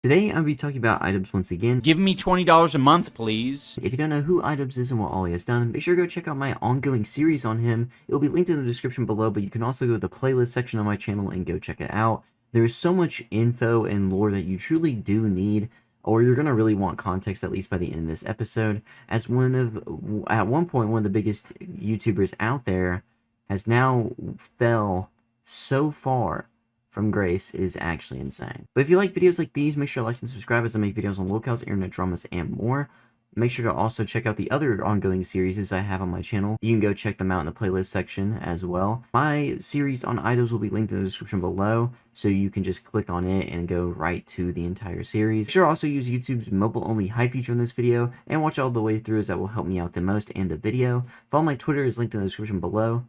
Today, I'm going to be talking about iDubbbz once again. Give me $20 a month, please. If you don't know who iDubbbz is and what all he has done, make sure to go check out my ongoing series on him. It will be linked in the description below, but you can also go to the playlist section of my channel and go check it out. There's so much info and lore that you truly do need, or you're going to really want context at least by the end of this episode, as at one point, one of the biggest YouTubers out there has now fell so far from grace is actually insane. But if you like videos like these, make sure to like and subscribe as I make videos on locales, internet dramas, and more. Make sure to also check out the other ongoing series I have on my channel. You can go check them out in the playlist section as well. My series on iDubbbz will be linked in the description below, so you can just click on it and go right to the entire series. Make sure to also use YouTube's mobile-only Hyde feature in this video, and watch all the way through as that will help me out the most and the video. Follow my Twitter is linked in the description below.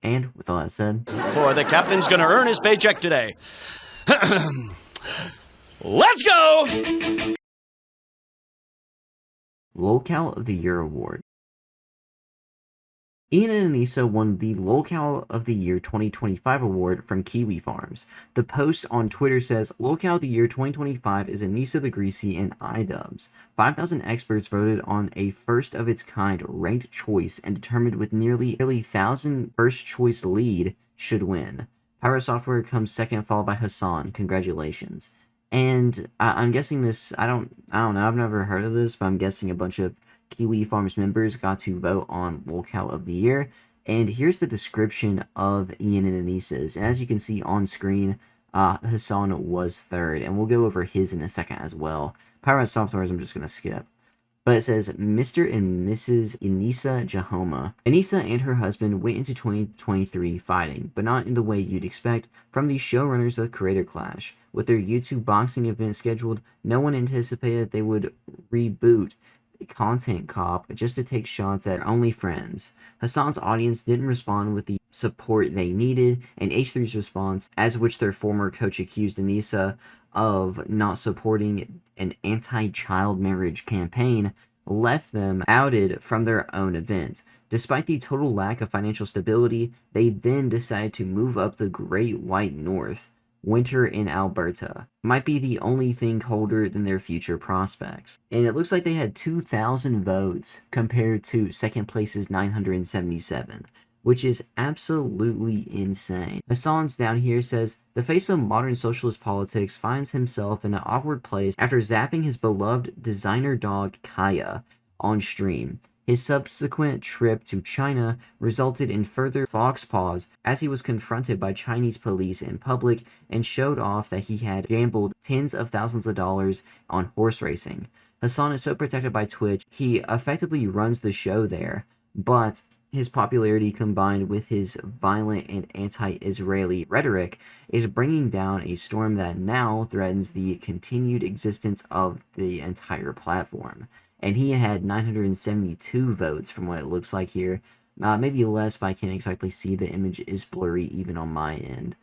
And with all that said, boy, the captain's gonna earn his paycheck today. Let's go! Lolcow of the Year Award. Ian and Anisa won the Lolcow of the Year 2025 award from Kiwi Farms. The post on Twitter says, Lolcow of the Year 2025 is Anisa the Greasy and iDubbbz. 5,000 experts voted on a first-of-its-kind ranked choice and determined with nearly 1,000 first-choice lead should win. Pyro Software comes second, followed by Hassan. Congratulations. And I'm guessing this, I don't know, I've never heard of this, but I'm guessing a bunch of Kiwi Farms members got to vote on Lolcow of the Year. And here's the description of Ian and Anisa's. And as you can see on screen, Hassan was third. And we'll go over his in a second as well. Pyro Software, I'm just going to skip. But it says, Mr. and Mrs. Anisa Jahoma. Anisa and her husband went into 2023 fighting, but not in the way you'd expect from the showrunners of Creator Clash. With their YouTube boxing event scheduled, no one anticipated they would reboot Content Cop just to take shots at only friends. Hassan's audience didn't respond with the support they needed, and H3's response, as which their former coach accused Anisa of not supporting an anti-child marriage campaign, left them outed from their own event. Despite the total lack of financial stability, they then decided to move up the Great White North. Winter in Alberta might be the only thing colder than their future prospects. And it looks like they had 2,000 votes compared to second place's 977, which is absolutely insane. Hassan's down here says, the face of modern socialist politics finds himself in an awkward place after zapping his beloved designer dog Kaya on stream. His subsequent trip to China resulted in further fox paws as he was confronted by Chinese police in public and showed off that he had gambled tens of thousands of dollars on horse racing. Hassan is so protected by Twitch, he effectively runs the show there, but his popularity combined with his violent and anti-Israeli rhetoric is bringing down a storm that now threatens the continued existence of the entire platform. And he had 972 votes from what it looks like here. Maybe less, but I can't exactly see. The image is blurry even on my end.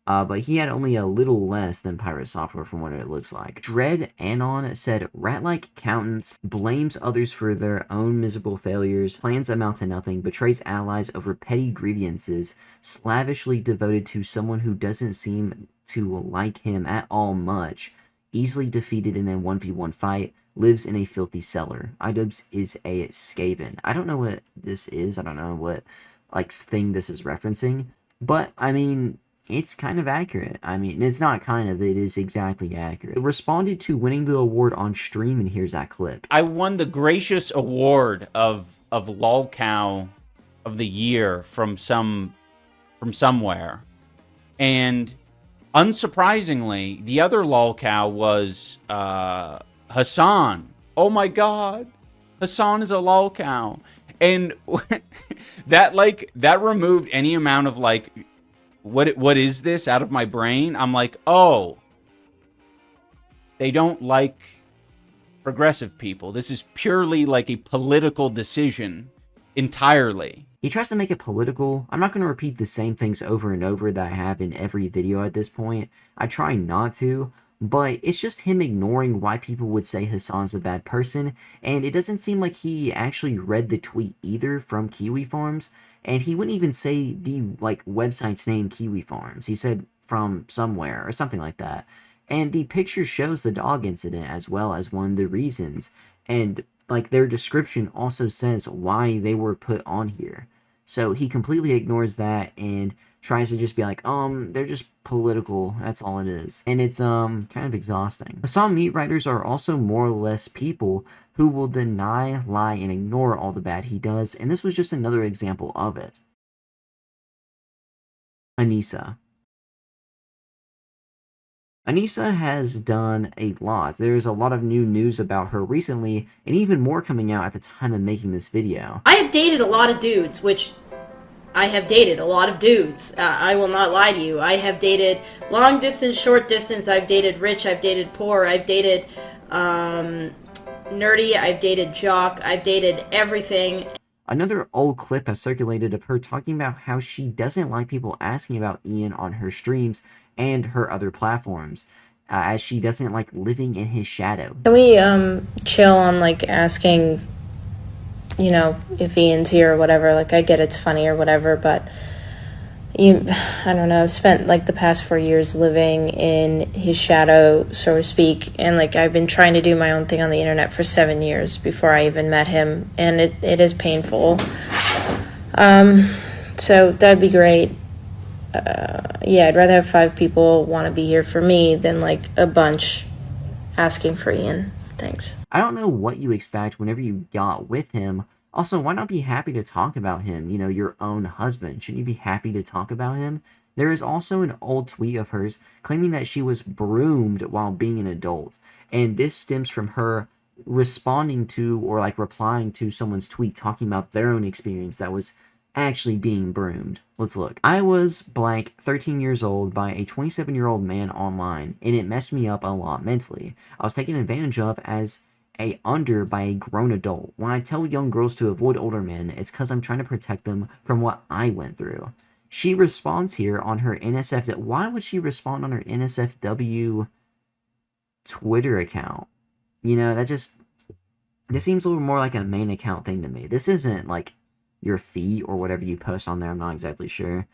But he had only a little less than Pyro Software from what it looks like. Dread Anon said, rat-like accountants, blames others for their own miserable failures, plans amount to nothing, betrays allies over petty grievances, slavishly devoted to someone who doesn't seem to like him at all much, easily defeated in a 1v1 fight, lives in a filthy cellar. iDubbbz is a Skaven. I don't know what this is. I don't know what, thing this is referencing. But, I mean, it's kind of accurate. I mean, it's not kind of. It is exactly accurate. It responded to winning the award on stream, and here's that clip. I won the gracious award of Lolcow of the Year from somewhere. And unsurprisingly, the other Lolcow was Hassan. Oh my god. Hassan is a Lolcow. And that removed any amount of what is this out of my brain. I'm like, oh, they don't like progressive people. This is purely like a political decision entirely. He tries to make it political. I'm not going to repeat the same things over and over that I have in every video at this point. I try not to. But it's just him ignoring why people would say Hassan's a bad person, and it doesn't seem like he actually read the tweet either from Kiwi Farms, and he wouldn't even say the, website's name Kiwi Farms. He said from somewhere, or something like that. And the picture shows the dog incident as well as one of the reasons. And like their description also says why they were put on here. So he completely ignores that and tries to just be like, they're just political, that's all it is. And it's kind of exhausting. Some meat writers are also more or less people who will deny, lie, and ignore all the bad he does, and this was just another example of it. Anisa. Anisa has done a lot. There's a lot of new news about her recently, and even more coming out at the time of making this video. I have dated a lot of dudes, which I have dated a lot of dudes. I will not lie to you. I have dated long distance, short distance. I've dated rich. I've dated poor. I've dated nerdy. I've dated jock. I've dated everything. Another old clip has circulated of her talking about how she doesn't like people asking about Ian on her streams and her other platforms, as she doesn't like living in his shadow. Can we chill on like asking, you know, if Ian's here or whatever? Like, I get it's funny or whatever, but I don't know, I've spent like the past 4 years living in his shadow, so to speak, and like I've been trying to do my own thing on the internet for 7 years before I even met him, and it is painful. So that'd be great. Yeah, I'd rather have 5 people want to be here for me than like a bunch asking for Ian. Thanks. I don't know what you expect whenever you got with him. Also, why not be happy to talk about him? You know, your own husband. Shouldn't you be happy to talk about him? There is also an old tweet of hers claiming that she was broomed while being an adult. And this stems from her responding to or like replying to someone's tweet talking about their own experience that was actually being broomed. Let's look. I was blank 13 years old by a 27-year-old man online, and it messed me up a lot mentally. I was taken advantage of as a under by a grown adult. When I tell young girls to avoid older men, it's because I'm trying to protect them from what I went through. She responds here on her NSF. Why would she respond on her NSFW Twitter account? You know, this seems a little more like a main account thing to me. This isn't like your feed or whatever you post on there. I'm not exactly sure.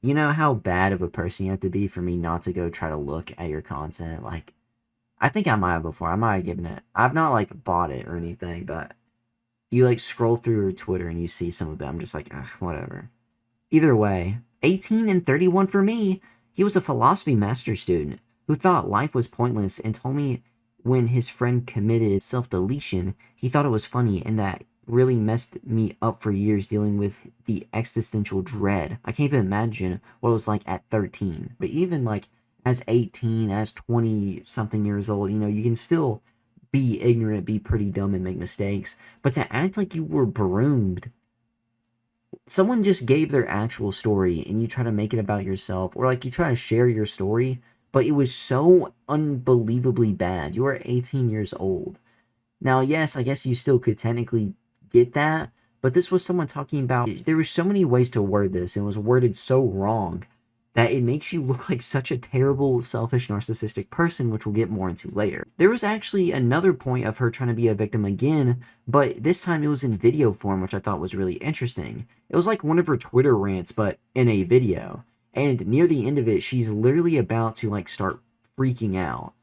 You know how bad of a person you have to be for me not to go try to look at your content? Like, I think I might have before. I might have given it. I've not like bought it or anything, but you like scroll through her Twitter and you see some of it. I'm just like, whatever. Either way, 18 and 31 for me. He was a philosophy master's student who thought life was pointless and told me when his friend committed self-deletion, he thought it was funny, and that really messed me up for years dealing with the existential dread. I can't even imagine what it was like at 13. But even like as 18, as 20 something years old, you know, you can still be ignorant, be pretty dumb and make mistakes. But to act like you were broomed, someone just gave their actual story and you try to make it about yourself, or like you try to share your story, but it was so unbelievably bad. You are 18 years old. Now, yes, I guess you still could technically get that, but this was someone talking about, there were so many ways to word this, and it was worded so wrong that it makes you look like such a terrible, selfish, narcissistic person, which we'll get more into later. There was actually another point of her trying to be a victim again, but this time it was in video form, which I thought was really interesting. It was like one of her Twitter rants, but in a video, and near the end of it, she's literally about to like start freaking out.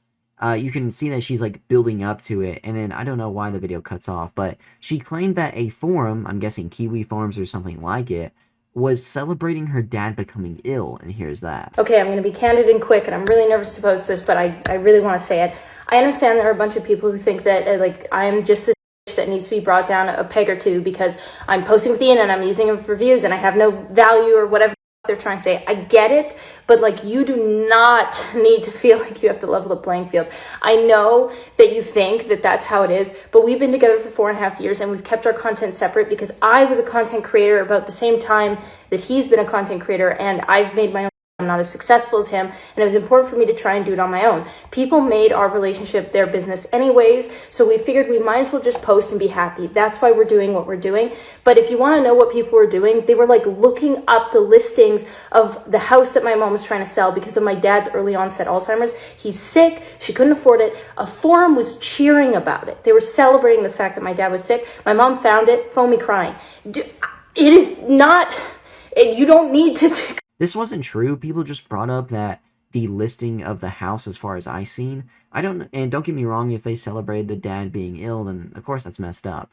You can see that she's like building up to it, and then I don't know why the video cuts off, but she claimed that a forum, I'm guessing Kiwi Farms or something like it, was celebrating her dad becoming ill, and here's that. Okay, I'm going to be candid and quick, and I'm really nervous to post this, but I really want to say it. I understand there are a bunch of people who think that like I'm just this that needs to be brought down a peg or two because I'm posting with Ian and I'm using him for views and I have no value or whatever they're trying to say. I get it, but like you do not need to feel like you have to level the playing field. I know that you think that that's how it is, but we've been together for 4.5 years and we've kept our content separate because I was a content creator about the same time that he's been a content creator, and I've made my own. I'm not as successful as him, and it was important for me to try and do it on my own. People made our relationship their business anyways, so we figured we might as well just post and be happy. That's why we're doing what we're doing. But if you want to know what people were doing, they were like looking up the listings of the house that my mom was trying to sell because of my dad's early onset Alzheimer's. He's sick, she couldn't afford it. A forum was cheering about it. They were celebrating the fact that my dad was sick. My mom found it, phoned me crying. It is not, you don't need to... This wasn't true. People just brought up that the listing of the house as far as I seen. Don't get me wrong, if they celebrated the dad being ill, then of course that's messed up.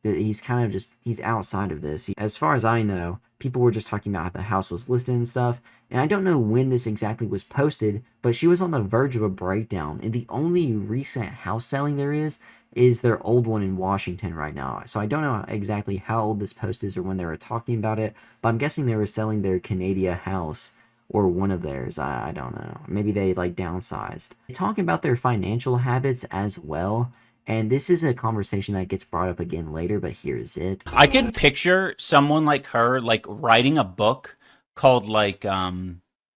He's kind of just, he's outside of this. As far as I know, people were just talking about how the house was listed and stuff, and I don't know when this exactly was posted, but she was on the verge of a breakdown, and the only recent house selling there is their old one in Washington right now. So I don't know exactly how old this post is or when they were talking about it, but I'm guessing they were selling their Canada house or one of theirs. I don't know. Maybe they like downsized. Talking about their financial habits as well. And this is a conversation that gets brought up again later, but here's it. I could picture someone like her, like, writing a book called, like,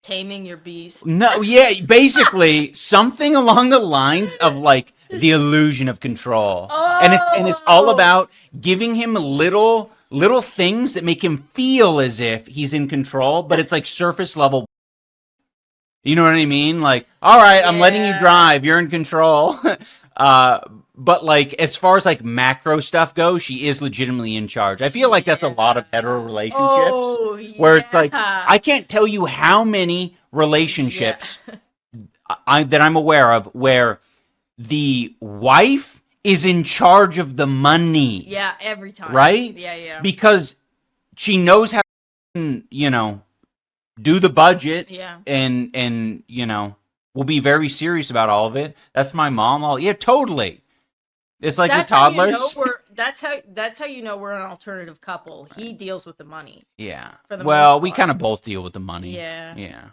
Taming Your Beast. No, yeah, basically something along the lines of, like, The Illusion of Control. And it's all about giving him little things that make him feel as if he's in control, but it's like surface level. You know what I mean? Like, all right, I'm letting you drive, you're in control. But like, as far as like macro stuff goes, she is legitimately in charge. I feel like that's a lot of hetero relationships where it's like, I can't tell you how many relationships that I'm aware of where the wife is in charge of the money. Yeah, every time. Right? Yeah. Because she knows how to, do the budget. Yeah. And will be very serious about all of it. That's my mom. Yeah, totally. It's like the toddlers. That's how you know we're an alternative couple. He deals with the money. Yeah. For the Well, most we part. kind of both deal with the money. Yeah. Yeah.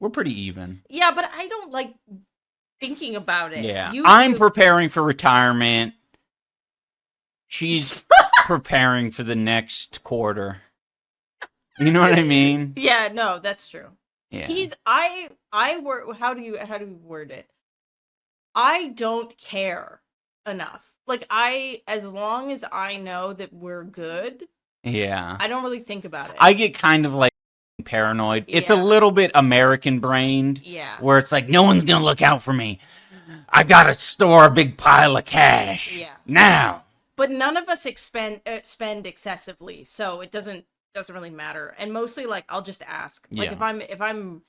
We're pretty even. Yeah, but I don't like thinking about it. Yeah. You I'm do. preparing for retirement. She's preparing for the next quarter. You know what I mean? Yeah, no, that's true. Yeah. I work. How do you word it? I don't care enough. Like, as long as I know that we're good, Yeah. I don't really think about it. I get kind of like paranoid. It's a little bit American brained. Yeah. Where it's like, no one's going to look out for me. I got to store a big pile of cash. Yeah. Now. But none of us spend excessively, so it doesn't really matter. And mostly, like, I'll just ask. Like, if I'm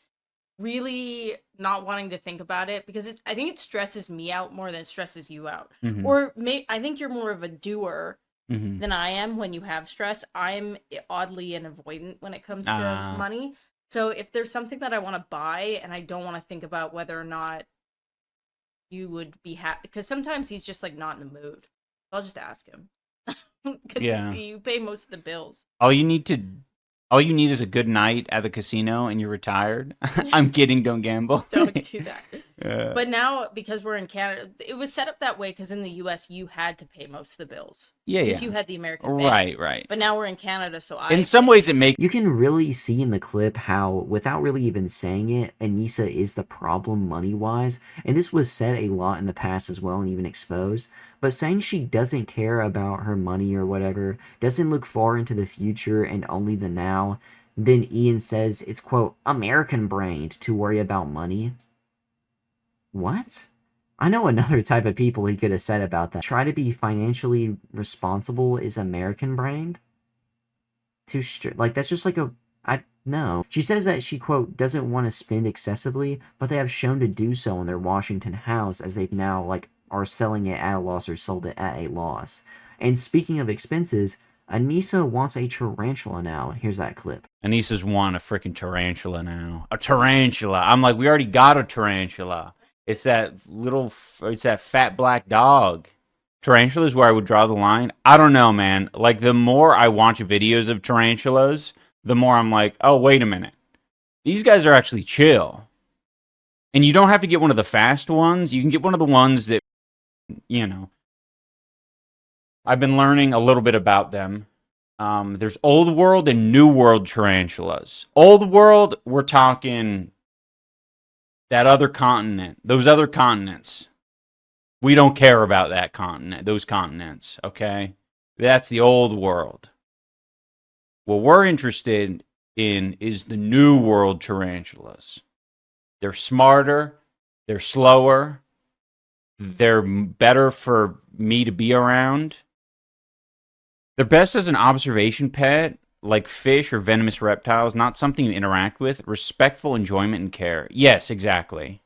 really not wanting to think about it, because I think it stresses me out more than it stresses you out. Mm-hmm. Or I think you're more of a doer Mm-hmm. than I am when you have stress. I'm oddly an avoidant when it comes to money. So if there's something that I want to buy and I don't want to think about whether or not you would be happy, because sometimes he's just like not in the mood. I'll just ask him. Because you pay most of the bills. All you need is a good night at the casino and you're retired. I'm kidding, don't gamble. Don't do that. Yeah. But now, because we're in Canada, it was set up that way because in the US you had to pay most of the bills. Yeah, Because you had the American bank. Right. But now we're in Canada, so in some ways it makes... You can really see in the clip how, without really even saying it, Anisa is the problem money-wise, and this was said a lot in the past as well and even exposed, but saying she doesn't care about her money or whatever, doesn't look far into the future and only the now, then Ian says it's, quote, American-brained to worry about money. What? I know another type of people he could have said about that. Try to be financially responsible is American-brained? That's just like no. She says that she, quote, doesn't want to spend excessively, but they have shown to do so in their Washington house as they've now, are selling it at a loss or sold it at a loss. And speaking of expenses, Anisa wants a tarantula now. Here's that clip. Anisa's want a freaking tarantula now. A tarantula. I'm like, we already got a tarantula. It's that fat black dog. Tarantula is where I would draw the line. I don't know, man. Like, the more I watch videos of tarantulas, the more I'm like, oh, wait a minute. These guys are actually chill. And you don't have to get one of the fast ones. You can get one of the ones that, I've been learning a little bit about them. There's Old World and New World tarantulas. Old World, we're talking that other continent, those other continents. We don't care about that continent, those continents, okay? That's the Old World. What we're interested in is the New World tarantulas. They're smarter, they're slower, they're better for me to be around. They're best as an observation pet, like fish or venomous reptiles, not something you interact with. Respectful enjoyment and care. Yes, exactly.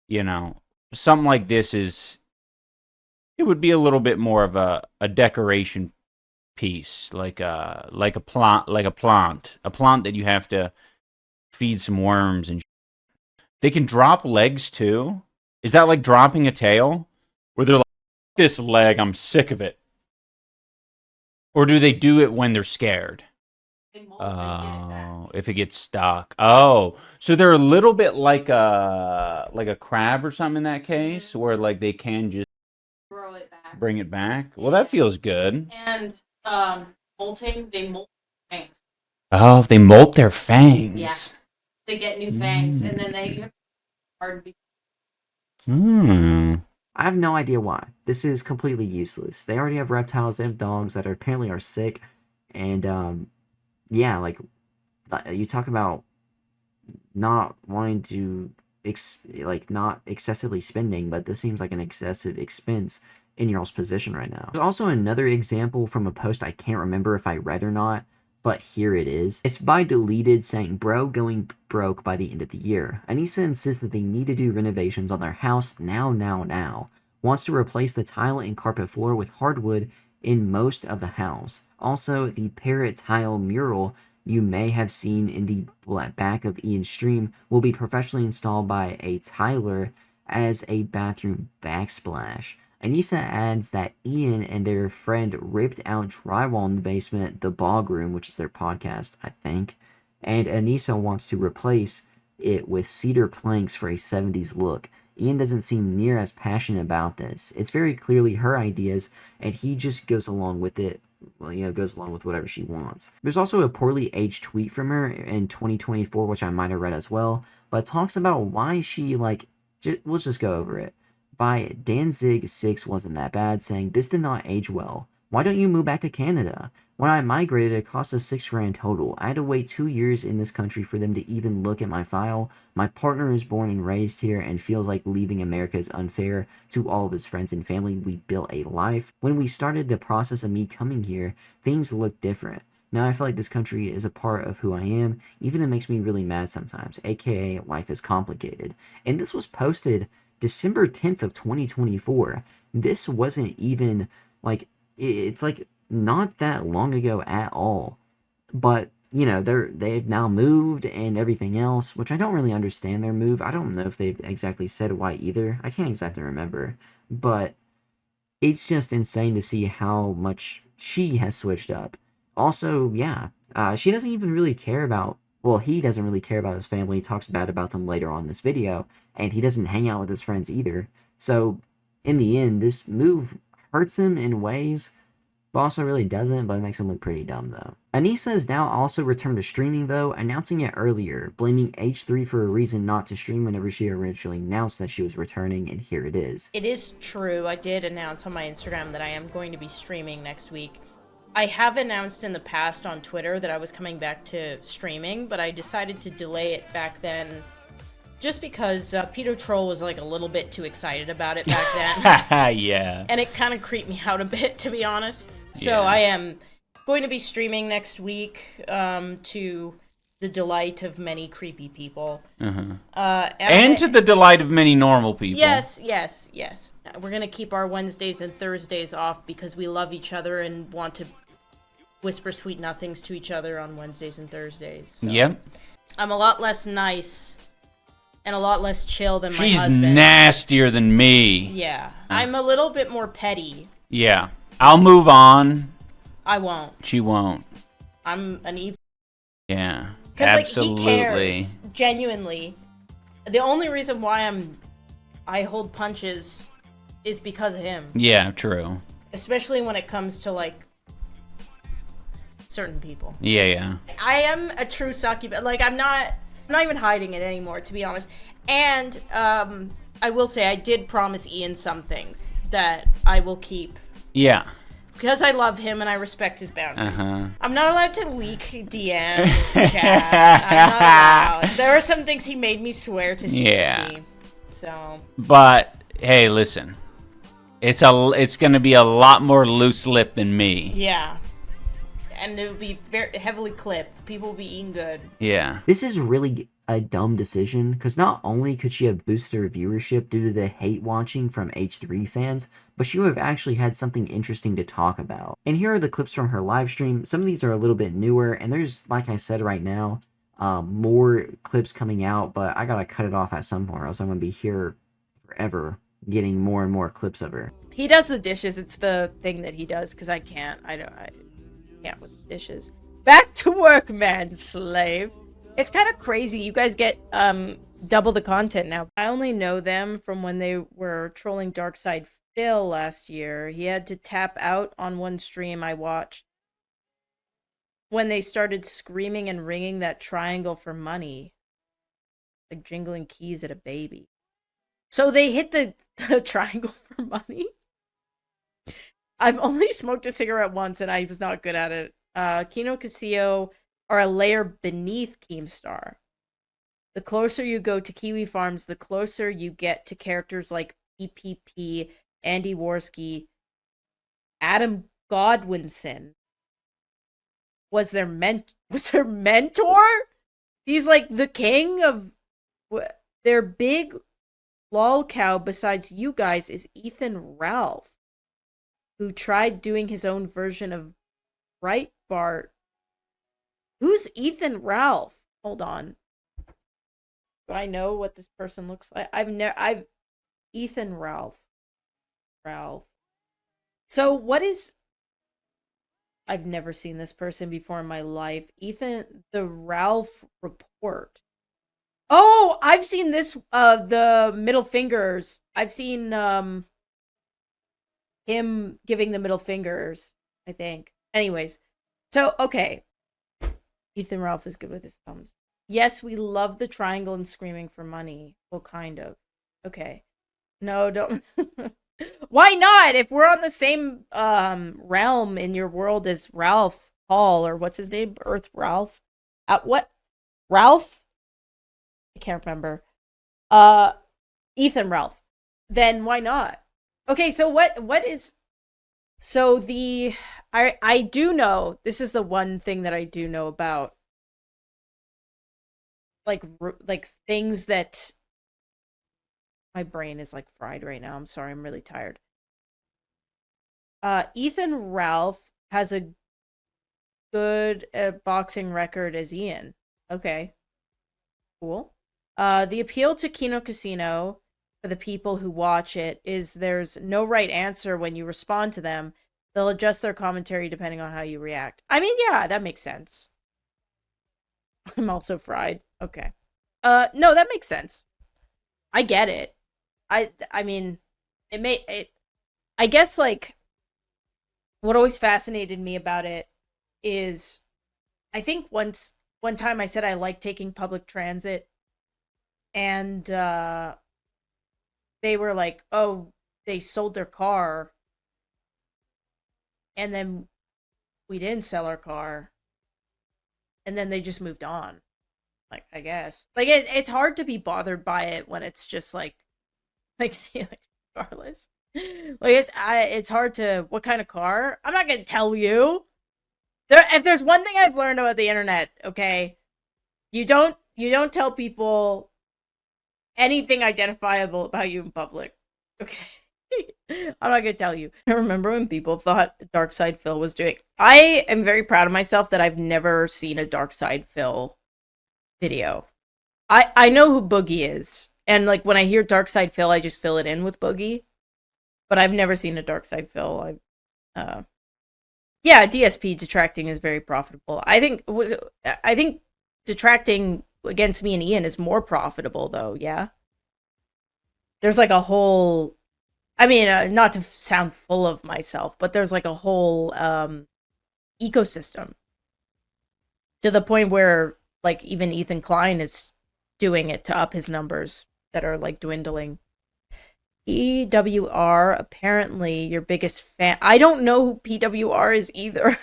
You know, something like this is, it would be a little bit more of a decoration piece, like a plant, a plant that you have to feed some worms and. They can drop legs too. Is that like dropping a tail, where they're like, this leg, I'm sick of it? Or do they do it when they're scared? Oh, if it gets stuck. Oh, so they're a little bit like a crab or something in that case, where like they can just Throw it back. bring it back. Well, that feels good. And molting, they molt fangs. Oh, if they molt their fangs. Yeah. They get new fangs, and then they hard. I have no idea why. This is completely useless. They already have reptiles, they have dogs that apparently are sick, and yeah, like you talk about not wanting to not excessively spending, but this seems like an excessive expense in your all's position right now. There's also another example from a post I can't remember if I read or not, but here it is. It's by Deleted saying, bro going broke by the end of the year. Anisa insists that they need to do renovations on their house now. Wants to replace the tile and carpet floor with hardwood in most of the house. Also, the parrot tile mural you may have seen in the back of Ian's stream will be professionally installed by a tiler as a bathroom backsplash. Anisa adds that Ian and their friend ripped out drywall in the basement, the Bog Room, which is their podcast, I think, and Anisa wants to replace it with cedar planks for a 70s look. Ian doesn't seem near as passionate about this. It's very clearly her ideas, and he just goes along with it. Well, goes along with whatever she wants. There's also a poorly aged tweet from her in 2024, which I might have read as well, but talks about why she, let's just go over it. By Danzig6 wasn't that bad, saying, this did not age well. Why don't you move back to Canada? When I migrated, it cost us $6,000 total. I had to wait 2 years in this country for them to even look at my file. My partner is born and raised here and feels like leaving America is unfair to all of his friends and family. We built a life. When we started the process of me coming here, things looked different. Now I feel like this country is a part of who I am, even it makes me really mad sometimes, aka life is complicated. And this was posted December 10th of 2024. This wasn't even, it's not that long ago at all. But, they've now moved and everything else, which I don't really understand their move. I don't know if they've exactly said why either. I can't exactly remember. But it's just insane to see how much she has switched up. Also, yeah, she doesn't even really care about, he doesn't really care about his family. He talks bad about them later on in this video, and he doesn't hang out with his friends either. So, in the end, this move hurts him in ways, but also really doesn't, but it makes him look pretty dumb, though. Anisa has now also returned to streaming, though, announcing it earlier, blaming H3 for a reason not to stream whenever she originally announced that she was returning, and here it is. It is true. I did announce on my Instagram that I am going to be streaming next week. I have announced in the past on Twitter that I was coming back to streaming, but I decided to delay it back then just because Peter Troll was a little bit too excited about it back then. Yeah. And it kind of creeped me out a bit, to be honest. So Yeah. I am going to be streaming next week to the delight of many creepy people. And to the delight of many normal people. Yes. We're going to keep our Wednesdays and Thursdays off because we love each other and want to whisper sweet nothings to each other on Wednesdays and Thursdays. So Yep. I'm a lot less nice and a lot less chill than my She's husband. nastier than me. Yeah. I'm a little bit more petty. Yeah. I'll move on. I won't. She won't. I'm an evil. Yeah. Because Absolutely. he cares. Genuinely. The only reason why I hold punches is because of him. Yeah, true. Especially when it comes to certain people. Yeah. I am a true succubus. I'm not even hiding it anymore, to be honest. And I will say I did promise Ian some things that I will keep. Yeah. Because I love him and I respect his boundaries. I'm not allowed to leak DMs, chat. I'm not allowed. There are some things he made me swear to secrecy. Yeah. So. But hey, listen. It's going to be a lot more loose lip than me. Yeah. and it'll be very heavily clipped. People will be eating good. Yeah. This is really a dumb decision, because not only could she have boosted her viewership due to the hate watching from H3 fans, but she would have actually had something interesting to talk about. And here are the clips from her live stream. Some of these are a little bit newer, and there's, like I said right now, more clips coming out, but I gotta cut it off at some point, or else I'm gonna be here forever getting more and more clips of her. He does the dishes. It's the thing that he does, because I can't with the dishes. Back to work, man, slave. It's kind of crazy. You guys get double the content now. I only know them from when they were trolling Darkside Phil last year. He had to tap out on one stream I watched when they started screaming and ringing that triangle for money, like jingling keys at a baby. So they hit the triangle for money? I've only smoked a cigarette once and I was not good at it. Kino Casio are a layer beneath Keemstar. The closer you go to Kiwi Farms, the closer you get to characters like PPP, Andy Worski, Adam Godwinson. Was their mentor? He's like the king of their big Lolcow besides you guys is Ethan Ralph, who tried doing his own version of Breitbart. Who's Ethan Ralph? Hold on. Do I know what this person looks like? Ethan Ralph. So what is... I've never seen this person before in my life. Ethan, the Ralph Report. Oh, I've seen this, the middle fingers. I've seen, him giving the middle fingers, I think. Anyways, so, okay. Ethan Ralph is good with his thumbs. Yes, we love the triangle and screaming for money. Well, kind of. Okay. No, don't. Why not? If we're on the same realm in your world as Ralph Hall, or what's his name? Earth Ralph? What? Ralph? I can't remember. Ethan Ralph. Then why not? Okay, so what is... So I do know, this is the one thing that I do know about, like things that... My brain is like fried right now. I'm sorry, I'm really tired. Ethan Ralph has a good boxing record as Ian. Okay. Cool. The appeal to Kino Casino for the people who watch it is there's no right answer when you respond to them. They'll adjust their commentary depending on how you react. I mean, yeah, that makes sense. I'm also fried. Okay. No, that makes sense. I get it. I mean, I guess, like, what always fascinated me about it is, I think one time I said I like taking public transit, and they were like, oh, they sold their car, and then we didn't sell our car, and then they just moved on. Like, I guess. Like, it's hard to be bothered by it when it's just like see, like, regardless. Like, it's hard to... What kind of car? I'm not gonna tell you. If there's one thing I've learned about the internet, okay, you don't tell people anything identifiable about you in public. Okay. I'm not gonna tell you. I remember when people thought Darkside Phil was doing... I am very proud of myself that I've never seen a Darkside Phil video. I know who Boogie is. And, like, when I hear Darkside Phil, I just fill it in with Boogie. But I've never seen a Darkside Phil. Yeah, DSP detracting is very profitable. I think detracting against me and Ian is more profitable, though, yeah? There's, like, a whole... I mean, not to sound full of myself, but there's, like, a whole ecosystem. To the point where, like, even Ethan Klein is doing it to up his numbers that are, like, dwindling. PWR, apparently your biggest fan. I don't know who PWR is either.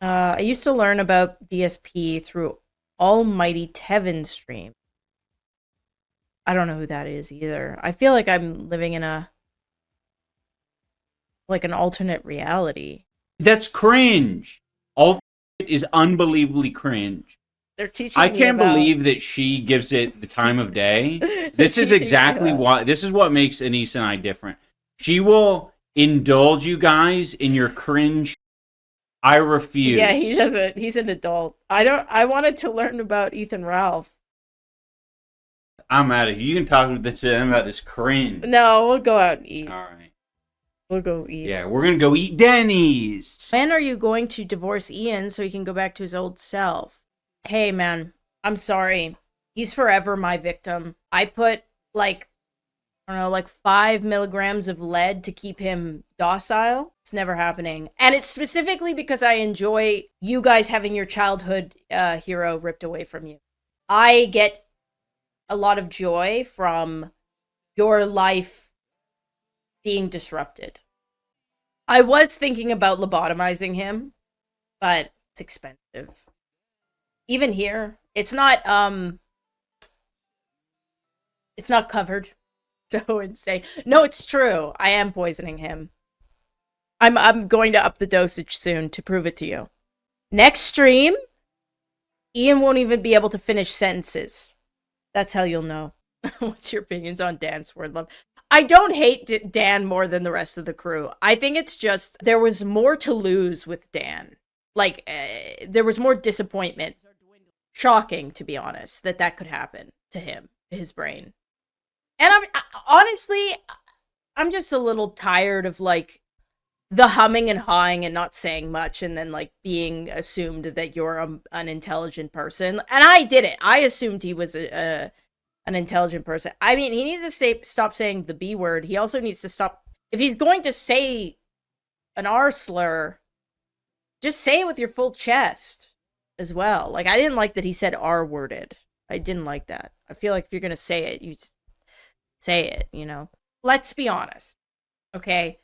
I used to learn about DSP through Almighty Tevin stream. I don't know who that is either. I feel like I'm living in an alternate reality. That's cringe. All is unbelievably cringe. They're teaching I me can't about... believe that she gives it the time of day. This is teaching me exactly about- why. This is what makes Anisa and I different. She will indulge you guys in your cringe. I refuse. Yeah, he doesn't. He's an adult. I wanted to learn about Ethan Ralph. I'm out of here. You can talk to them about this cringe. No, we'll go out and eat. All right. We'll go eat. Yeah, we're gonna go eat Denny's. When are you going to divorce Ian so he can go back to his old self? Hey, man, I'm sorry. He's forever my victim. I put, like, I don't know, like 5 milligrams of lead to keep him docile. It's never happening. And it's specifically because I enjoy you guys having your childhood hero ripped away from you. I get a lot of joy from your life being disrupted. I was thinking about lobotomizing him, but it's expensive. Even here, it's not covered. So insane. No, it's true. I am poisoning him. I'm going to up the dosage soon to prove it to you. Next stream, Ian won't even be able to finish sentences. That's how you'll know. What's your opinions on Dan's Swordlove? I don't hate Dan more than the rest of the crew. I think it's just there was more to lose with Dan. Like, there was more disappointment. Shocking, to be honest, that could happen to him, to his brain. And honestly, I'm just a little tired of, like, the humming and hawing and not saying much and then, like, being assumed that you're an intelligent person. And I did it. I assumed he was an intelligent person. I mean, he needs to stop saying the B word. He also needs to stop. If he's going to say an R slur, just say it with your full chest as well. Like, I didn't like that he said R-worded. I didn't like that. I feel like if you're going to say it, you just say it, you know? Let's be honest, okay?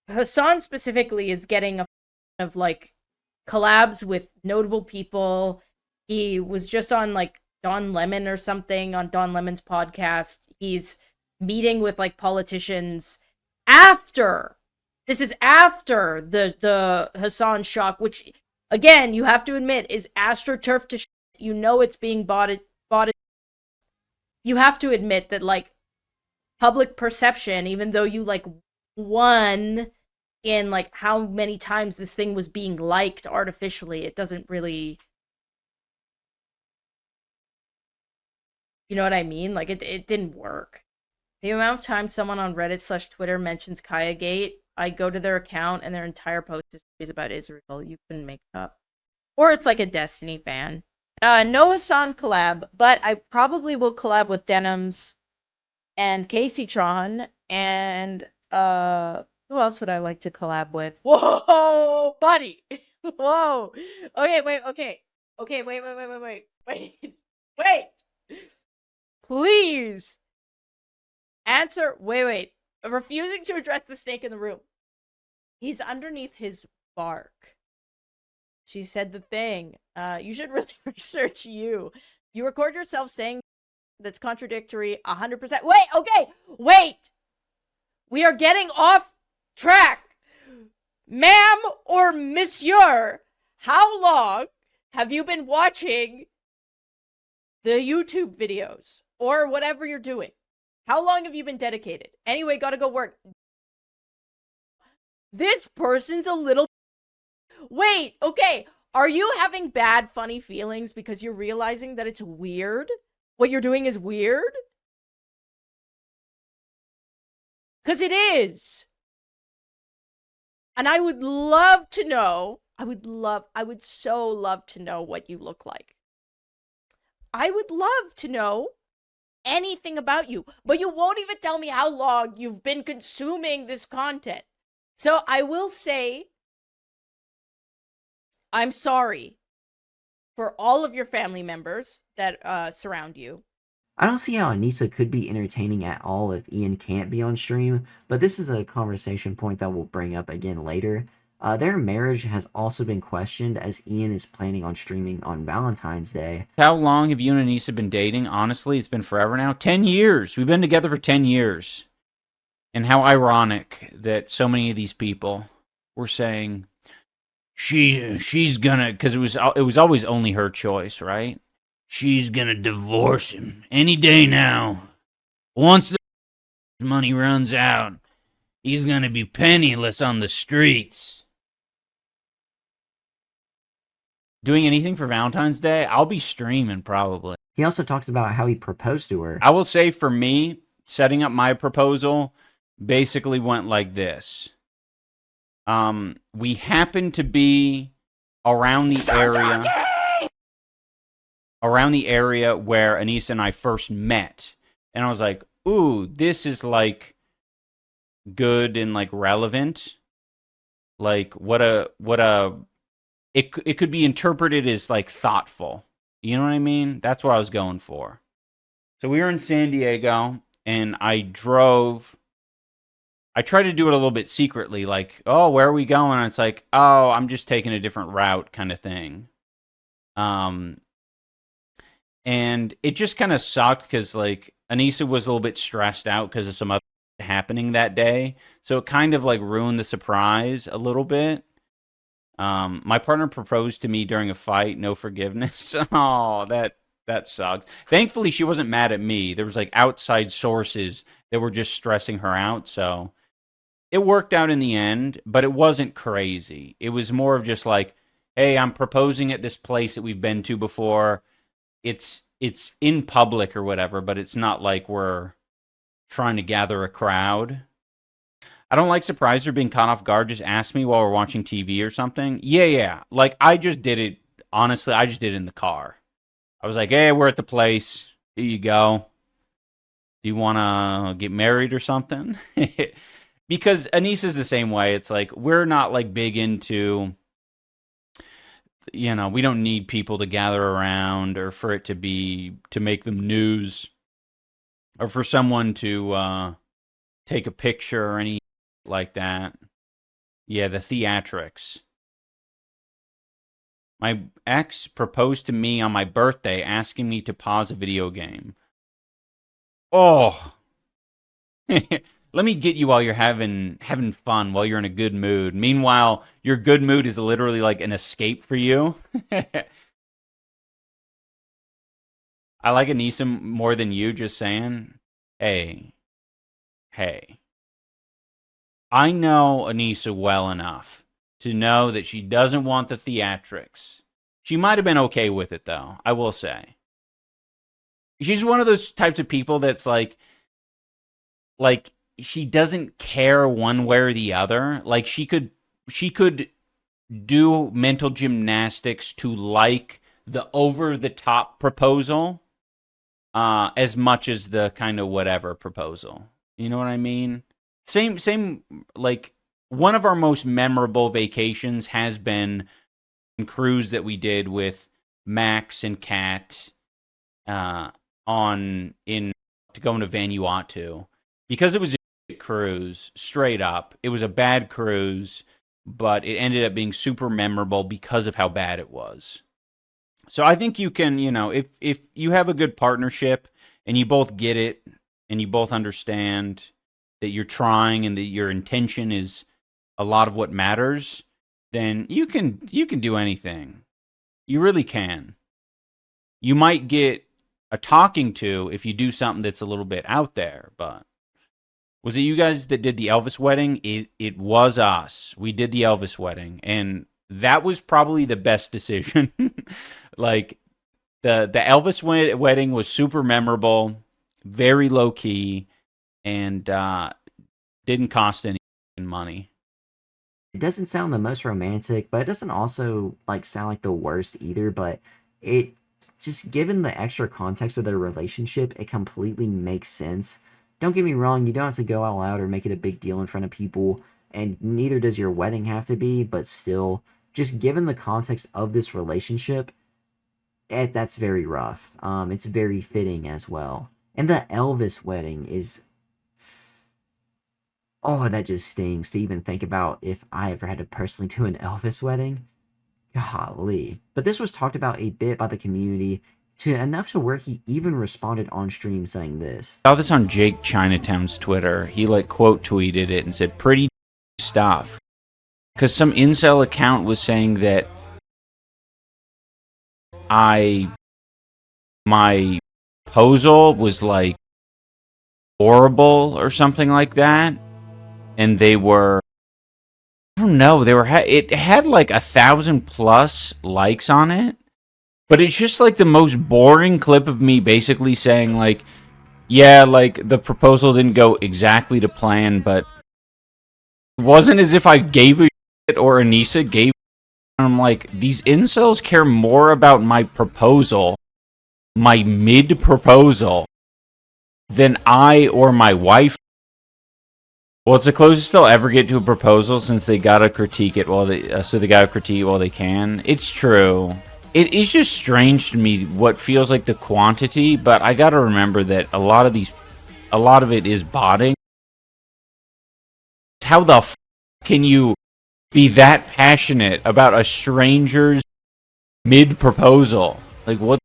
Hassan specifically is getting a of, like, collabs with notable people. He was just on, like, Don Lemon or something on Don Lemon's podcast. He's meeting with, like, politicians after. This is after the Hassan shock, which, again, you have to admit is astroturf to shit. You know it's being bought. You have to admit that, like, public perception, even though you, like, won in, like, how many times this thing was being liked artificially, it doesn't really... You know what I mean? Like, it didn't work. The amount of times someone on Reddit/Twitter mentions Kayagate, I go to their account and their entire post is about Israel. You couldn't make it up. Or it's like a Destiny fan. No Hassan collab, but I probably will collab with Denims and Caseytron and who else would I like to collab with? Whoa, buddy! Whoa! Okay, wait, okay. Okay, wait. Please! Answer, wait. Refusing to address the snake in the room. He's underneath his bark. She said the thing. You should really research you. You record yourself saying that's contradictory 100%. Wait! We are getting off track. Ma'am or monsieur, how long have you been watching the YouTube videos or whatever you're doing? How long have you been dedicated? Anyway, gotta go work. This person's a little... Wait, okay. Are you having bad, funny feelings because you're realizing that it's weird? What you're doing is weird? Because it is. And I would love to know, I would so love to know what you look like. I would love to know anything about you, but you won't even tell me how long you've been consuming this content. So I will say, I'm sorry for all of your family members that surround you. I don't see how Anisa could be entertaining at all if Ian can't be on stream, but this is a conversation point that we'll bring up again later. Their marriage has also been questioned as Ian is planning on streaming on Valentine's Day. How long have you and Anisa been dating? Honestly, it's been forever now. 10 years. We've been together for 10 years. And how ironic that so many of these people were saying, she's gonna, because it was always only her choice, right? She's gonna divorce him any day now. Once the money runs out, he's gonna be penniless on the streets. Doing anything for Valentine's Day? I'll be streaming probably. He also talks about how he proposed to her. I will say for me, setting up my proposal basically went like this. We happened to be around the area where Anisa and I first met. And I was like, ooh, this is like good and like relevant. Like it could be interpreted as like thoughtful. You know what I mean? That's what I was going for. So we were in San Diego and I tried to do it a little bit secretly, like, oh, where are we going? And it's like, oh, I'm just taking a different route kind of thing. And it just kind of sucked because, like, Anisa was a little bit stressed out because of some other happening that day. So it kind of, like, ruined the surprise a little bit. My partner proposed to me during a fight, no forgiveness. Oh, that sucked. Thankfully, she wasn't mad at me. There was, like, outside sources that were just stressing her out, so it worked out in the end, but it wasn't crazy. It was more of just like, hey, I'm proposing at this place that we've been to before. It's in public or whatever, but it's not like we're trying to gather a crowd. I don't like surprise or being caught off guard. Just ask me while we're watching TV or something. Yeah. Like, I just did it. Honestly, I just did it in the car. I was like, hey, we're at the place. Here you go. Do you want to get married or something? Because Anisa's the same way. It's like, we're not like big into, you know, we don't need people to gather around or for it to make them news or for someone to take a picture or anything like that. Yeah, the theatrics. My ex proposed to me on my birthday asking me to pause a video game. Oh. Let me get you while you're having fun, while you're in a good mood. Meanwhile, your good mood is literally like an escape for you. I like Anisa more than you, just saying. Hey. I know Anisa well enough to know that she doesn't want the theatrics. She might have been okay with it, though, I will say. She's one of those types of people that's like, she doesn't care one way or the other. Like, she could do mental gymnastics to like the over-the-top proposal as much as the kind of whatever proposal. You know what I mean? Same, like, one of our most memorable vacations has been a cruise that we did with Max and Kat to going to Vanuatu. Because it was a cruise, straight up. It was a bad cruise, but it ended up being super memorable because of how bad it was. So I think you can, you know, if you have a good partnership and you both get it and you both understand that you're trying and that your intention is a lot of what matters, then you can do anything. You really can. You might get a talking to if you do something that's a little bit out there, but was it you guys that did the Elvis wedding? It was us. We did the Elvis wedding, and that was probably the best decision. Like, the Elvis wedding was super memorable, very low key, and didn't cost any money. It doesn't sound the most romantic, but it doesn't also like sound like the worst either. But it just, given the extra context of their relationship, it completely makes sense. Don't get me wrong, you don't have to go all out or make it a big deal in front of people, and neither does your wedding have to be, but still, just given the context of this relationship, that's very rough. It's very fitting as well. And the Elvis wedding is... Oh, that just stings to even think about if I ever had to personally do an Elvis wedding. Golly. But this was talked about a bit by the community, to enough to where he even responded on stream saying this. I saw this on Jake Chinatown's Twitter. He like quote tweeted it and said, pretty stuff. because some incel account was saying that my proposal was like horrible or something like that, and they were, I don't know, it had like 1,000+ likes on it, but it's just like the most boring clip of me basically saying like, yeah, like the proposal didn't go exactly to plan, but it wasn't as if I gave a shit or Anisa gave. I'm like, these incels care more about my proposal, my mid-proposal, than I or my wife. Well, it's the closest they'll ever get to a proposal since they gotta critique it while they gotta critique it while they can. It's true. It is just strange to me what feels like the quantity, but I gotta remember that a lot of it is botting. How the f can you be that passionate about a stranger's mid-proposal? Like, what?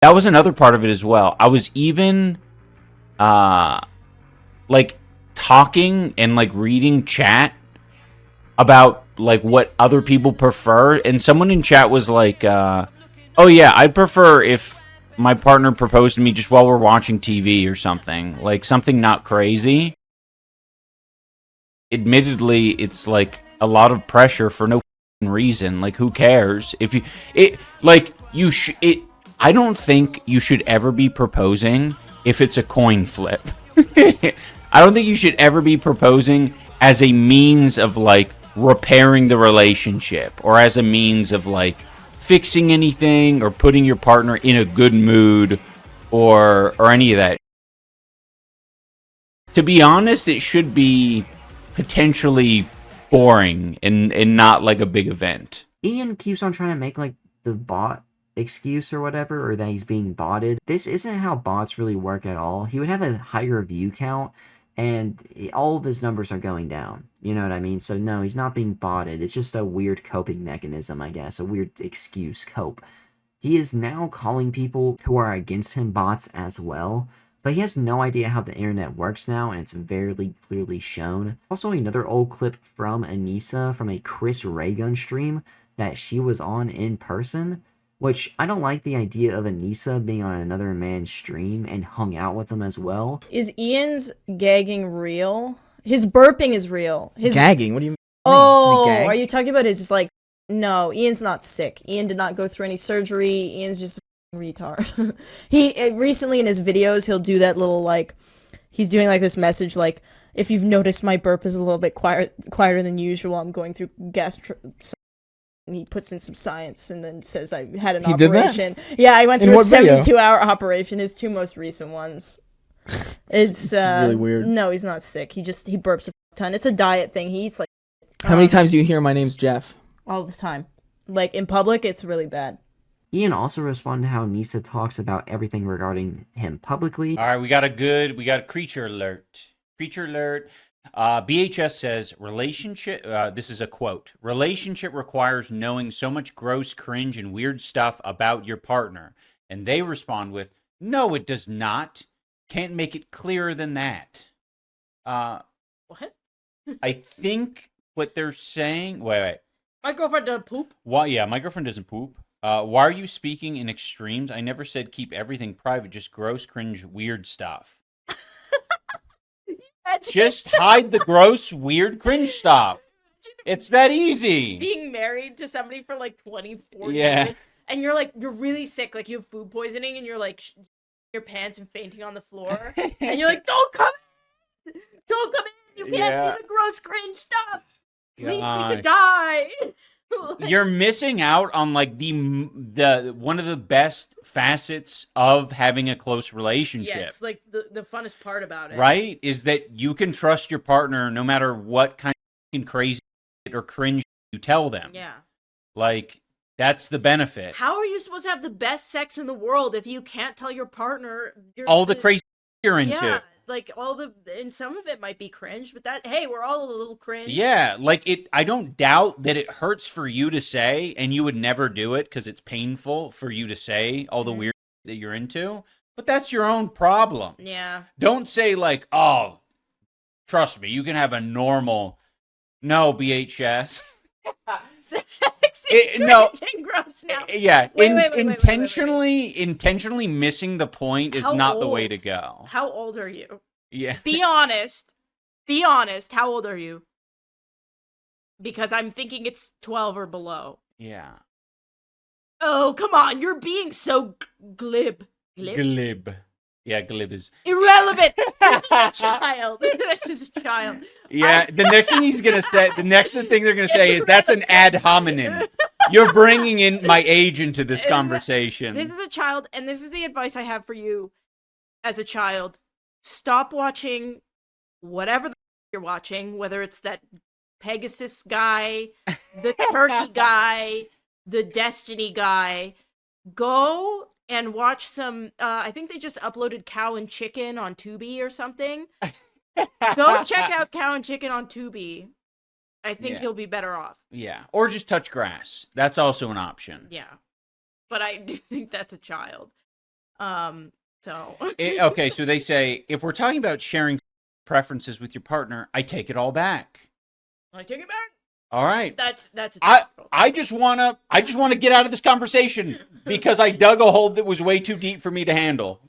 That was another part of it as well. I was even, like, talking and, like, reading chat about, like, what other people prefer. And someone in chat was like, oh, yeah, I'd prefer if my partner proposed to me just while we're watching TV or something. Like, something not crazy. Admittedly, it's, like, a lot of pressure for no reason. Like, who cares? If you... I don't think you should ever be proposing if it's a coin flip. I don't think you should ever be proposing as a means of, like, repairing the relationship, or as a means of, like, fixing anything, or putting your partner in a good mood, or any of that. To be honest, it should be potentially boring and not, like, a big event. Ian keeps on trying to make, like, the bot excuse or whatever, or that he's being botted. This isn't how bots really work at all. He would have a higher view count, and all of his numbers are going down. You know what I mean? So no, he's not being botted. It's just a weird coping mechanism, I guess. A weird excuse cope. He is now calling people who are against him bots as well, but he has no idea how the internet works now, and it's very clearly shown. Also, another old clip from Anisa from a Chris Raygun stream that she was on in person, which I don't like the idea of Anisa being on another man's stream and hung out with them as well. Is Ian's gagging real? His burping is real. His gagging? What do you mean? Oh, are you talking about his, like, no, Ian's not sick. Ian did not go through any surgery. Ian's just a retard. He, recently in his videos, he'll do that little, like, he's doing, like, this message, like, if you've noticed my burp is a little bit quieter than usual, I'm going through and he puts in some science and then says I had an operation. Yeah, I went through a 72-hour operation. His two most recent ones. It's really weird. No, he's not sick. He burps a ton. It's a diet thing. He eats like. How many times do you hear my name's Jeff? All the time. Like in public, it's really bad. Ian also responded to how Nisa talks about everything regarding him publicly. All right, we got a creature alert. Creature alert. BHS says, relationship, this is a quote, relationship requires knowing so much gross, cringe, and weird stuff about your partner. And they respond with, no, it does not. Can't make it clearer than that. What? I think what they're saying, wait. My girlfriend doesn't poop? Well, yeah, my girlfriend doesn't poop. Why are you speaking in extremes? I never said keep everything private, just gross, cringe, weird stuff. Just hide the gross, weird, cringe stuff. It's that easy. Being married to somebody for like 24 years, and you're really sick, like you have food poisoning, and you're like your pants and fainting on the floor, and you're like, don't come in, you can't see the gross, cringe stuff. Leave me to die. You're missing out on like the one of the best facets of having a close relationship. Yeah, it's like the funnest part about it. Right? Is that you can trust your partner no matter what kind of crazy or cringe you tell them. Yeah. Like, that's the benefit. How are you supposed to have the best sex in the world if you can't tell your partner all the crazy you're into? Yeah. Like and some of it might be cringe, but hey, we're all a little cringe. Yeah, like I don't doubt that it hurts for you to say, and you would never do it because it's painful for you to say all the weird that you're into, but that's your own problem. Yeah. Don't say like, oh, Trust me, you can have a normal. No, BHS. No. Gross now. Yeah, Wait. intentionally missing the point is not the way to go. How old are you? Yeah. Be honest. Be honest. How old are you? Because I'm thinking it's 12 or below. Yeah. Oh, come on. You're being so glib. Glib. Yeah, glib is irrelevant. This is a child. This is a child. Yeah, the next thing he's gonna say, the next thing they're gonna say is that's an ad hominem. You're bringing in my age into this conversation. This is a child, and this is the advice I have for you as a child. Stop watching whatever you're watching, whether it's that Pegasus guy, the turkey guy, the Destiny guy. Go and watch some, I think they just uploaded Cow and Chicken on Tubi or something. Go check out Cow and Chicken on Tubi. I think you'll be better off. Yeah, or just touch grass. That's also an option. Yeah, but I do think that's a child. Okay, so they say, if we're talking about sharing preferences with your partner, I take it all back. I take it back. All right. That's a I just wanna get out of this conversation because I dug a hole that was way too deep for me to handle.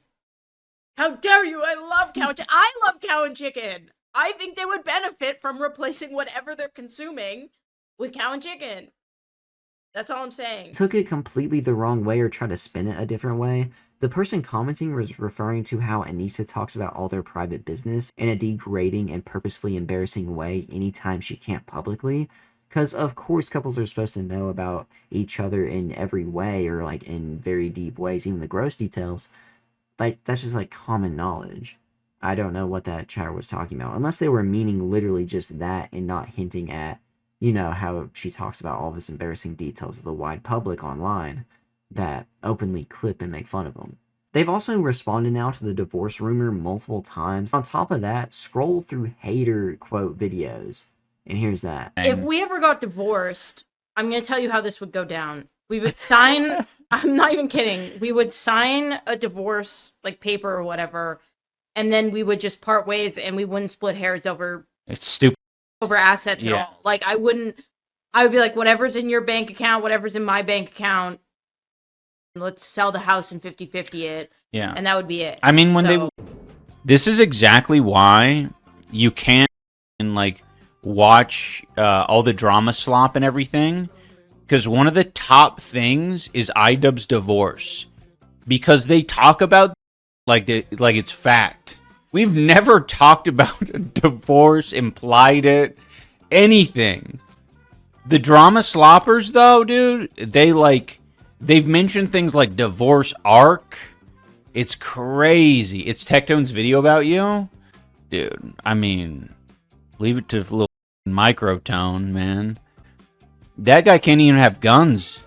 How dare you? I love Cow and Chicken. I love Cow and Chicken. I think they would benefit from replacing whatever they're consuming with Cow and Chicken. That's all I'm saying. Took it completely the wrong way or tried to spin it a different way. The person commenting was referring to how Anisa talks about all their private business in a degrading and purposefully embarrassing way anytime she can't publicly. Because, of course, couples are supposed to know about each other in every way or, like, in very deep ways, even the gross details. Like, that's just, like, common knowledge. I don't know what that chatter was talking about, unless they were meaning literally just that and not hinting at, you know, how she talks about all this embarrassing details of the wide public online that openly clip and make fun of them. They've also responded now to the divorce rumor multiple times. On top of that, scroll through hater quote videos, and here's that. If we ever got divorced, I'm going to tell you how this would go down. We would sign, I'm not even kidding, we would sign a divorce, like, paper or whatever, and then we would just part ways and we wouldn't split hairs over... It's stupid. Over assets at all. Like, I would be like, whatever's in your bank account, whatever's in my bank account, let's sell the house and 50-50 it. Yeah. And that would be it. I mean, this is exactly why you can't, like, watch all the drama slop and everything, because one of the top things is iDubbbz divorce, because they talk about like it's fact. We've never talked about a divorce, implied it, anything. The drama sloppers, though, dude, they've mentioned things like divorce arc. It's crazy. It's Tectone's video about you, dude. I mean, leave it to a little microtone, man. That guy can't even have guns.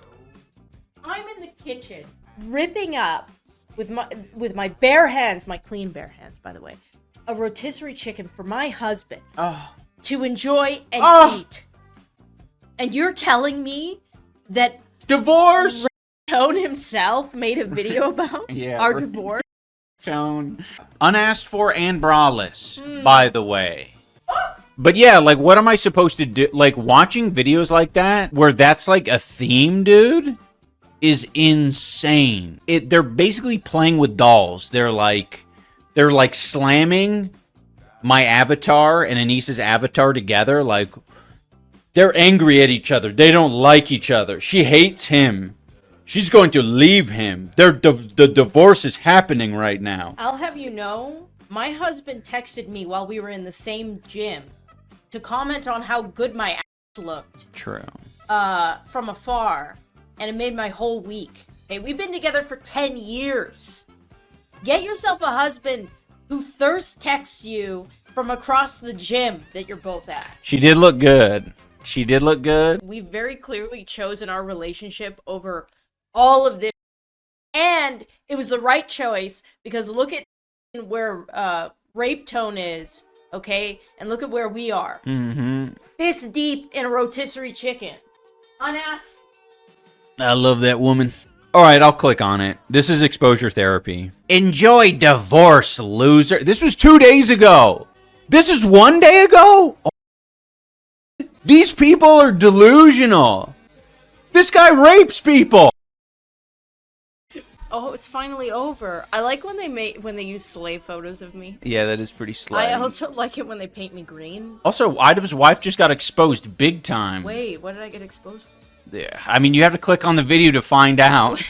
I'm in the kitchen ripping up with my bare hands, my clean bare hands, by the way, a rotisserie chicken for my husband to enjoy and eat. And you're telling me that divorce Tone himself made a video about our divorce? Tone, unasked for and braless, by the way. But yeah, like, what am I supposed to do? Like, watching videos like that, where that's like a theme, dude, is insane. They're basically playing with dolls. They're like slamming my avatar and Anisa's avatar together. Like, they're angry at each other. They don't like each other. She hates him. She's going to leave him. The divorce is happening right now. I'll have you know, my husband texted me while we were in the same gym to comment on how good my ass looked. True. From afar. And it made my whole week. Okay, we've been together for 10 years. Get yourself a husband who thirst texts you from across the gym that you're both at. She did look good. She did look good. We've very clearly chosen our relationship over all of this. And it was the right choice, because look at where Rape Tone is, okay? And look at where we are. Mm-hmm. Fist deep in a rotisserie chicken. Unasked. I love that woman. Alright, I'll click on it. This is exposure therapy. Enjoy divorce, loser. This was 2 days ago. This is 1 day ago? These people are delusional. This guy rapes people. Oh, it's finally over. I like when they use slave photos of me. Yeah, that is pretty slay. I also like it when they paint me green. Also, iDubbbz' wife just got exposed big time. Wait, what did I get exposed for? Yeah, I mean, you have to click on the video to find out.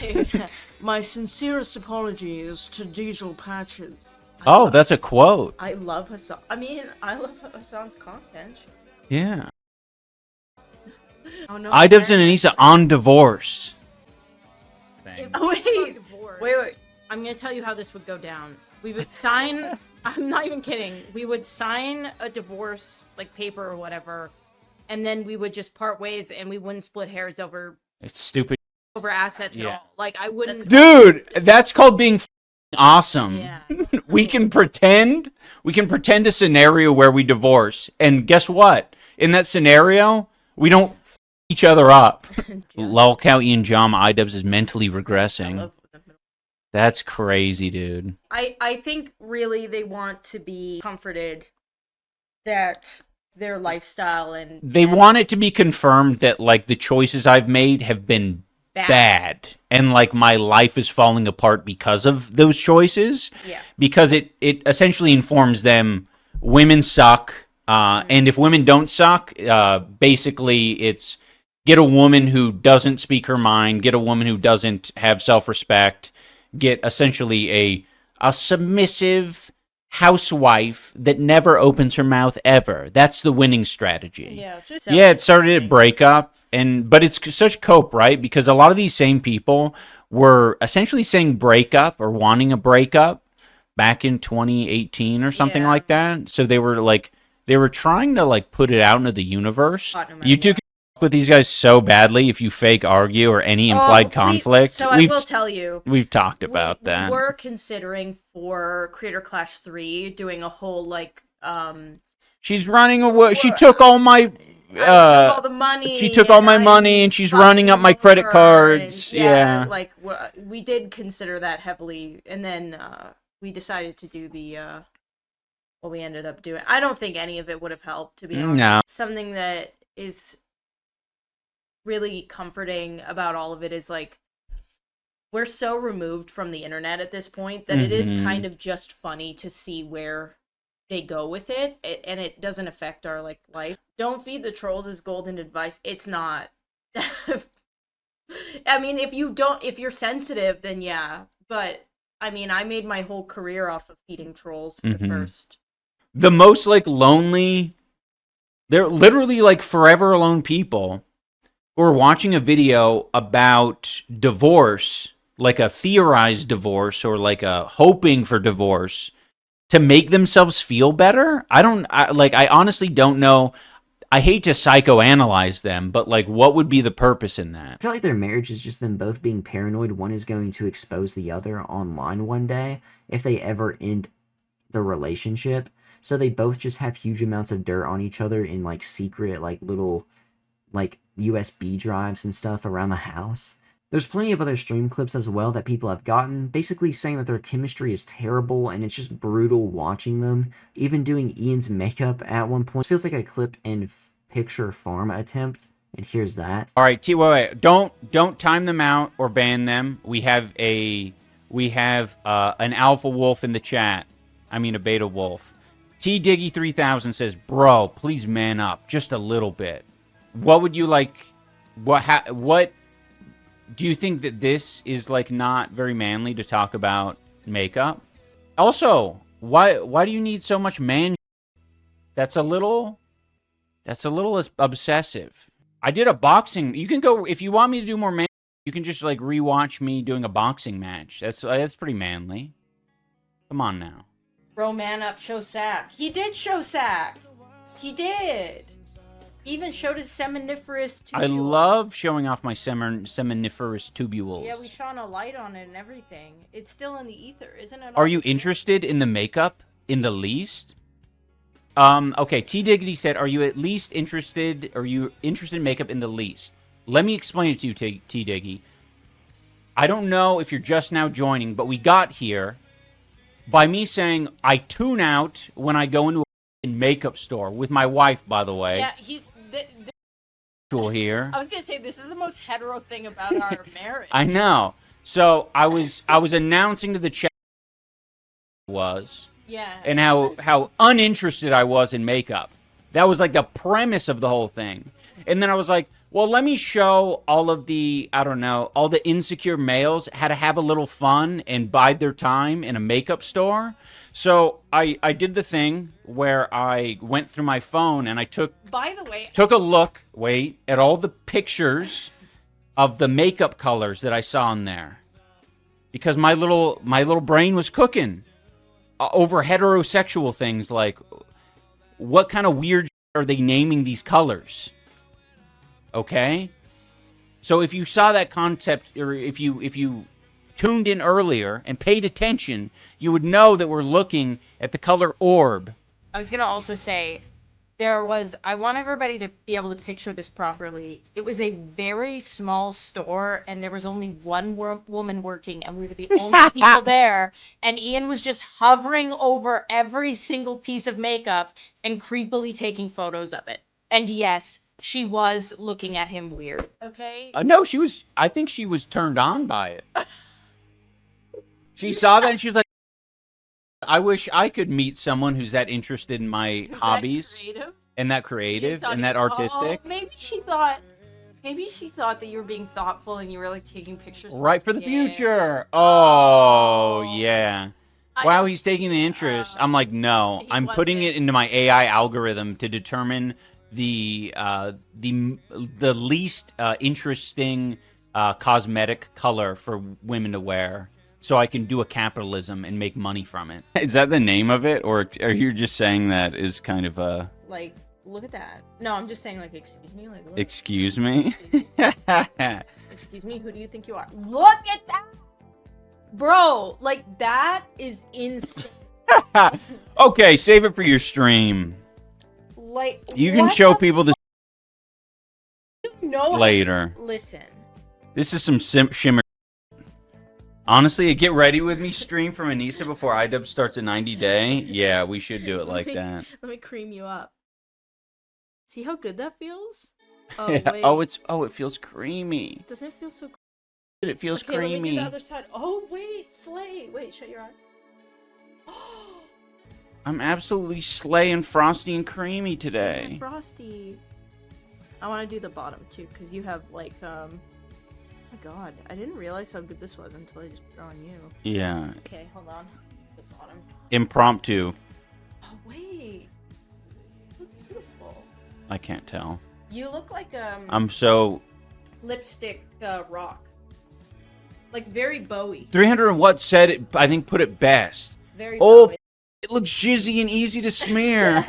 My sincerest apologies to Diesel Patches. Oh, that's a quote. I love Hassan. I mean, I love Hassan's content. Yeah. Oh, no, iDubbbz and Anisa on divorce. Wait. I'm gonna tell you how this would go down. We would sign. I'm not even kidding. We would sign a divorce, like paper or whatever, and then we would just part ways, and we wouldn't split hairs over. It's stupid. Over assets at all. Like I wouldn't. Dude, that's called being awesome. Yeah. We can pretend a scenario where we divorce, and guess what? In that scenario, we don't each other up. Lolcow, Ian Jama, iDubbbz is mentally regressing. That's crazy, dude. I think really they want to be comforted that their lifestyle and they want it to be confirmed that like the choices I've made have been bad and like my life is falling apart because of those choices. Yeah. Because it essentially informs them women suck, and if women don't suck, basically it's get a woman who doesn't speak her mind, get a woman who doesn't have self-respect, get essentially a submissive housewife that never opens her mouth ever. That's the winning strategy. Yeah, it's just it started at breakup, but it's such cope, right? Because a lot of these same people were essentially saying breakup or wanting a breakup back in 2018 or something like that. So they were trying to like put it out into the universe. You two can with these guys so badly if you fake argue or any implied conflict. I will tell you. We've talked about that. We were considering for Creator Clash 3 doing a whole like she's running away. She took all my took all the money. She took all my money and she's running up my credit cards. And, like we did consider that heavily, and then we decided to do the what we ended up doing. I don't think any of it would have helped, to be honest. No. Something that is really comforting about all of it is like we're so removed from the internet at this point that it is kind of just funny to see where they go with it, and it doesn't affect our like life. Don't feed the trolls is golden advice. It's not. I mean, if you're sensitive, then yeah, but I mean, I made my whole career off of feeding trolls for the first. The most like lonely, they're literally like forever alone people who are watching a video about divorce, like a theorized divorce or like a hoping for divorce to make themselves feel better. I honestly don't know. I hate to psychoanalyze them, but like what would be the purpose in that? I feel like their marriage is just them both being paranoid. One is going to expose the other online one day if they ever end the relationship. So they both just have huge amounts of dirt on each other in like secret like little like USB drives and stuff around the house. There's plenty of other stream clips as well that people have gotten, basically saying that their chemistry is terrible and it's just brutal watching them. Even doing Ian's makeup at one point. It feels like a clip in picture pharma attempt, and here's that. All right, wait. Don't time them out or ban them. We have an alpha wolf in the chat. I mean a beta wolf. T-Diggy3000 says, "Bro, please man up just a little bit." What would you like? What do you think that this is like not very manly to talk about makeup? Also, why do you need so much man? That's a little obsessive. I did a boxing. You can go if you want me to do more man. You can just like rewatch me doing a boxing match. That's pretty manly. Come on now. Bro, man up, show sack. He did show sack. He did. He even showed his seminiferous tubules. I love showing off my seminiferous tubules. Yeah, we shone a light on it and everything. It's still in the ether, isn't it? Are you interested in the makeup in the least? Okay, T-Diggity said, are you at least interested, in makeup in the least? Let me explain it to you, T-Diggy. I don't know if you're just now joining, but we got here by me saying I tune out when I go into a makeup store with my wife, by the way. Yeah, he's. Here. I was gonna say this is the most hetero thing about our marriage. I know. So I was announcing to the chat and how uninterested I was in makeup. That was like the premise of the whole thing. And then I was like, well, let me show all of the, I don't know, all the insecure males how to have a little fun and bide their time in a makeup store. So I did the thing where I went through my phone and I took a look, at all the pictures of the makeup colors that I saw in there. Because my little brain was cooking over heterosexual things like, what kind of weird are they naming these colors? Okay? So if you saw that concept, or if you tuned in earlier and paid attention, you would know that we're looking at the color orb. I was gonna also say, I want everybody to be able to picture this properly. It was a very small store, and there was only one woman working, and we were the only people there. And Ian was just hovering over every single piece of makeup and creepily taking photos of it. And yes, she was looking at him weird. Okay. No, I think she was turned on by it. She saw that and she was like, I wish I could meet someone who's that interested in my hobbies. And that creative and that artistic. Oh, maybe she thought that you were being thoughtful and you were like taking pictures. Right for the future. Oh, yeah. Wow, he's taking an interest. I'm like, no. I'm putting it into my AI algorithm to determine the least interesting cosmetic color for women to wear, so I can do a capitalism and make money from it. Is that the name of it, or are you just saying that is kind of a like? Look at that. No, I'm just saying, like, excuse me, like. Look. Excuse me. Excuse me. Who do you think you are? Look at that, bro. Like, that is insane. Okay, save it for your stream. Like, you can show people this later. Listen. This is some shimmer. Honestly, a get ready with me stream from Anisa before iDubbbz starts a 90-day. Yeah, we should do it like that. Let me cream you up. See how good that feels? Oh, yeah. Wait. It feels creamy. Doesn't it feel so creamy? It feels creamy. Let me do the other side. Oh, wait, slay. Wait, shut your eye. I'm absolutely slaying frosty and creamy today. Yeah, frosty. I want to do the bottom too, because you have like oh my god, I didn't realize how good this was until I just put it on you. Yeah. Okay, hold on. The bottom. Impromptu. Oh wait. You look beautiful. I can't tell. You look like I'm so lipstick rock. Like very Bowie. 300 and what said it, I think put it best. Very Bowie. It looks jizzy and easy to smear.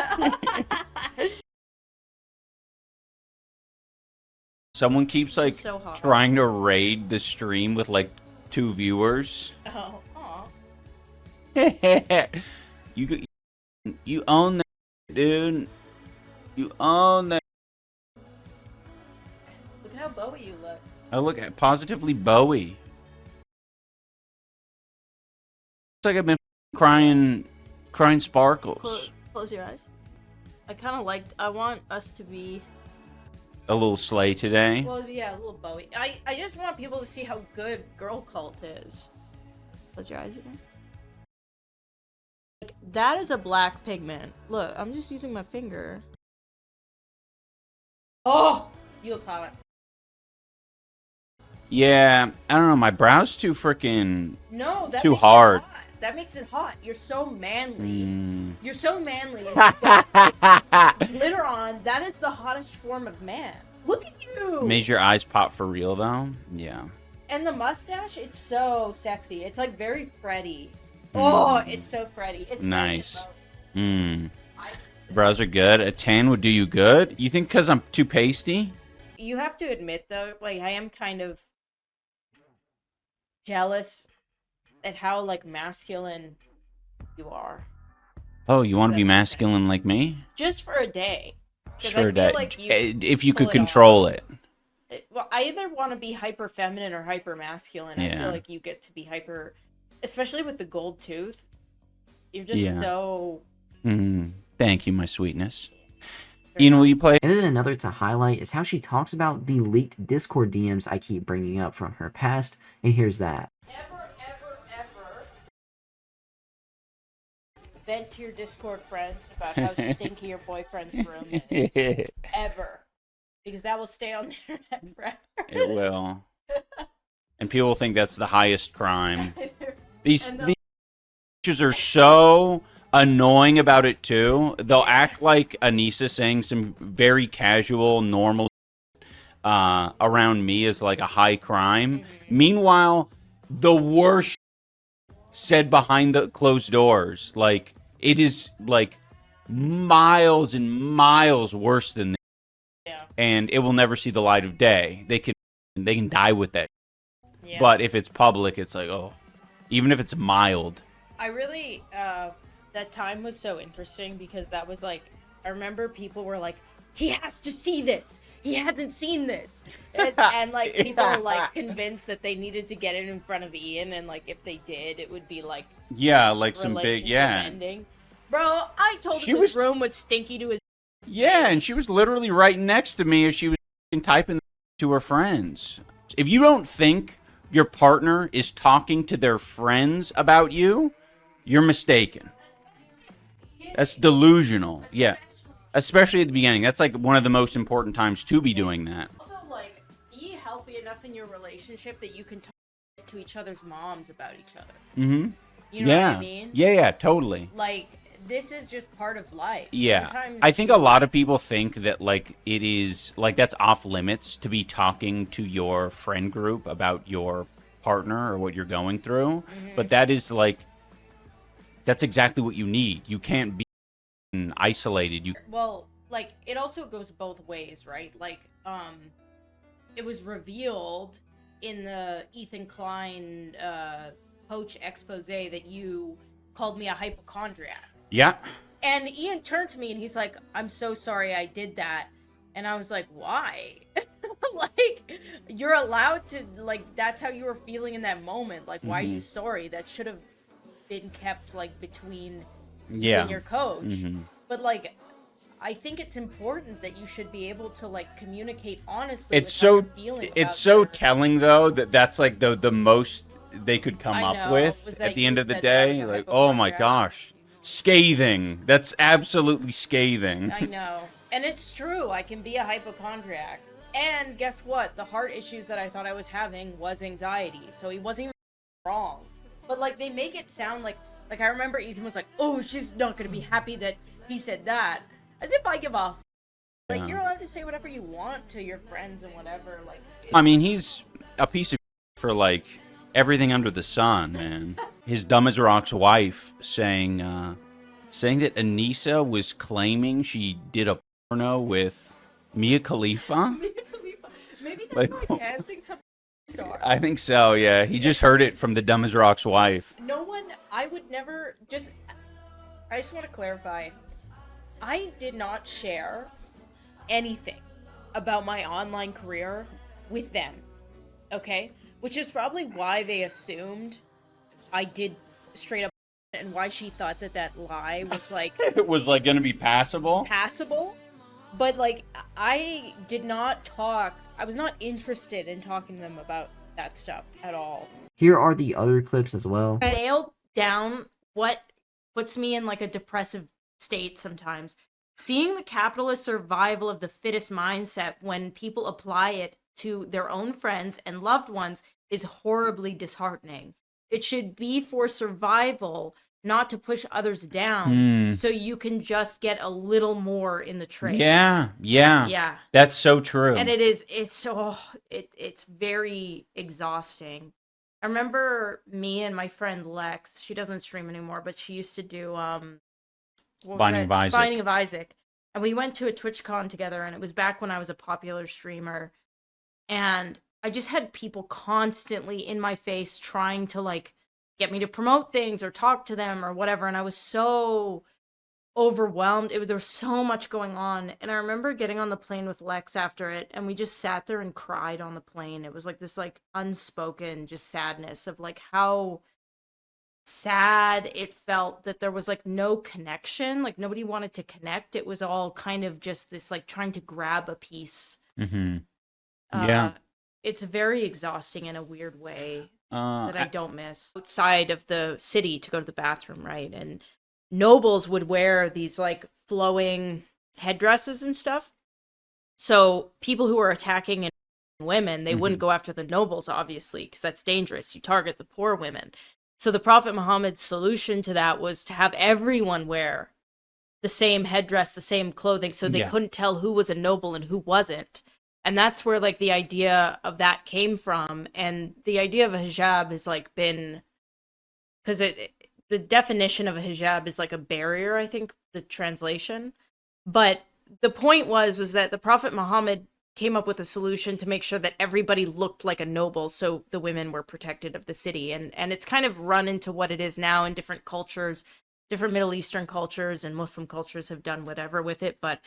Someone keeps like trying to raid the stream with like 2 viewers. Oh, aw. You own that, dude. You own that. Look at how Bowie you look. I look at positively Bowie. It's like I've been crying sparkles. Close your eyes. I want us to be a little slay today. Well, yeah, a little Bowie. I just want people to see how good Girl Cult is. Close your eyes again. Like, that is a black pigment. Look, I'm just using my finger. Oh! You look hot. Yeah, I don't know. My brow's too freaking. No, that too makes hard. It hot. That makes it hot. You're so manly. You're so manly. Glitter on. That is the hottest form of man. Look at you. Made your eyes pop for real though. Yeah. And the mustache, it's so sexy. It's like very Freddy. Oh, it's so Freddy. It's nice. Brows are good. A tan would do you good. You think because I'm too pasty? You have to admit though, like I am kind of jealous at how like masculine you are. Oh, you want to be masculine like me? Just for a day. Sure, like if you could control it. Well, I either want to be hyper feminine or hyper masculine. Yeah. I feel like you get to be hyper, especially with the gold tooth. You're just so Thank you, my sweetness. Ian, will you play? And then another to highlight is how she talks about the leaked Discord DMs I keep bringing up from her past, and here's that. Ever vent to your Discord friends about how stinky your boyfriend's room is. Ever. Because that will stay on the internet forever. It will. And people will think that's the highest crime. These pictures are so annoying about it too. They'll act like Anisa saying some very casual, normal around me is like a high crime. Meanwhile, the worst said behind the closed doors, like it is like miles and miles worse than this. Yeah. And it will never see the light of day. They can die with that. Yeah. But if it's public, it's like, oh, even if it's mild. I really, that time was so interesting because that was like, I remember people were like, he has to see this. He hasn't seen this. And like people were like convinced that they needed to get it in front of Ian, and like if they did, it would be like like some big ending. Bro, I told him his room was stinky to his. Yeah, and she was literally right next to me as she was typing to her friends. If you don't think your partner is talking to their friends about you, you're mistaken. That's delusional. Yeah. Especially at the beginning. That's like one of the most important times to be doing that. Also, like, be healthy enough in your relationship that you can talk to each other's moms about each other. Mm-hmm. You know what I mean? Yeah, totally. Like, this is just part of life. Yeah. Sometimes I think a lot of people think that, like, it is, like, that's off limits to be talking to your friend group about your partner or what you're going through. But that is, like, that's exactly what you need. You can't be isolated. Well, like, it also goes both ways, right? Like, it was revealed in the Ethan Klein Poach expose that you called me a hypochondriac. Yeah. And Ian turned to me and he's like, I'm so sorry I did that. And I was like, why? Like, you're allowed to, like, that's how you were feeling in that moment. Like, why are you sorry? That should have been kept, like, between you and your coach. But, like, I think it's important that you should be able to, like, communicate honestly It's so telling, though, that that's, like, the most they could come up with at the end of the day. Like, oh my gosh. Scathing. That's absolutely scathing. I know. And it's true. I can be a hypochondriac. And guess what? The heart issues that I thought I was having was anxiety. So he wasn't even wrong. But, like, they make it sound like I remember Ethan was like, oh, she's not going to be happy that he said that. As if I give a... Like, you're allowed to say whatever you want to your friends and whatever. Like, I mean, he's a piece of for, like, everything under the sun, man. His dumb as rocks wife saying that Anisa was claiming she did a porno with Mia Khalifa. Maybe that's why Dan thinks I'm a star. I think so, yeah. He just heard it from the dumb as rocks wife. No one, I would never, I just want to clarify. I did not share anything about my online career with them, okay? Which is probably why they assumed I did straight up, and why she thought that lie was like... It was, like, gonna be passable? But, like, I did not talk, I was not interested in talking to them about that stuff at all. Here are the other clips as well. I nailed down what puts me in, like, a depressive state sometimes. Seeing the capitalist survival of the fittest mindset when people apply it to their own friends and loved ones is horribly disheartening. It should be for survival, not to push others down, so you can just get a little more in the trade. Yeah. That's so true. And it's very exhausting. I remember me and my friend Lex, she doesn't stream anymore, but she used to do Binding of Isaac. And we went to a TwitchCon together, and it was back when I was a popular streamer. And I just had people constantly in my face trying to, like, get me to promote things or talk to them or whatever. And I was so overwhelmed. There was so much going on. And I remember getting on the plane with Lex after it, and we just sat there and cried on the plane. It was like this, like, unspoken just sadness of, like, how sad. It felt that there was like no connection, like nobody wanted to connect. It was all kind of just this like trying to grab a piece. Mm-hmm. Yeah. It's very exhausting in a weird way that I I- don't miss. Outside of the city to go to the bathroom, right? And nobles would wear these like flowing headdresses and stuff. So people who were attacking women, they wouldn't go after the nobles, obviously, because that's dangerous. You target the poor women. So the Prophet Muhammad's solution to that was to have everyone wear the same headdress, the same clothing, so they couldn't tell who was a noble and who wasn't. And that's where like the idea of that came from. And the idea of a hijab has like been, because the definition of a hijab is like a barrier, I think, the translation. But the point was that the Prophet Muhammad came up with a solution to make sure that everybody looked like a noble, so the women were protected of the city. And it's kind of run into what it is now in different cultures. Different Middle Eastern cultures and Muslim cultures have done whatever with it, but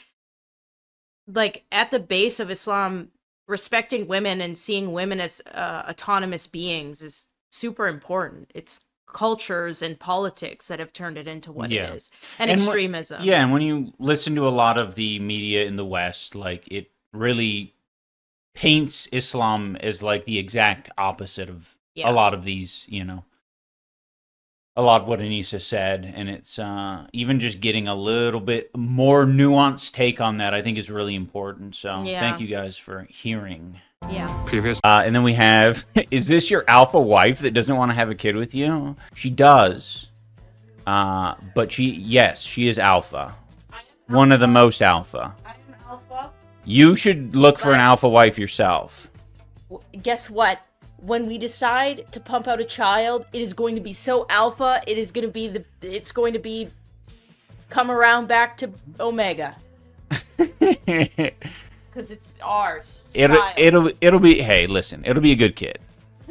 like at the base of Islam, respecting women and seeing women as autonomous beings is super important. It's cultures and politics that have turned it into what it is, and extremism. And when you listen to a lot of the media in the West, like it really paints Islam as like the exact opposite of a lot of these, a lot of what Anisa said, and it's even just getting a little bit more nuanced take on that, I think, is really important. So thank you guys for hearing. Yeah. Previous. And then we have, is this your alpha wife that doesn't want to have a kid with you? She does. But she is alpha. One of the most alpha. I'm alpha. You should look for an alpha wife yourself. Guess what? When we decide to pump out a child, it is going to be so alpha. It's going to be come around back to Omega. Because it's ours. It'll be, hey, listen, it'll be a good kid.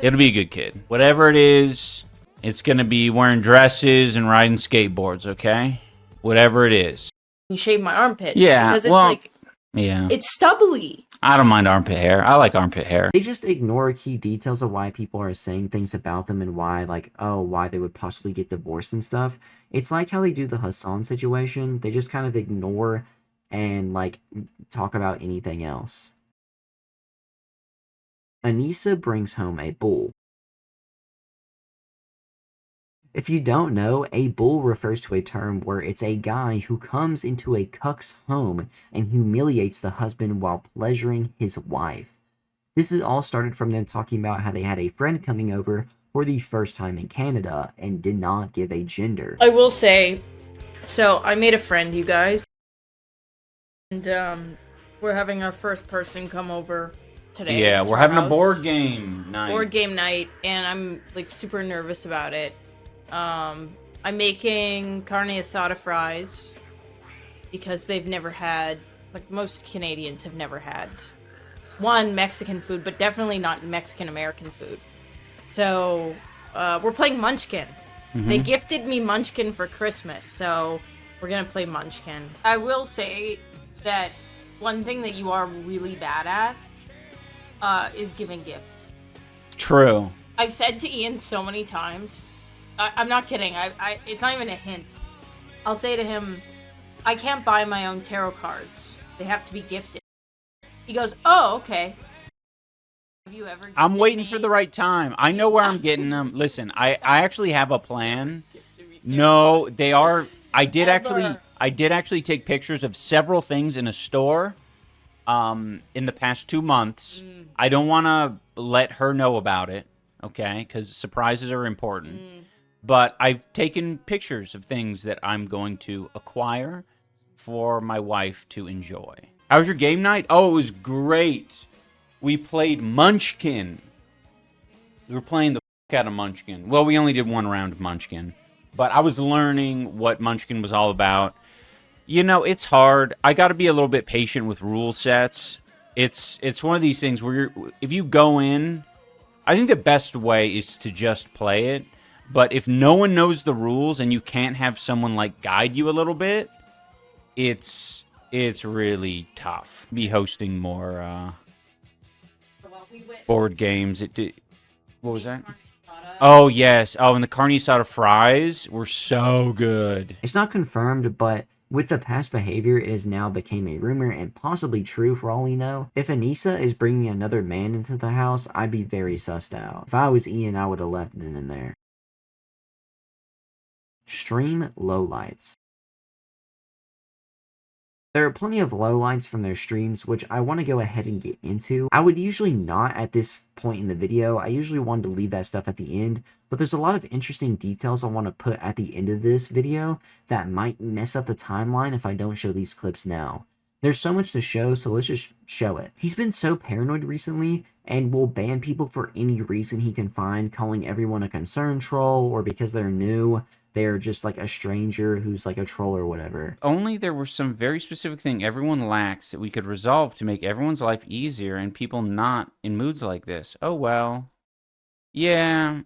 It'll be a good kid. Whatever it is, it's going to be wearing dresses and riding skateboards, okay? Whatever it is. You shave my armpits. Yeah, because it's it's stubbly. I don't mind armpit hair. I like armpit hair. They just ignore key details of why people are saying things about them and why, like, why they would possibly get divorced and stuff. It's like how they do the Hassan situation. They just kind of ignore and, like, talk about anything else. Anisa brings home a bull. If you don't know, a bull refers to a term where it's a guy who comes into a cuck's home and humiliates the husband while pleasuring his wife. This is all started from them talking about how they had a friend coming over for the first time in Canada and did not give a gender. I will say, so I made a friend, you guys, and we're having our first person come over today. Yeah, we're having a board game night. Board game night, and I'm like super nervous about it. I'm making carne asada fries because they've never had, like most Canadians have never had, one, Mexican food, but definitely not Mexican-American food. So, we're playing Munchkin. They gifted me Munchkin for Christmas, so we're gonna play Munchkin. I will say that one thing that you are really bad at is giving gifts. True. I've said to Ian so many times, I'm not kidding, it's not even a hint. I'll say to him, I can't buy my own tarot cards. They have to be gifted. He goes, oh, okay. Have you ever I'm waiting for the right time. I know where I'm getting them. Listen, I actually have a plan. No, they are. I did actually take pictures of several things in a store in the past 2 months. I don't want to let her know about it, okay? Because surprises are important. But I've taken pictures of things that I'm going to acquire for my wife to enjoy. How was your game night? Oh, it was great. We played Munchkin. We were playing the f*** out of Munchkin. Well, we only did one round of Munchkin. But I was learning what Munchkin was all about. You know, it's hard. I got to be a little bit patient with rule sets. It's one of these things where if you go in, I think the best way is to just play it. But if no one knows the rules and you can't have someone like guide you a little bit, it's really tough. Be hosting more board games. What was that? Oh, yes. Oh, and the carne asada fries were so good. It's not confirmed, but with the past behavior, it has now became a rumor and possibly true for all we know. If Anisa is bringing another man into the house, I'd be very sussed out. If I was Ian, I would have left it in there. Stream Lowlights. There are plenty of lowlights from their streams, which I want to go ahead and get into. I would usually not at this point in the video. I usually wanted to leave that stuff at the end, but there's a lot of interesting details I want to put at the end of this video that might mess up the timeline if I don't show these clips now. There's so much to show, so let's just show it. He's been so paranoid recently and will ban people for any reason he can find, calling everyone a concerned troll or because they're new. They're just like a stranger who's like a troll or whatever. Only there were some very specific thing everyone lacks that we could resolve to make everyone's life easier and people not in moods like this. Oh, well. Yeah,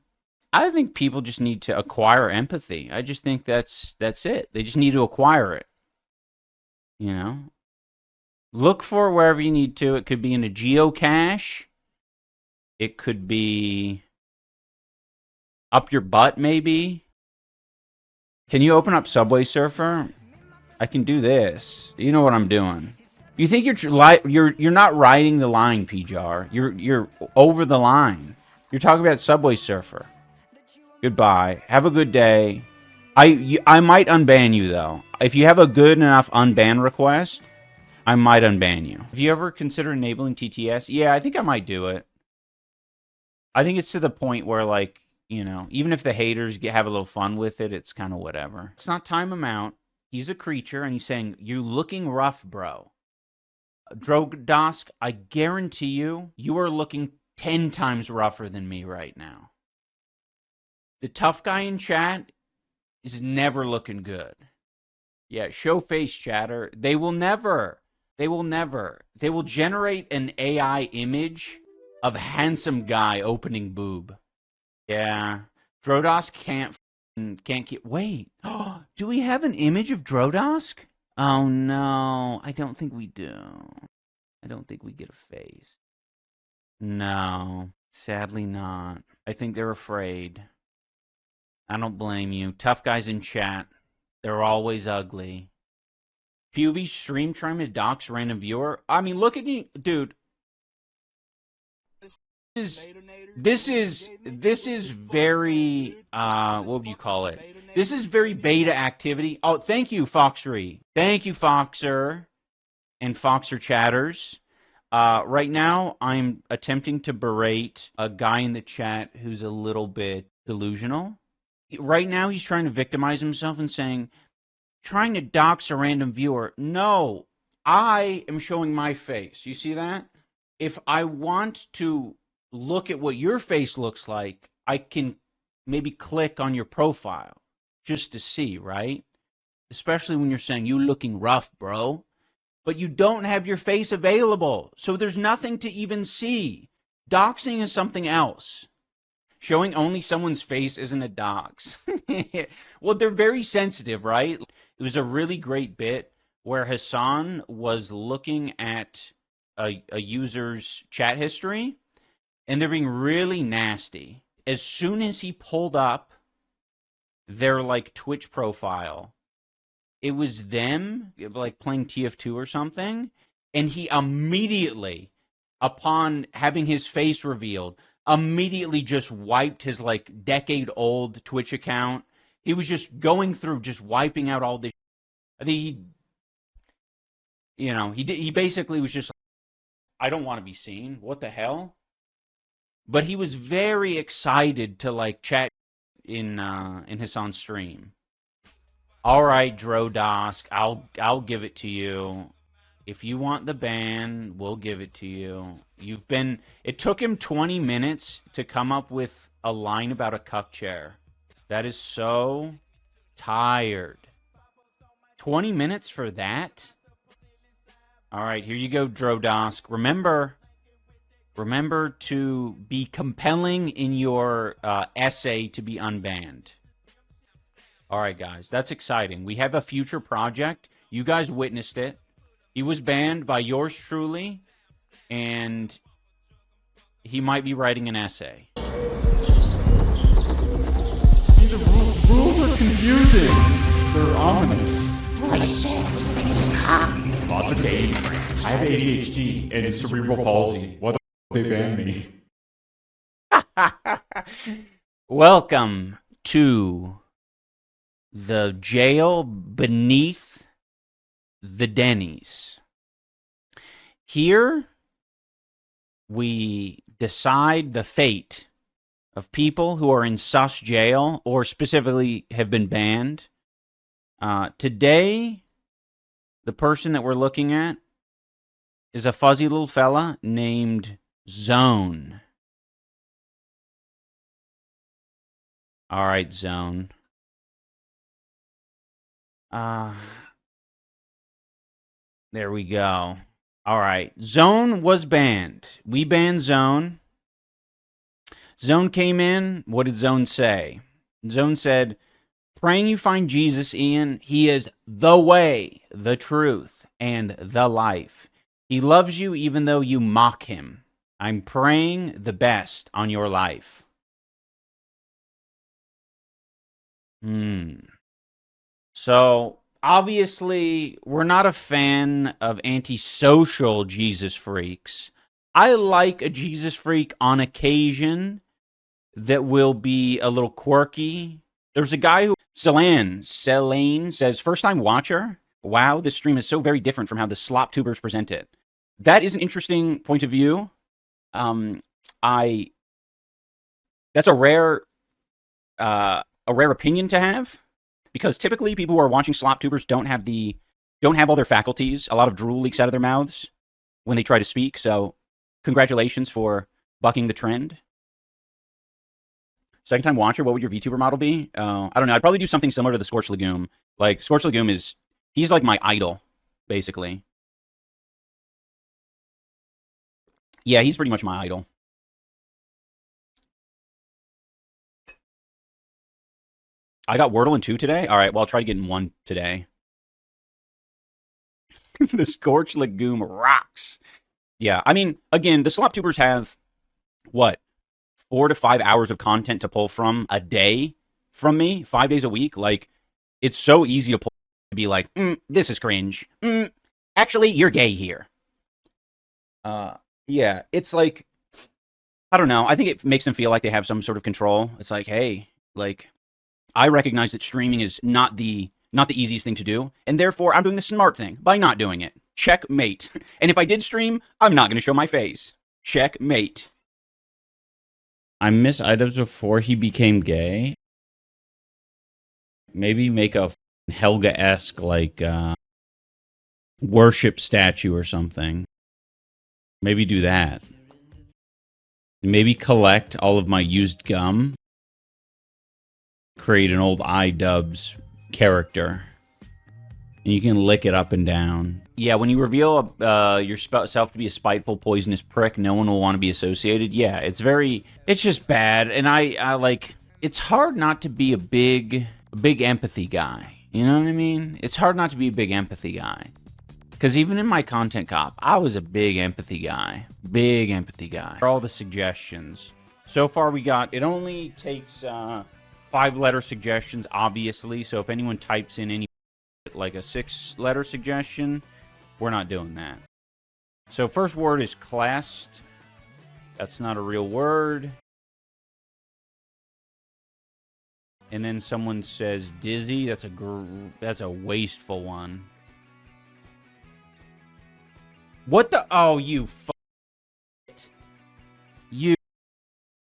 I think people just need to acquire empathy. I just think that's it. They just need to acquire it. You know? Look for it wherever you need to. It could be in a geocache. It could be up your butt, maybe. Can you open up Subway Surfer? I can do this. You know what I'm doing. You think you're not riding the line, PJR. You're over the line. You're talking about Subway Surfer. Goodbye. Have a good day. I might unban you though. If you have a good enough unban request, I might unban you. Have you ever considered enabling TTS? Yeah, I think I might do it. I think it's to the point where, like, you know, even if the haters have a little fun with it, it's kind of whatever. It's not time him out. He's a creature, and he's saying, you're looking rough, bro. Drogodosk, I guarantee you are looking 10 times rougher than me right now. The tough guy in chat is never looking good. Yeah, show face, chatter. They will never. They will generate an AI image of handsome guy opening boob. Yeah, Drodosk can't get. Wait, do we have an image of Drodosk? Oh no, I don't think we do. I don't think we get a face. No, sadly not. I think they're afraid. I don't blame you. Tough guys in chat, they're always ugly. PUV stream trying to dox random viewer. I mean, look at you, dude. This is very what would you call it? This is very beta activity. Oh, thank you, Foxery. Thank you, Foxer and Foxer chatters. Right now, I'm attempting to berate a guy in the chat who's a little bit delusional. Right now, he's trying to victimize himself and saying, trying to dox a random viewer. No, I am showing my face. You see that? If I want to look at what your face looks like, I can maybe click on your profile just to see, right? Especially when you're saying, you looking rough, bro. But you don't have your face available, so there's nothing to even see. Doxing is something else. Showing only someone's face isn't a dox. Well, they're very sensitive, right? It was a really great bit where Hassan was looking at a user's chat history, and they're being really nasty. As soon as he pulled up their, like, Twitch profile, it was them, like, playing TF2 or something, and he immediately, upon having his face revealed, immediately just wiped his, like, decade-old Twitch account. He was just going through, just wiping out all this. I think he basically was just, I don't want to be seen. What the hell? But he was very excited to, like, chat in Hassan's stream. All right, Drodosk, I'll give it to you. If you want the ban, we'll give it to you. It took him 20 minutes to come up with a line about a cup chair. That is so tired. 20 minutes for that? All right, here you go, Drodosk. Remember to be compelling in your essay to be unbanned. All right, guys, that's exciting. We have a future project. You guys witnessed it. He was banned by yours truly, and he might be writing an essay. rules are confusing. They're ominous. All I said was that he was a cop. Lots of dating. I have ADHD and cerebral palsy. Why the f*** they ban me? Welcome to the jail beneath the Denny's. Here, we decide the fate of people who are in sus jail or specifically have been banned. Today, the person that we're looking at is a fuzzy little fella named Zone. All right, Zone. There we go. All right. Zone was banned. We banned Zone. Zone came in. What did Zone say? Zone said, praying you find Jesus, Ian. He is the way, the truth, and the life. He loves you even though you mock him. I'm praying the best on your life. So, obviously, we're not a fan of antisocial Jesus freaks. I like a Jesus freak on occasion that will be a little quirky. There's a guy who, Selene says, first time watcher. Wow, this stream is so very different from how the slop tubers present it. That is an interesting point of view. That's a rare opinion to have, because typically people who are watching slop tubers don't have all their faculties. A lot of drool leaks out of their mouths when they try to speak. So, congratulations for bucking the trend. Second time watcher, what would your VTuber model be? I don't know. I'd probably do something similar to the Scorch Lagoom. Like, Scorch Lagoom he's like my idol, basically. Yeah, he's pretty much my idol. I got Wordle in 2 today? Alright, well, I'll try to get in 1 today. The Scorch Lagoom rocks. Yeah, I mean, again, the slop tubers have, what, 4 to 5 hours of content to pull from a day from me, 5 days a week. Like, it's so easy to pull, to be like, this is cringe. Actually, you're gay here. Yeah, it's like, I don't know. I think it makes them feel like they have some sort of control. It's like, hey, like, I recognize that streaming is not the easiest thing to do, and therefore I'm doing the smart thing by not doing it. Checkmate. And if I did stream, I'm not going to show my face. Checkmate. I miss iDubbbz before he became gay. Maybe make a Helga-esque, like, worship statue or something. Maybe do that. Maybe collect all of my used gum. Create an old iDubbbz character. And you can lick it up and down. Yeah, when you reveal yourself to be a spiteful, poisonous prick, no one will want to be associated. Yeah, it's just bad. And I like, it's hard not to be a big empathy guy. You know what I mean? It's hard not to be a big empathy guy. Because even in my content cop, I was a big empathy guy. Big empathy guy. For all the suggestions. So far it only takes 5-letter suggestions, obviously. So if anyone types in any, like a 6-letter suggestion, we're not doing that. So first word is classed. That's not a real word. And then someone says dizzy. That's a wasteful one. What the? Oh, you you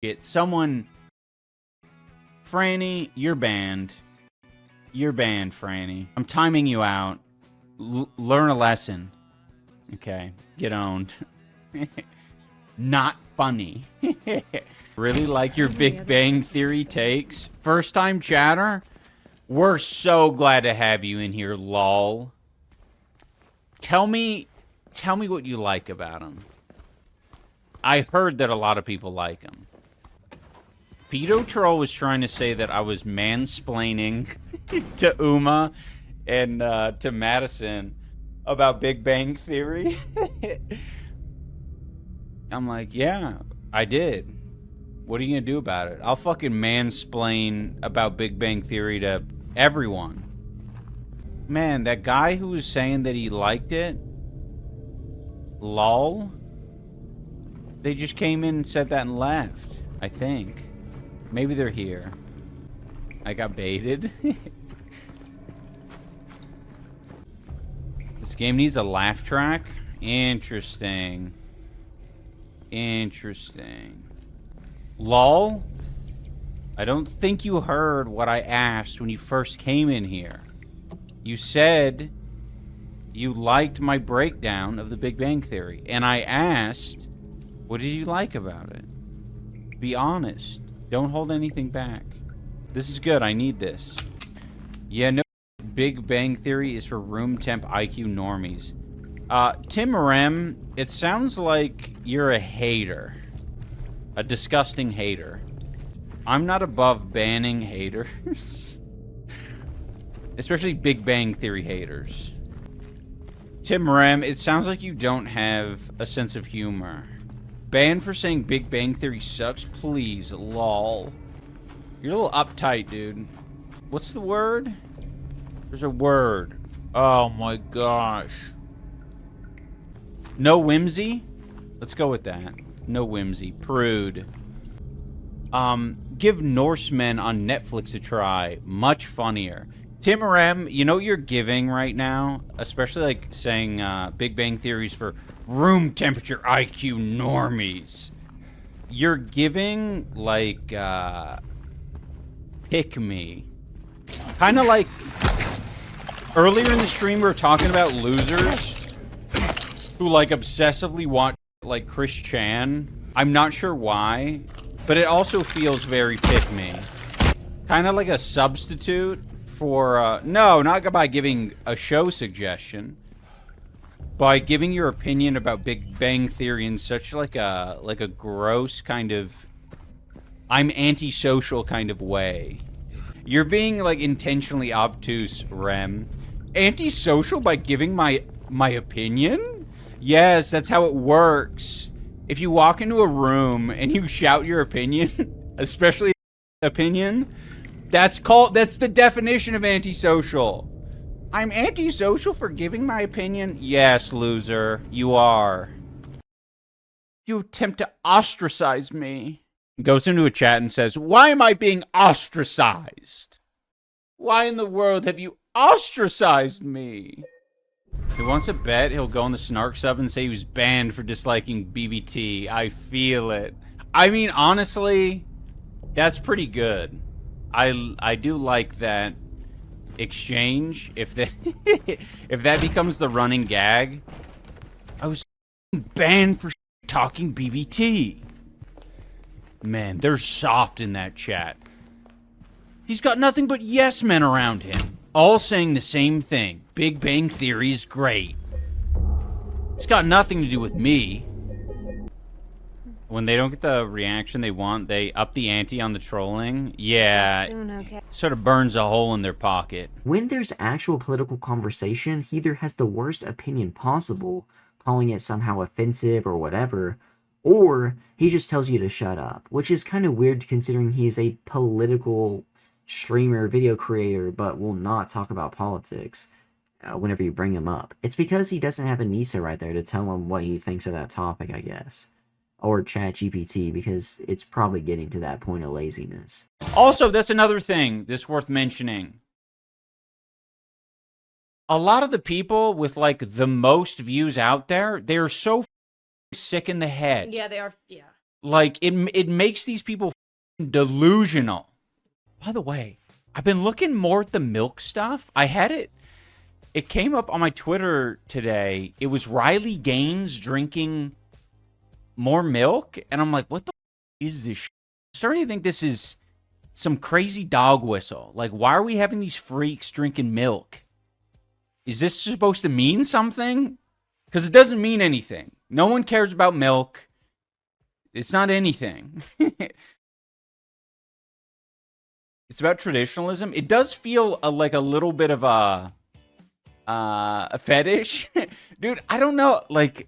shit. Someone. Franny, you're banned. You're banned, Franny. I'm timing you out. Learn a lesson. Okay, get owned. Not funny. Really like your Big Bang Theory takes. First time chatter? We're so glad to have you in here, lol. Tell me what you like about him. I heard that a lot of people like him. Pedo Troll was trying to say that I was mansplaining to Uma and to Madison about Big Bang Theory. I'm like, yeah, I did. What are you gonna do about it? I'll fucking mansplain about Big Bang Theory to everyone. Man, that guy who was saying that he liked it, lol, they just came in and said that and left, I think. Maybe they're here. I got baited. This game needs a laugh track? Interesting. Interesting. Lol? I don't think you heard what I asked when you first came in here. You said you liked my breakdown of the Big Bang Theory. And I asked, what did you like about it? Be honest. Don't hold anything back. This is good. I need this. Yeah, no. Big Bang Theory is for room temp IQ normies. Tim Rem, it sounds like you're a hater. A disgusting hater. I'm not above banning haters. Especially Big Bang Theory haters. Tim Rem, it sounds like you don't have a sense of humor. Banned for saying Big Bang Theory sucks? Please, lol. You're a little uptight, dude. What's the word? There's a word. Oh my gosh. No whimsy? Let's go with that. No whimsy. Prude. Give Norsemen on Netflix a try. Much funnier. Tim Rem, you know what you're giving right now? Especially like saying Big Bang Theories for room temperature IQ normies. You're giving like pick me. Kind of like earlier in the stream we were talking about losers who like obsessively watch like Chris Chan. I'm not sure why, but it also feels very pick me. Kind of like a substitute for no, not by giving a show suggestion, by giving your opinion about Big Bang Theory in such like a gross kind of I'm antisocial kind of way. You're being like intentionally obtuse, Rem. Antisocial by giving my opinion? Yes, that's how it works. If you walk into a room and you shout your opinion, especially opinion, that's the definition of antisocial. I'm antisocial for giving my opinion? Yes, loser, you are. You attempt to ostracize me. Goes into a chat and says, why am I being ostracized? Why in the world have you ostracized me? If he wants to bet, he'll go on the Snark sub and say he was banned for disliking BBT. I feel it. I mean, honestly, that's pretty good. I do like that exchange. If that if that becomes the running gag, I was banned for talking BBT. Man, they're soft in that chat. He's got nothing but yes men around him, all saying the same thing. Big Bang Theory is great. It's got nothing to do with me. When they don't get the reaction they want, they up the ante on the trolling. Yeah, okay. Sort of burns a hole in their pocket. When there's actual political conversation, he either has the worst opinion possible, calling it somehow offensive or whatever, or he just tells you to shut up, which is kind of weird considering he's a political streamer, video creator, but will not talk about politics whenever you bring him up. It's because he doesn't have Anisa right there to tell him what he thinks of that topic, I guess. Or ChatGPT, because it's probably getting to that point of laziness. Also, that's another thing that's worth mentioning. A lot of the people with, like, the most views out there, they're so sick in the head. Yeah, they are, yeah. Like, it makes these people delusional. By the way, I've been looking more at the milk stuff. I had it came up on my Twitter today. It was Riley Gaines drinking more milk, and I'm like, what the is this shit? I'm starting to think this is some crazy dog whistle. Like, why are we having these freaks drinking milk? Is this supposed to mean something? Because it doesn't mean anything. No one cares about milk. It's not anything. It's about traditionalism. It does feel like a little bit of a fetish. Dude, I don't know. Like,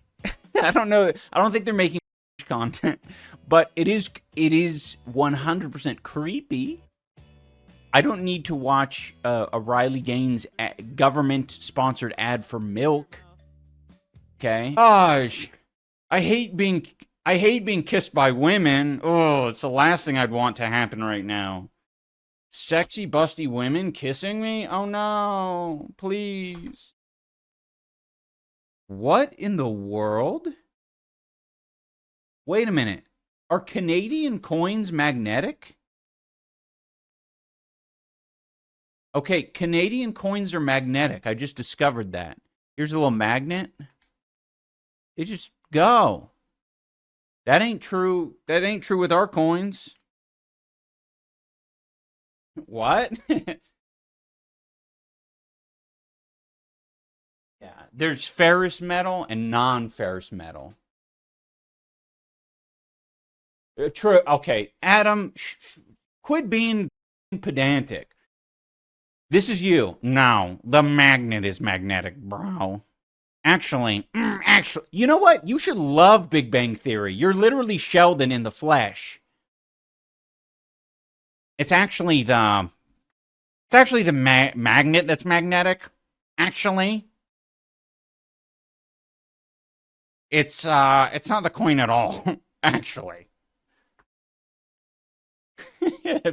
I don't know. I don't think they're making cringe content, but it is 100% creepy. I don't need to watch a Riley Gaines government-sponsored ad for milk. Okay. Gosh, I hate being kissed by women. Oh, it's the last thing I'd want to happen right now. Sexy, busty women kissing me? Oh no, please. What in the world? Wait a minute. Are Canadian coins magnetic? Okay, Canadian coins are magnetic. I just discovered that. Here's a little magnet. They just go. That ain't true. That ain't true with our coins. What? Yeah, there's ferrous metal and non-ferrous metal. True. Okay, Adam, quit being pedantic. This is you. No, the magnet is magnetic, bro. Actually, you know what? You should love Big Bang Theory. You're literally Sheldon in the flesh. It's actually the magnet that's magnetic. Actually, it's not the coin at all. Actually,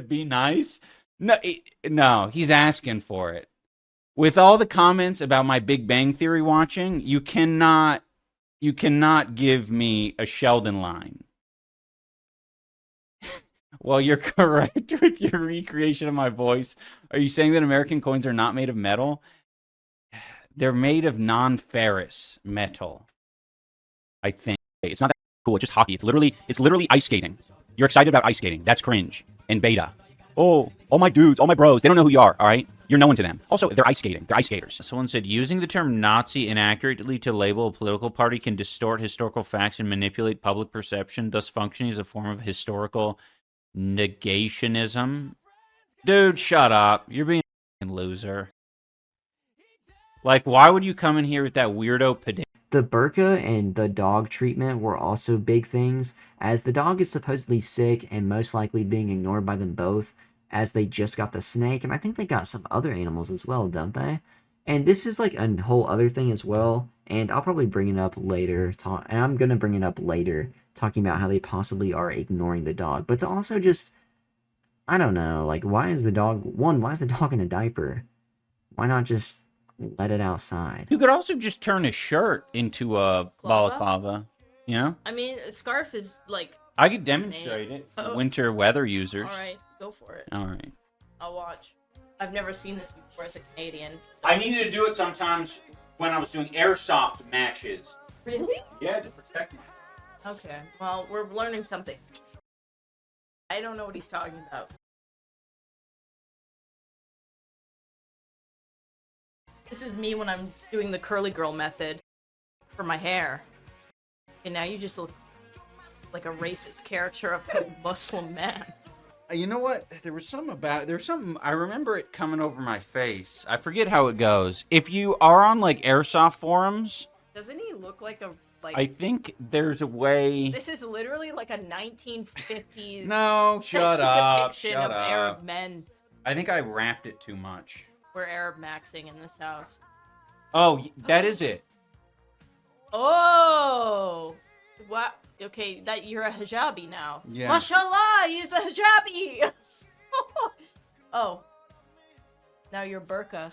be nice. No, he's asking for it. With all the comments about my Big Bang Theory watching, you cannot give me a Sheldon line. Well, you're correct with your recreation of my voice. Are you saying that American coins are not made of metal? They're made of non-ferrous metal. I think. It's not that cool. It's just hockey. It's literally ice skating. You're excited about ice skating. That's cringe and beta. Oh, all my dudes, all my bros, they don't know who you are, all right? You're known to them. Also, they're ice skating. They're ice skaters. Someone said, using the term Nazi inaccurately to label a political party can distort historical facts and manipulate public perception, thus functioning as a form of historical negationism. Dude, shut up. You're being a loser. Like, why would you come in here with that weirdo pedantic? The burqa and the dog treatment were also big things, as the dog is supposedly sick and most likely being ignored by them both, as they just got the snake, and I think they got some other animals as well, don't they? And this is like a whole other thing as well, and I'll probably bring it up later, and I'm going to bring it up later, talking about how they possibly are ignoring the dog, but to also just, I don't know, like, why is the dog in a diaper? Why not just let it outside? You could also just turn a shirt into a balaclava, you know? I mean, a scarf is like... I could demonstrate it for winter weather users. Alright, go for it. Alright. I'll watch. I've never seen this before as a Canadian. I needed to do it sometimes when I was doing airsoft matches. Really? Yeah, to protect myself. Okay, well, we're learning something. I don't know what he's talking about. This is me when I'm doing the curly girl method for my hair. And now you just look like a racist caricature of a Muslim man. You know what? There's something I remember it coming over my face. I forget how it goes. If you are on like airsoft forums, doesn't he look like a I think there's a way. This is literally like a 1950s No, shut up. depiction Shut of up. Arab men. I think I wrapped it too much. We're Arab maxing in this house. Oh, that is it. Oh, what? Okay, that you're a hijabi now. Yeah. Mashallah, he's a hijabi. Oh, now you're burqa.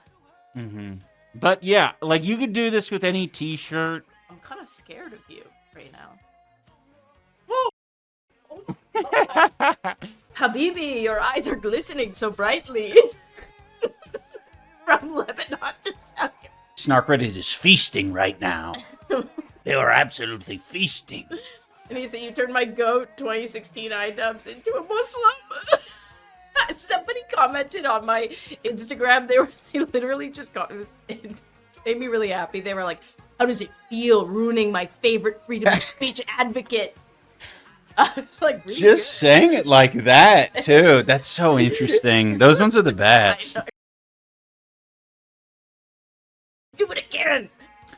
Mm-hmm. But yeah, like you could do this with any T-shirt. I'm kind of scared of you right now. Habibi, your eyes are glistening so brightly. From Lebanon to Saudi. Snark Reddit is feasting right now. They are absolutely feasting. And he said, you turned my GOAT 2016 iDubbbz into a Muslim. Somebody commented on my Instagram. They literally just got this. It made me really happy. They were like, how does it feel ruining my favorite freedom of speech advocate? It's like really just good. saying it like that too. That's so interesting. Those ones are the best. Do it again.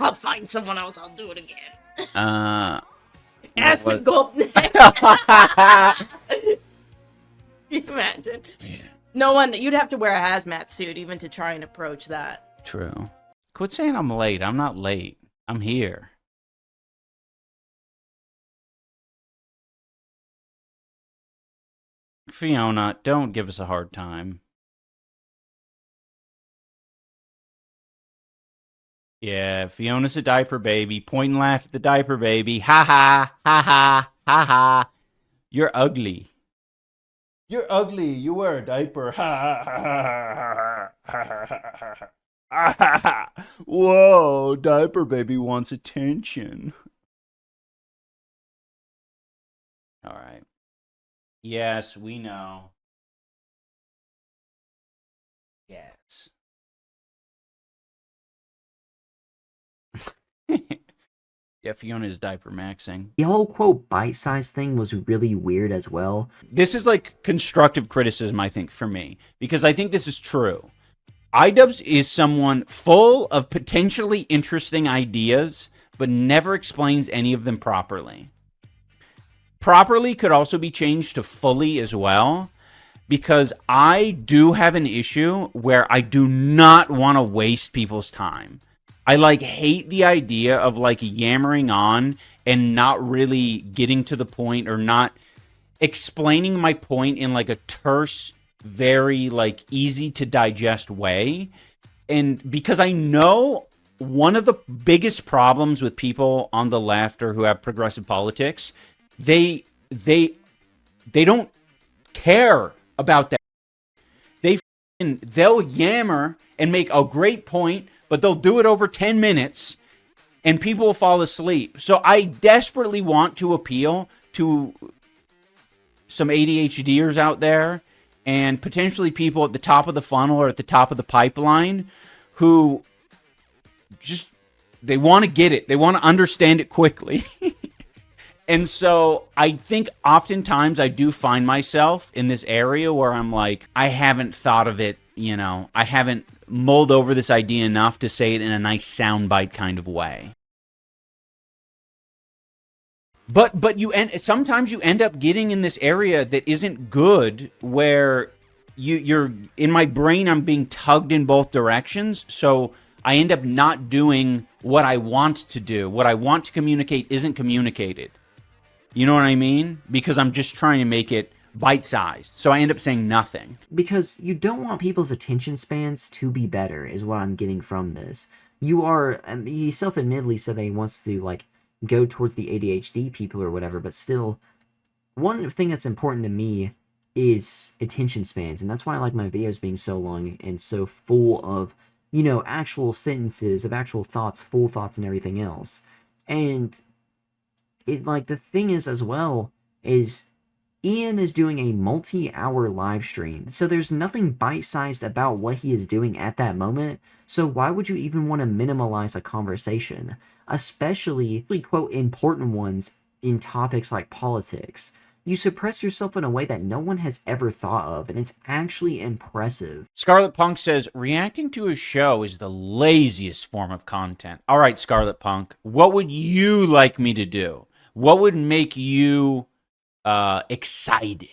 I'll find someone else. I'll do it again. Asmongold neck. Can you imagine? Yeah. No one, you'd have to wear a hazmat suit even to try and approach that. True. Quit saying I'm late. I'm not late. I'm here. Fiona, don't give us a hard time. Yeah, Fiona's a diaper baby. Point and laugh at the diaper baby. Ha ha, ha ha, ha ha. You're ugly. You're ugly. You wear a diaper. Ha ha ha ha ha ha ha. Whoa, diaper baby wants attention. All right. Yes, we know. Yes. Yeah, Fiona's diaper maxing. The whole quote bite-sized thing was really weird as well. This is like constructive criticism, I think, for me, because I think this is true. iDubbbz is someone full of potentially interesting ideas, but never explains any of them properly. Properly could also be changed to fully as well, because I do have an issue where I do not want to waste people's time. I hate the idea of yammering on and not really getting to the point or not explaining my point in a terse, very easy to digest way. And because I know one of the biggest problems with people on the left or who have progressive politics, they don't care about that. They'll yammer and make a great point, but they'll do it over 10 minutes and people will fall asleep. So I desperately want to appeal to some ADHDers out there and potentially people at the top of the funnel or at the top of the pipeline who just, they want to get it. They want to understand it quickly. And so I think oftentimes I do find myself in this area where I'm I haven't thought of it, I haven't mulled over this idea enough to say it in a nice soundbite kind of way. But sometimes you end up getting in this area that isn't good, where you're in my brain I'm being tugged in both directions, so I end up not doing what I want to do. What I want to communicate isn't communicated. You know what I mean? Because I'm just trying to make it bite-sized. So I end up saying nothing. Because you don't want people's attention spans to be better, is what I'm getting from this. He self-admittedly said that he wants to, go towards the ADHD people or whatever, but still, one thing that's important to me is attention spans, and that's why I like my videos being so long and so full of, actual sentences, of actual thoughts, full thoughts, and everything else. And the thing is as well is Ian is doing a multi-hour live stream, so there's nothing bite-sized about what he is doing at that moment, so why would you even want to minimalize a conversation, especially, quote, important ones in topics like politics? You suppress yourself in a way that no one has ever thought of, and it's actually impressive. Scarlet Punk says, reacting to a show is the laziest form of content. All right, Scarlet Punk, what would you like me to do? What would make you excited?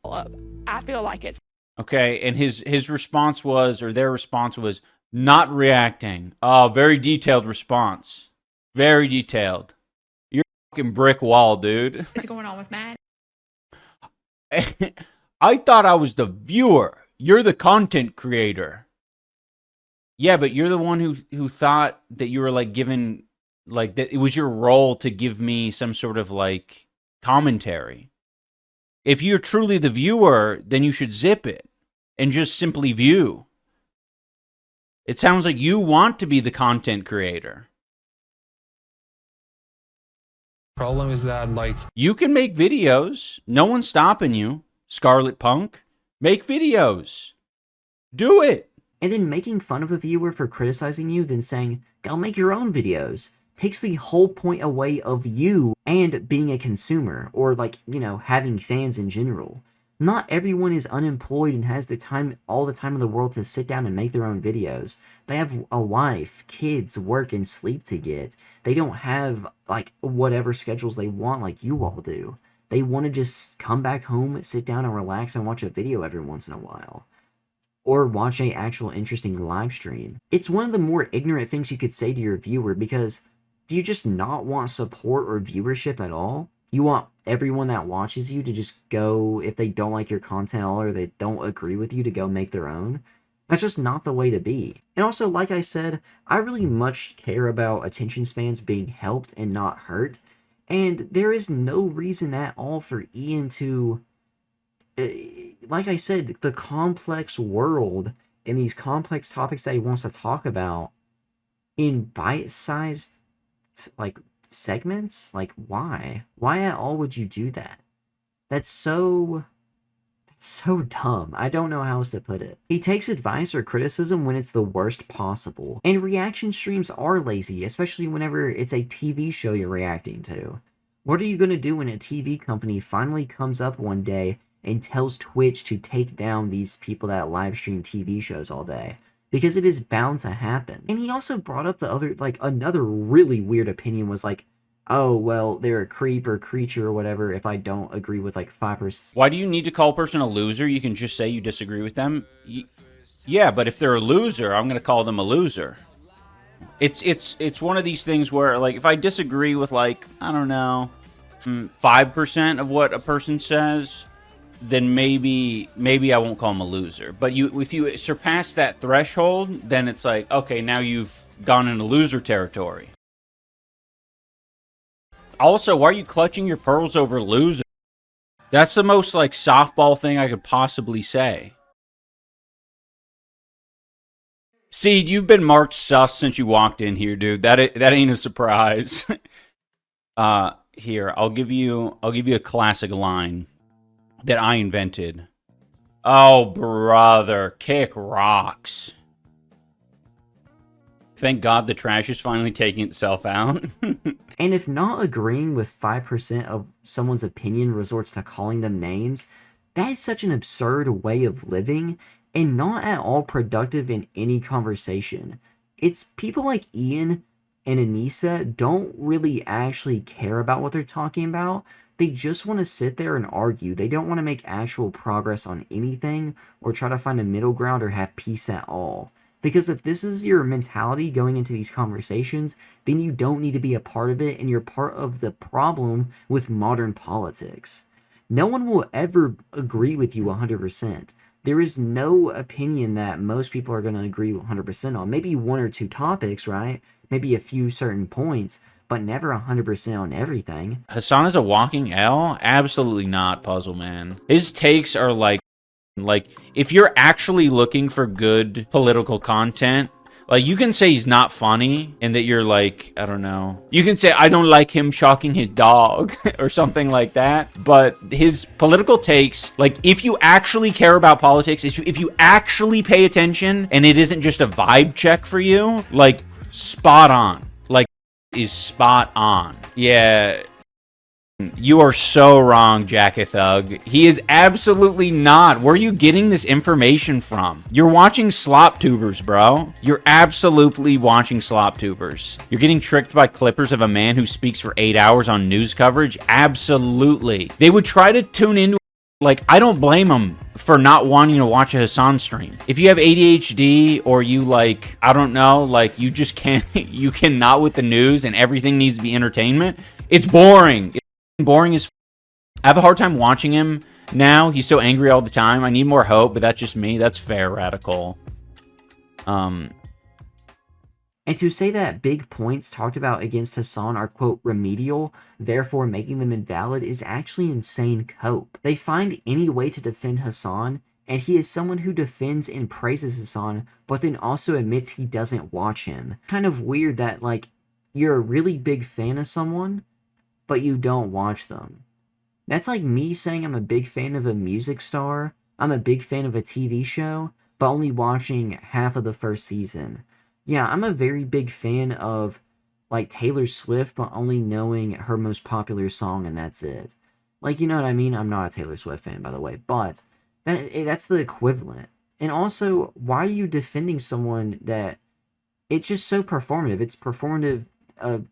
I feel like it's okay. And his response was, or their response was, not reacting. Oh, very detailed response. Very detailed. You're a fucking brick wall, dude. what's going on with Matt. I thought I was the viewer. You're the content creator. Yeah, but you're the one who thought that you were given that it was your role to give me some sort of commentary. If you're truly the viewer, then you should zip it and just simply view. It sounds like you want to be the content creator. Problem is that you can make videos. No one's stopping you. Scarlet Punk, make videos. Do it. And then making fun of a viewer for criticizing you, then saying, go make your own videos, takes the whole point away of you and being a consumer, or having fans in general. Not everyone is unemployed and has all the time in the world to sit down and make their own videos. They have a wife, kids, work, and sleep to get. They don't have, like, whatever schedules they want like you all do. They want to just come back home, sit down, and relax and watch a video every once in a while. Or watch a actual interesting live stream. It's one of the more ignorant things you could say to your viewer, because do you just not want support or viewership at all? You want everyone that watches you to just go, if they don't like your content at all or they don't agree with you, to go make their own? That's just not the way to be. And also, like I said, I really much care about attention spans being helped and not hurt. And there is no reason at all for Ian to, like I said, the complex world and these complex topics that he wants to talk about in bite-sized, like, segments? Like, why? Why at all would you do that? That's so dumb. I don't know how else to put it. He takes advice or criticism when it's the worst possible. And reaction streams are lazy, especially whenever it's a TV show you're reacting to. What are you going to do when a TV company finally comes up one day and tells Twitch to take down these people that live stream TV shows all day? Because it is bound to happen. And he also brought up the other, like, another really weird opinion was like, oh, well, they're a creep or creature or whatever if I don't agree with, like, 5%. Why do you need to call a person a loser? You can just say you disagree with them. Yeah, but if they're a loser, I'm going to call them a loser. It's one of these things where, like, if I disagree with, like, I don't know, 5% of what a person says, then maybe I won't call them a loser. But if you surpass that threshold, then it's like, okay, now you've gone into loser territory. Also, why are you clutching your pearls over loser? That's the most, like, softball thing I could possibly say. Seed, you've been marked sus since you walked in here, dude. That ain't a surprise. Here, I'll give you a classic line that I invented. Oh, brother, kick rocks. Thank God the trash is finally taking itself out. And if not agreeing with 5% of someone's opinion resorts to calling them names, that is such an absurd way of living and not at all productive in any conversation. It's people like Ian and Anisa don't really actually care about what they're talking about. They just want to sit there and argue. They don't want to make actual progress on anything or try to find a middle ground or have peace at all. Because if this is your mentality going into these conversations, then you don't need to be a part of it, and you're part of the problem with modern politics. No one will ever agree with you 100%. There is no opinion that most people are going to agree 100% on. Maybe one or two topics, right? Maybe a few certain points, but never 100% on everything. Hassan is a walking L? Absolutely not, Puzzle Man. His takes are like, if you're actually looking for good political content, like, you can say he's not funny and that you're like, I don't know. You can say, I don't like him shocking his dog or something like that. But his political takes, like, if you actually care about politics, if you actually pay attention and it isn't just a vibe check for you, like, spot on. Like, is spot on. Yeah. You are so wrong, Jackethug. He is absolutely not. Where are you getting this information from? You're watching slop tubers, bro. You're absolutely watching slop tubers. You're getting tricked by clippers of a man who speaks for 8 hours on news coverage? Absolutely. They would try to tune into, like, I don't blame them for not wanting to watch a Hassan stream. If you have ADHD or you, like, I don't know, like, you just can't, you cannot with the news and everything needs to be entertainment, it's boring. Boring as I have a hard time watching him now. He's so angry all the time. I need more hope, but that's just me. That's fair, Radical. And to say that big points talked about against Hassan are, quote, remedial, therefore making them invalid, is actually insane cope. They find any way to defend Hassan, and he is someone who defends and praises Hassan, but then also admits he doesn't watch him. Kind of weird that, like, you're a really big fan of someone, but you don't watch them. That's like me saying I'm a big fan of a music star, I'm a big fan of a TV show, but only watching half of the first season. Yeah, I'm a very big fan of, like, Taylor Swift, but only knowing her most popular song and that's it. Like, you know what I mean? I'm not a Taylor Swift fan, by the way, but that's the equivalent. And also, why are you defending someone that it's just so performative. It's performative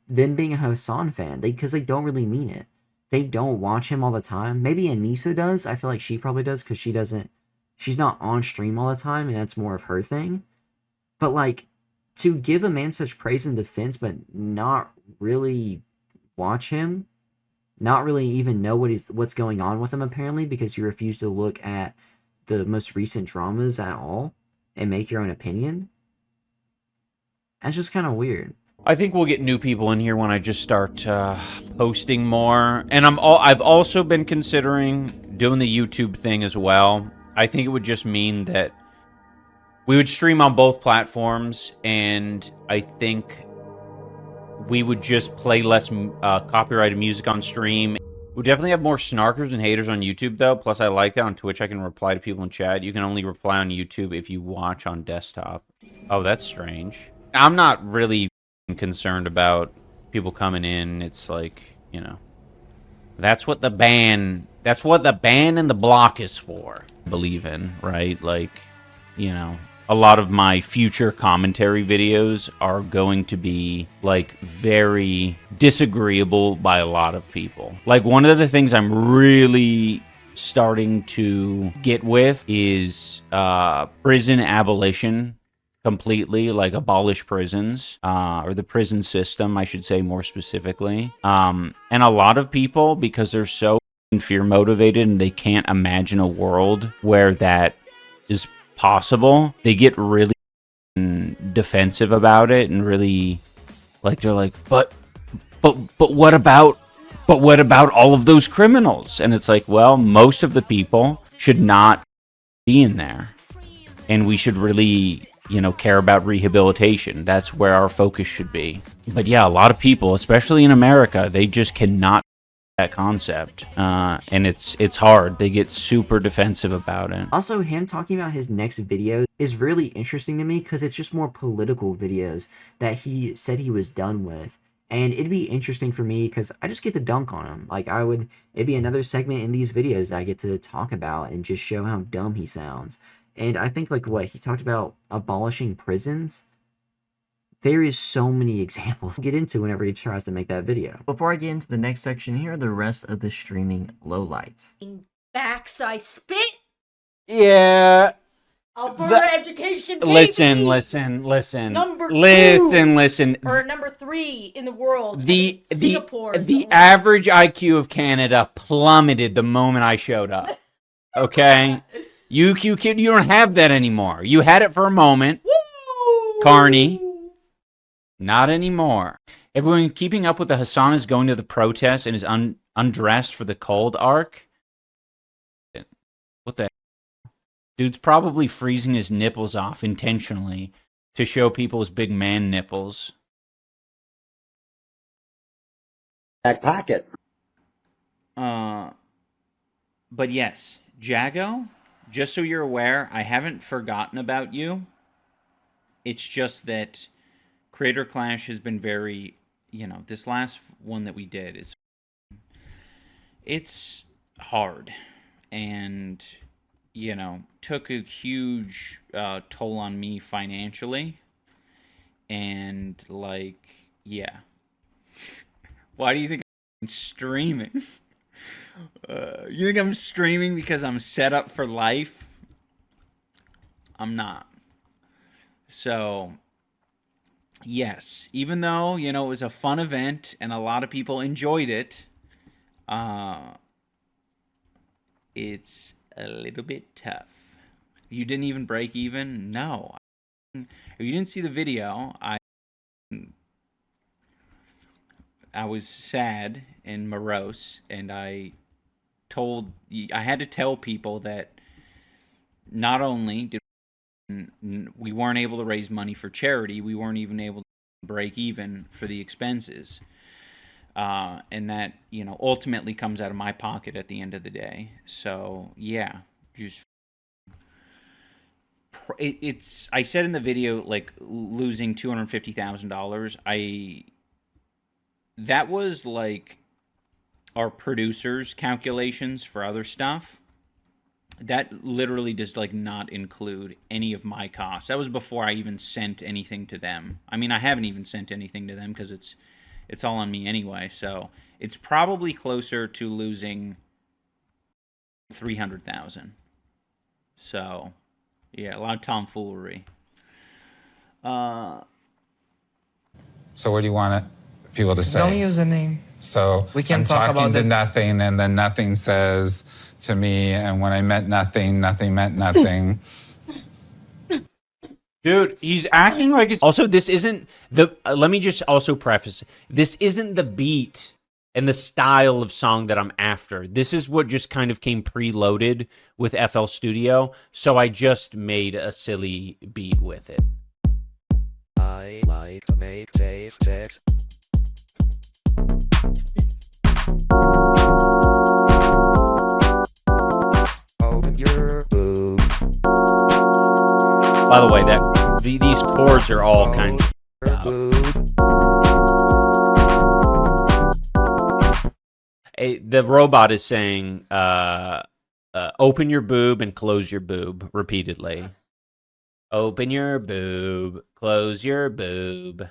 them being a Hassan fan because they don't really mean it. They don't watch him all the time. Maybe Anisa does. I feel like she probably does because she's not on stream all the time, and that's more of her thing. But like, to give a man such praise and defense, but not really watch him, not really even know what's going on with him apparently, because you refuse to look at the most recent dramas at all and make your own opinion. That's just kind of weird. I think we'll get new people in here when I just start posting more. And I've also been considering doing the YouTube thing as well. I think it would just mean that we would stream on both platforms, and I think we would just play less copyrighted music on stream. We definitely have more snarkers and haters on YouTube, though. Plus, I like that on Twitch I can reply to people in chat. You can only reply on YouTube if you watch on desktop. Oh, that's strange. I'm not really concerned about people coming in. It's like, you know, that's what the ban and the block is for. Believe in, right? Like, you know, a lot of my future commentary videos are going to be like very disagreeable by a lot of people. Like, one of the things I'm really starting to get with is prison abolition completely, like abolish prisons, or the prison system, I should say more specifically. And a lot of people, because they're so fear motivated and they can't imagine a world where that is possible, they get really defensive about it and really like, they're like, but what about all of those criminals? And it's like, well, most of the people should not be in there, and we should really, you know, care about rehabilitation. That's where our focus should be. But yeah, a lot of people, especially in America, they just cannot that concept, and it's hard. They get super defensive about it. Also, him talking about his next video is really interesting to me because it's just more political videos that he said he was done with, and it'd be interesting for me because I just get to dunk on him. Like, it'd be another segment in these videos that I get to talk about and just show how dumb he sounds. And I think, like, what he talked about abolishing prisons, there is so many examples to get into whenever he tries to make that video. Before I get into the next section, here are the rest of the streaming lowlights. Backside spit. Yeah. Alberta education. Baby. Listen. Number listen. Or number 3 in the world. Singapore. The average IQ of Canada plummeted the moment I showed up. Okay. You kid, you don't have that anymore. You had it for a moment. Woo! Carney. Not anymore. Everyone keeping up with the Hassan is going to the protest and is undressed for the cold arc. What the hell? Dude's probably freezing his nipples off intentionally to show people his big man nipples. Back pocket. But yes, Jago, just so you're aware, I haven't forgotten about you. It's just that Creator Clash has been very, you know, this last one that we did it's hard, and, you know, took a huge toll on me financially, and, like, yeah. Why do you think I'm streaming? You think I'm streaming because I'm set up for life? I'm not. So, yes, even though, you know, it was a fun event and a lot of people enjoyed it, it's a little bit tough. You didn't even break even? No. If you didn't see the video, I was sad and morose, and I had to tell people that not only did we weren't able to raise money for charity, we weren't even able to break even for the expenses. And that, you know, ultimately comes out of my pocket at the end of the day. So, yeah, just I said in the video, like, losing $250,000. That was like our producers' calculations for other stuff. That literally does like not include any of my costs. That was before I even sent anything to them. I mean, I haven't even sent anything to them because it's all on me anyway. So it's probably closer to losing 300,000. So yeah, a lot of tomfoolery. So what do you want people to say? Don't use the name. So We can I'm talk talking about to the- nothing, and then nothing says to me, and when I meant nothing, nothing meant nothing. Dude, he's acting like it's... Also, this isn't the... let me just also preface. This isn't the beat and the style of song that I'm after. This is what just kind of came preloaded with FL Studio, so I just made a silly beat with it. I like to make safe sex. Open your boob. By the way, these chords are all kinds of... The robot is saying, open your boob and close your boob repeatedly. Open your boob, close your boob.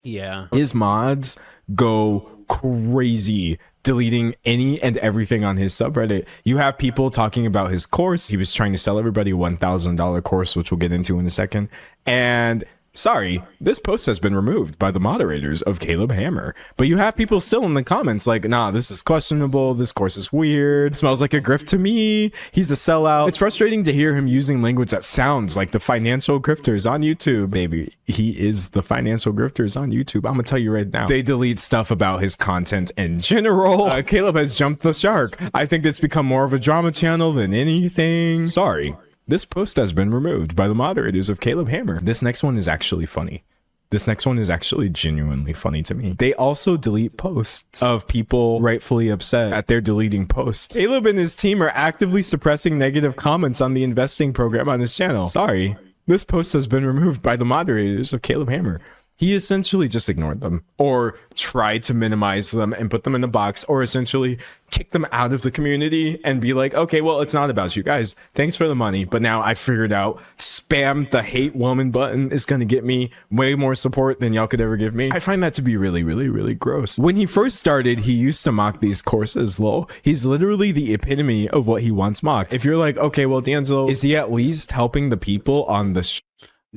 Yeah. His mods go crazy deleting any and everything on his subreddit. You have people talking about his course. He was trying to sell everybody a $1,000 course, which we'll get into in a second. And sorry, this post has been removed by the moderators of Caleb Hammer. But you have people still in the comments like, nah, this is questionable. This course is weird. Smells like a grift to me. He's a sellout. It's frustrating to hear him using language that sounds like the financial grifters on YouTube. Baby, he is the financial grifters on YouTube. I'm gonna tell you right now. They delete stuff about his content in general. Caleb has jumped the shark. I think it's become more of a drama channel than anything. Sorry. This post has been removed by the moderators of Caleb Hammer. This next one is actually funny. This next one is actually genuinely funny to me. They also delete posts of people rightfully upset at their deleting posts. Caleb and his team are actively suppressing negative comments on the investing program on his channel. Sorry, this post has been removed by the moderators of Caleb Hammer. He essentially just ignored them, or tried to minimize them and put them in a box, or essentially kick them out of the community and be like, okay, well, it's not about you guys. Thanks for the money. But now I figured out spam the hate woman button is going to get me way more support than y'all could ever give me. I find that to be really, really, really gross. When he first started, he used to mock these courses, lol. He's literally the epitome of what he once mocked. If you're like, okay, well, D'Angelo, is he at least helping the people on the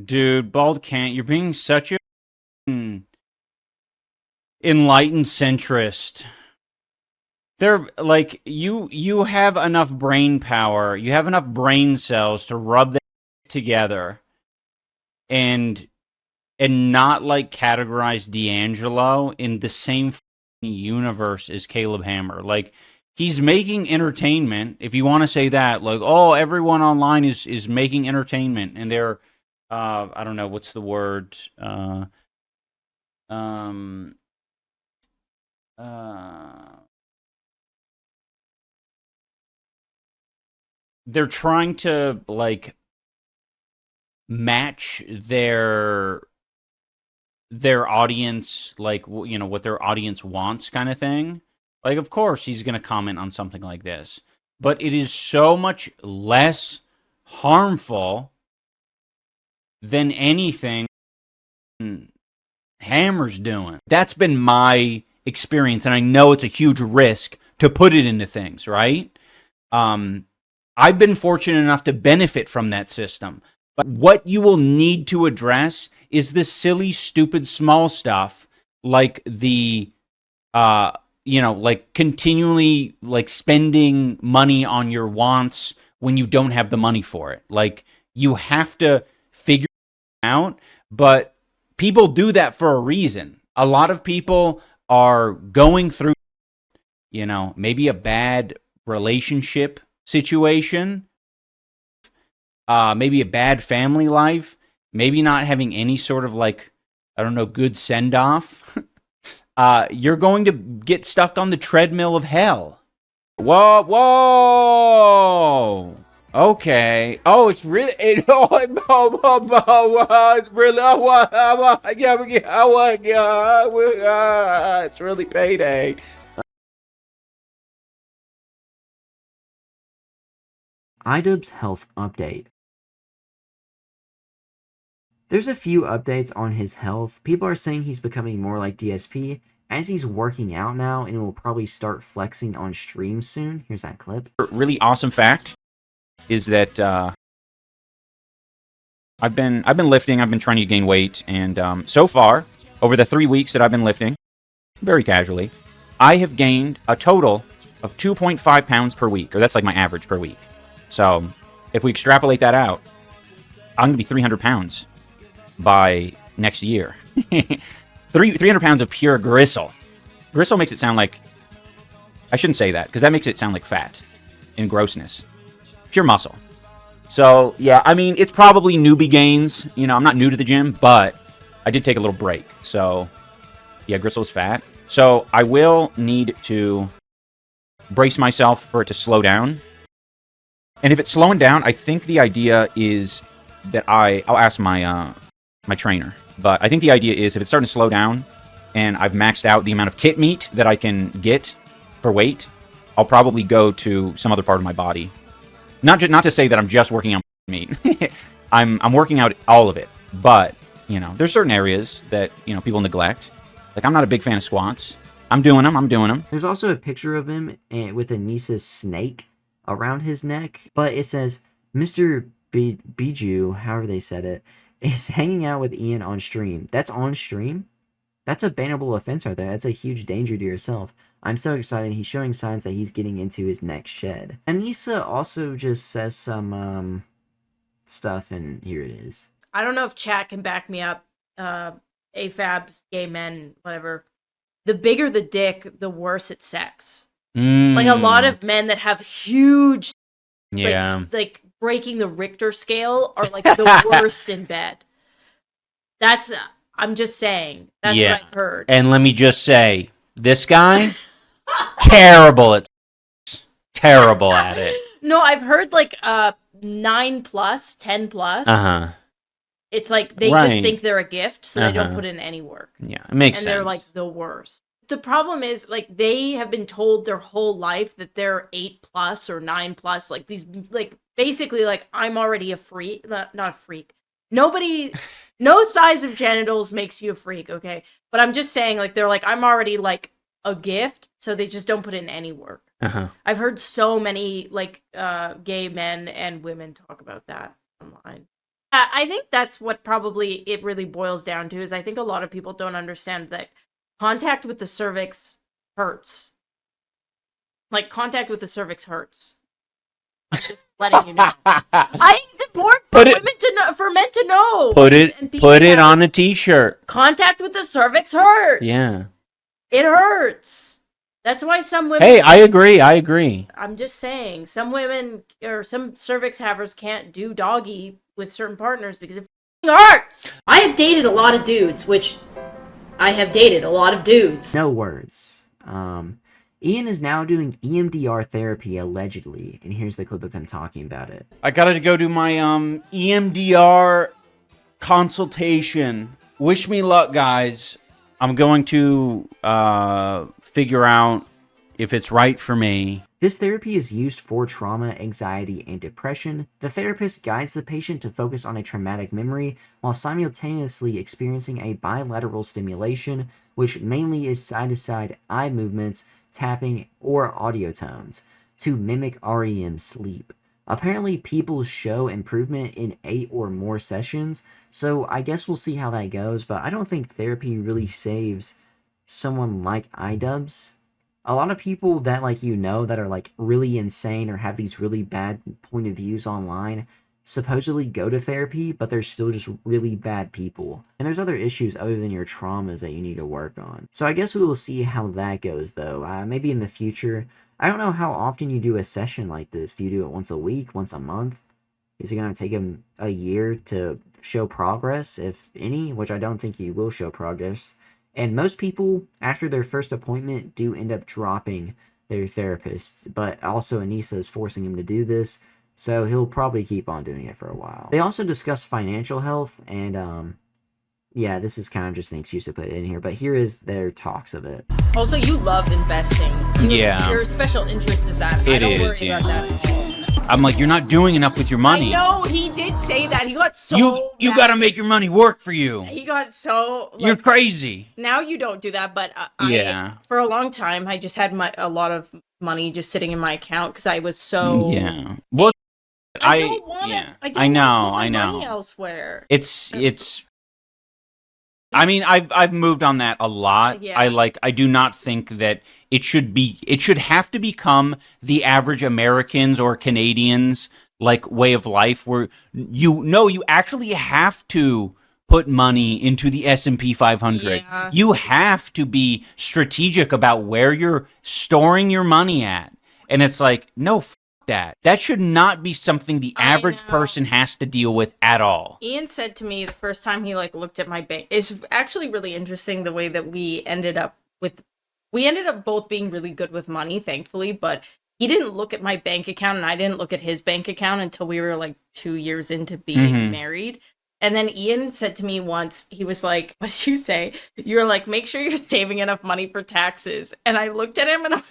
Dude, Bald Can't, you're being such a enlightened centrist. They're like, you have enough brain power, you have enough brain cells to rub that together and not like categorize D'Angelo in the same universe as Caleb Hammer. Like, he's making entertainment, if you want to say that, like, oh, everyone online is making entertainment and they're I don't know what's the word, they're trying to like match their audience, like, you know, what their audience wants, kind of thing. Like, of course he's going to comment on something like this, but it is so much less harmful than anything Hammer's doing. That's been my experience, and I know it's a huge risk to put it into things, right? I've been fortunate enough to benefit from that system. But what you will need to address is this silly, stupid, small stuff, like the, you know, like continually like spending money on your wants when you don't have the money for it. Like, you have to figure it out, but people do that for a reason. A lot of people are going through, you know, maybe a bad relationship situation, maybe a bad family life, maybe not having any sort of like, I don't know, good send-off. You're going to get stuck on the treadmill of hell. Whoa, whoa! Okay. Oh, it's really... it's really... it's really payday. iDubbbz health update. There's a few updates on his health. People are saying he's becoming more like DSP as he's working out now and will probably start flexing on stream soon. Here's that clip. Really awesome fact is that I've been lifting. I've been trying to gain weight, and so far, over the 3 weeks that I've been lifting, very casually, I have gained a total of 2.5 pounds per week, or that's like my average per week. So if we extrapolate that out, I'm going to be 300 pounds by next year. 300 pounds of pure gristle. Gristle makes it sound like... I shouldn't say that, because that makes it sound like fat and grossness. Pure muscle. So, yeah, I mean, it's probably newbie gains. You know, I'm not new to the gym, but I did take a little break. So, yeah, gristle is fat. So, I will need to brace myself for it to slow down. And if it's slowing down, I think the idea is that I'll ask my my trainer. But I think the idea is if it's starting to slow down and I've maxed out the amount of tit meat that I can get for weight, I'll probably go to some other part of my body. Not to say that I'm just working on meat. I'm working out all of it. But, you know, there's certain areas that, you know, people neglect. Like, I'm not a big fan of squats. I'm doing them. There's also a picture of him with Anisa's snake around his neck. But it says, Mr. Bijou, however they said it, is hanging out with Ian on stream. That's on stream? That's a bannable offense right there. That's a huge danger to yourself. I'm so excited. He's showing signs that he's getting into his next shed. Anisa also just says some stuff, and here it is. I don't know if chat can back me up. AFABs, gay men, whatever. The bigger the dick, the worse it's sex. Like a lot of men that have huge, like breaking the Richter scale are like the worst in bed. I'm just saying. That's what I've heard. And let me just say, this guy, terrible at it. No, I've heard like 9+, 10+. It's like they just think they're a gift, so they don't put in any work. Yeah, it makes sense. And they're like the worst. The problem is, like, they have been told their whole life that they're 8+ or 9+. Like, these, like, basically, like, I'm already a freak. Not a freak. No size of genitals makes you a freak, okay? But I'm just saying, like, they're like, I'm already, like, a gift, so they just don't put in any work. I've heard so many, like, gay men and women talk about that online. I think that's what probably it really boils down to, is I think a lot of people don't understand that contact with the cervix hurts. Like, contact with the cervix hurts. I'm just letting you know. It's important for men to know. Put it on a t-shirt. Contact with the cervix hurts. Yeah. It hurts. That's why some women... Hey, I agree. I'm just saying, some women or some cervix havers can't do doggy with certain partners because it hurts. I have dated a lot of dudes, No words. Ian is now doing EMDR therapy, allegedly, and here's the clip of him talking about it. I gotta go do my EMDR consultation. Wish me luck, guys. I'm going to figure out if it's right for me. This therapy is used for trauma, anxiety, and depression. The therapist guides the patient to focus on a traumatic memory while simultaneously experiencing a bilateral stimulation, which mainly is side-to-side eye movements, tapping, or audio tones, to mimic REM sleep. Apparently, people show improvement in 8 or more sessions, so I guess we'll see how that goes, but I don't think therapy really saves someone like iDubbbz. A lot of people that, like, you know, that are, like, really insane or have these really bad point of views online supposedly go to therapy, but they're still just really bad people. And there's other issues other than your traumas that you need to work on. So I guess we will see how that goes, though. Maybe in the future. I don't know how often you do a session like this. Do you do it once a week, once a month? Is it going to take him a year to show progress, if any? Which I don't think he will show progress. And most people, after their first appointment, do end up dropping their therapist. But also Anisa is forcing him to do this, so he'll probably keep on doing it for a while. They also discuss financial health, and yeah, this is kind of just an excuse to put it in here, but here is their talks of it. Also, you love investing. Your special interest is that. I don't worry about that at all. I'm like, you're not doing enough with your money. I know, he did say that. He got so You mad. got to make your money work for you. He got so... Like, you're crazy. Now you don't do that, but yeah. For a long time, I just had a lot of money just sitting in my account because I was so... Yeah. Well, I don't want yeah. I don't I know, want to put my I know. money elsewhere. It's I mean, I've moved on that a lot. Yeah. I do not think that it should have to become the average Americans or Canadians like way of life where you actually have to put money into the S&P 500. Yeah. You have to be strategic about where you're storing your money at. And it's like, no, that. That should not be something the average person has to deal with at all. Ian said to me the first time he looked at my bank. It's actually really interesting the way that we ended up both being really good with money, thankfully, but he didn't look at my bank account and I didn't look at his bank account until we were 2 years into being married. And then Ian said to me once, he was like, what did you say? You're like, make sure you're saving enough money for taxes. And I looked at him and I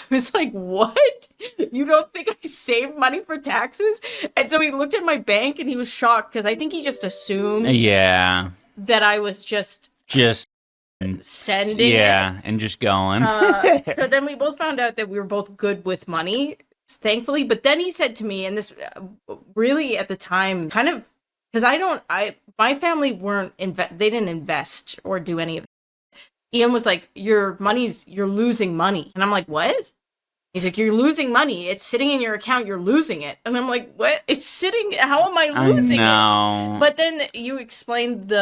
was like, what? You don't think I save money for taxes? And so he looked at my bank and he was shocked because I think he just assumed that I was just sending it. And just going. So then we both found out that we were both good with money, thankfully. But then he said to me, and this really at the time kind of, because my family they didn't invest or do any of it. Ian was like, you're losing money. And I'm like, what? He's like, you're losing money. It's sitting in your account. You're losing it. And I'm like, what? It's sitting. How am I losing it? But then you explained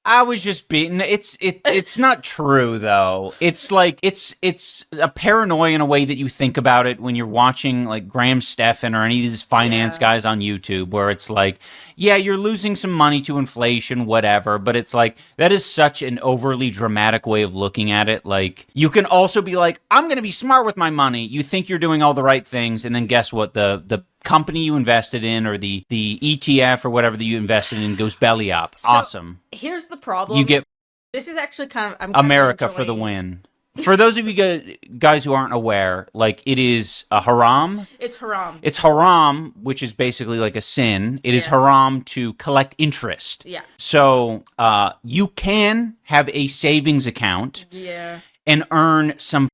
I was just beaten. It's not true though. It's like it's a paranoia in a way that you think about it when you're watching like Graham Stephan or any of these finance guys on YouTube, where it's like, yeah, you're losing some money to inflation, whatever. But it's like that is such an overly dramatic way of looking at it. Like you can also be like, I'm gonna be smart with my money. You think you're doing all the right things, and then guess what? The company you invested in or the ETF or whatever that you invested in goes belly up. So, awesome. Here's the problem. You get this is actually America for the win. For those of you guys who aren't aware, like it is a haram. It's haram. It's haram, which is basically like a sin. It is haram to collect interest. Yeah. So you can have a savings account and earn some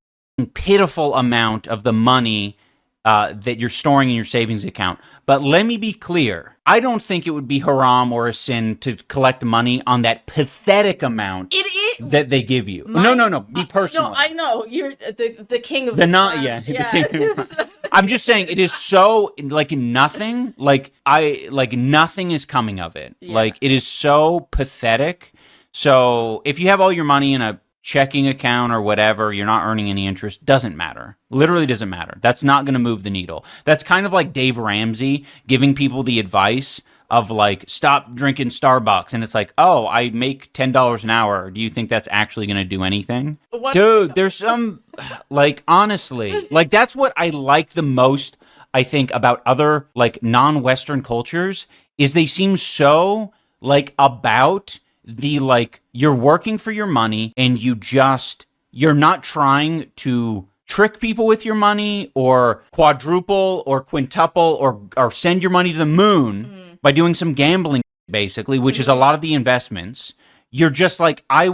pitiful amount of the money that you're storing in your savings account. But let me be clear. I don't think it would be haram or a sin to collect money on that pathetic amount that they give you. No. Be personal. No, I know. You're the king of the Islam. the king of Islam. I'm just saying it is so nothing. Nothing is coming of it. Yeah. Like it is so pathetic. So if you have all your money in a checking account or whatever, you're not earning any interest, doesn't matter. Literally doesn't matter. That's not going to move the needle. That's kind of like Dave Ramsey giving people the advice of like, stop drinking Starbucks. And it's like, oh, I make $10 an hour. Do you think that's actually going to do anything? Dude, there's some, like, honestly, like that's what I like the most, I think, about other like non-Western cultures is they seem so like about the like you're working for your money and you're not trying to trick people with your money or quadruple or quintuple or send your money to the moon by doing some gambling basically, which is a lot of the investments. You're just like, I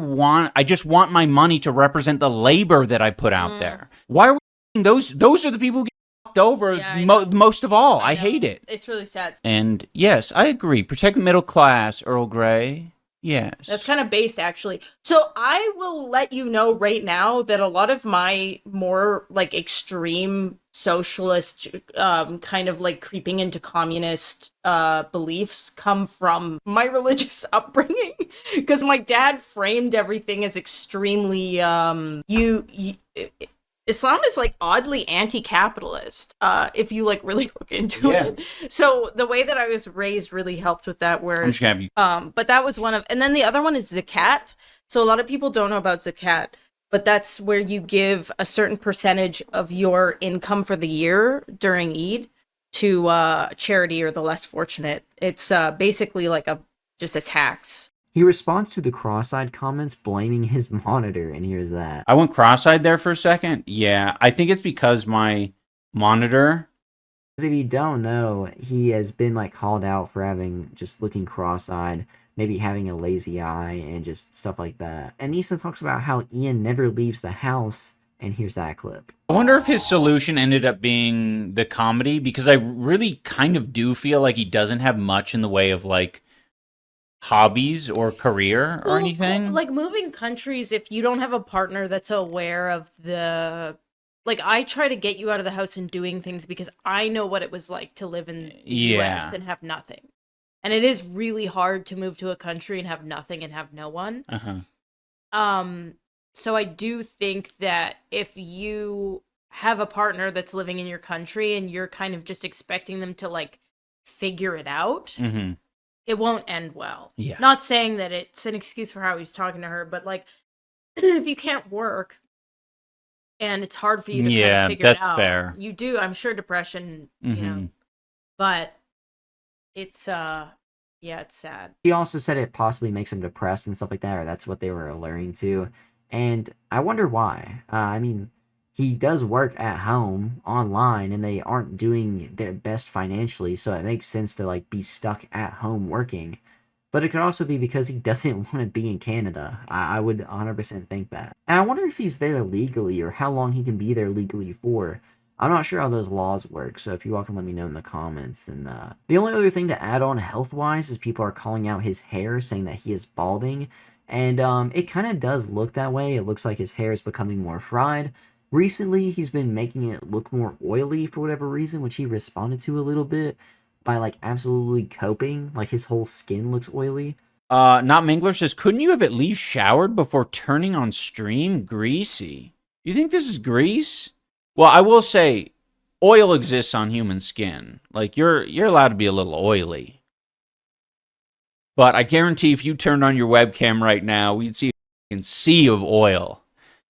just want my money to represent the labor that I put out there. Why are we those are the people who get fucked over most of all. I hate it. It's really sad. And yes, I agree. Protect the middle class, Earl Grey. Yes. That's kind of based, actually. So I will let you know right now that a lot of my more like extreme socialist, kind of like creeping into communist beliefs come from my religious upbringing. Because my dad framed everything as extremely, Islam is like oddly anti-capitalist, if you like really look into it. So the way that I was raised really helped with that. Where I'm just gonna have you. But that was one of, and then the other one is zakat. So a lot of people don't know about zakat, but that's where you give a certain percentage of your income for the year during Eid to charity or the less fortunate. It's basically like just a tax. He responds to the cross-eyed comments blaming his monitor, and here's that. I went cross-eyed there for a second. Yeah, I think it's because my monitor. If you don't know, he has been like called out for having just looking cross-eyed, maybe having a lazy eye, and just stuff like that. Anisa talks about how Ian never leaves the house, and here's that clip. I wonder if his solution ended up being the comedy, because I really kind of do feel like he doesn't have much in the way of like hobbies or career or anything. Like moving countries, if you don't have a partner that's aware of the, like, I try to get you out of the house and doing things because I know what it was like to live in the US and have nothing. And it is really hard to move to a country and have nothing and have no one. So I do think that if you have a partner that's living in your country and you're kind of just expecting them to like figure it out, it won't end well. Yeah. Not saying that it's an excuse for how he's talking to her, but like if you can't work and it's hard for you to kind of figure it out. That's fair. You do, I'm sure, depression, you know, but it's it's sad. He also said it possibly makes him depressed and stuff like that, or that's what they were alluring to. And I wonder why. I mean, he does work at home online and they aren't doing their best financially, so it makes sense to like be stuck at home working. But it could also be because he doesn't want to be in Canada. I would 100% think that. And I wonder if he's there legally or how long he can be there legally for. I'm not sure how those laws work, so if you all can let me know in the comments, then the only other thing to add on health-wise is people are calling out his hair, saying that he is balding. And it kind of does look that way. It looks like his hair is becoming more fried. Recently, he's been making it look more oily for whatever reason, which he responded to a little bit by like absolutely coping. Like his whole skin looks oily. Not Mingler says, couldn't you have at least showered before turning on stream? Greasy. You think this is grease? Well, I will say, oil exists on human skin. Like you're allowed to be a little oily. But I guarantee if you turned on your webcam right now, we'd see a sea of oil.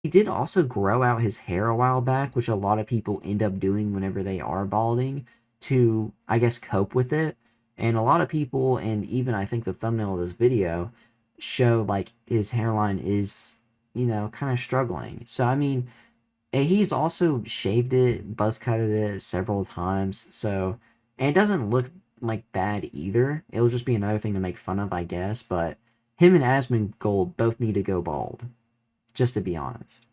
He did also grow out his hair a while back, which a lot of people end up doing whenever they are balding to, I guess, cope with it. And a lot of people, and even I think the thumbnail of this video, show like his hairline is, you know, kind of struggling. So, I mean, he's also shaved it, buzz cutted it several times. So, and it doesn't look like bad either. It'll just be another thing to make fun of, I guess. But him and Asmongold both need to go bald, just to be honest.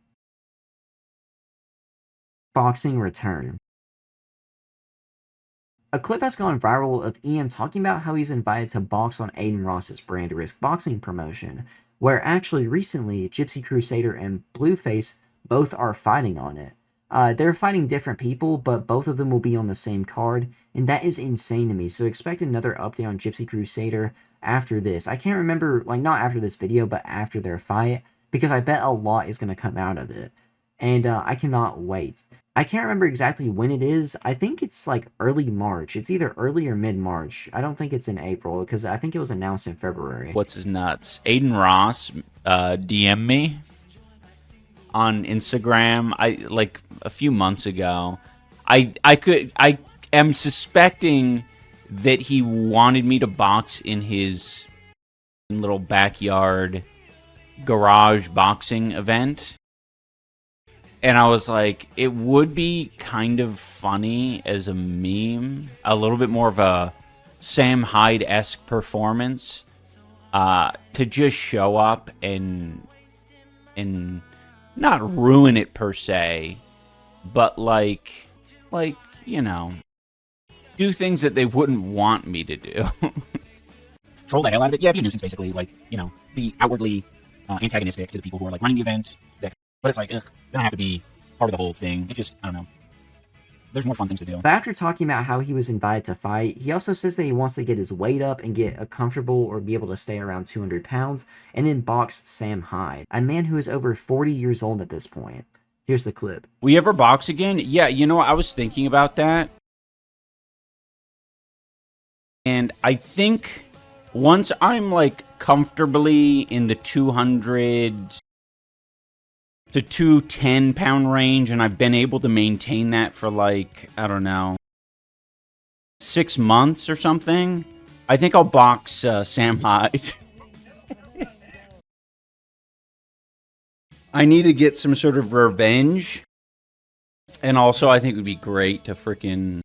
Boxing return. A clip has gone viral of Ian talking about how he's invited to box on Aiden Ross's Brand Risk boxing promotion, where actually recently Gypsy Crusader and Blueface both are fighting on it. They're fighting different people, but both of them will be on the same card, and that is insane to me. So expect another update on Gypsy Crusader after this. I can't remember, like, not after this video, but after their fight, because I bet a lot is going to come out of it. And I cannot wait. I can't remember exactly when it is. I think it's like early March. It's either early or mid-March. I don't think it's in April, because I think it was announced in February. What's his nuts? Aiden Ross DM me on Instagram, like a few months ago. I am suspecting that he wanted me to box in his little backyard garage boxing event. And I was like, it would be kind of funny as a meme, a little bit more of a Sam Hyde-esque performance, to just show up and not ruin it per se, but like, you know, do things that they wouldn't want me to do. Troll the hell out of it. Yeah, be a nuisance, basically. Like, you know, be outwardly antagonistic to the people who are, like, running the event. But it's like, ugh, don't have to be part of the whole thing. It's just, I don't know. There's more fun things to do. But after talking about how he was invited to fight, he also says that he wants to get his weight up and get a comfortable or be able to stay around 200 pounds and then box Sam Hyde, a man who is over 40 years old at this point. Here's the clip. We ever box again? Yeah, you know, I was thinking about that. And I think once I'm, like, comfortably in the 200 to 210 pound range, and I've been able to maintain that for, like, I don't know, 6 months or something, I think I'll box Sam Hyde. I need to get some sort of revenge And also, I think it would be great to freaking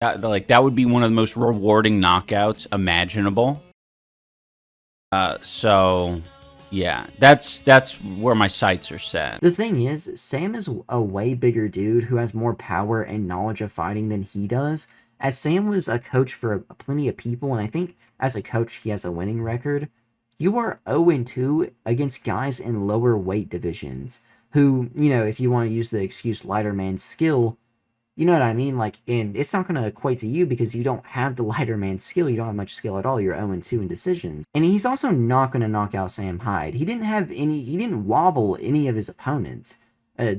that would be one of the most rewarding knockouts imaginable. So yeah, that's where my sights are set. The thing is, Sam is a way bigger dude who has more power and knowledge of fighting than he does, as Sam was a coach for plenty of people, and I think as a coach he has a winning record. You are 0-2 against guys in lower weight divisions who, you know, if you want to use the excuse lighter man's skill, you know what I mean? Like, and it's not going to equate to you because you don't have the lighter man's skill. You don't have much skill at all. You're 0-2 in decisions. And he's also not going to knock out Sam Hyde. He didn't wobble any of his opponents.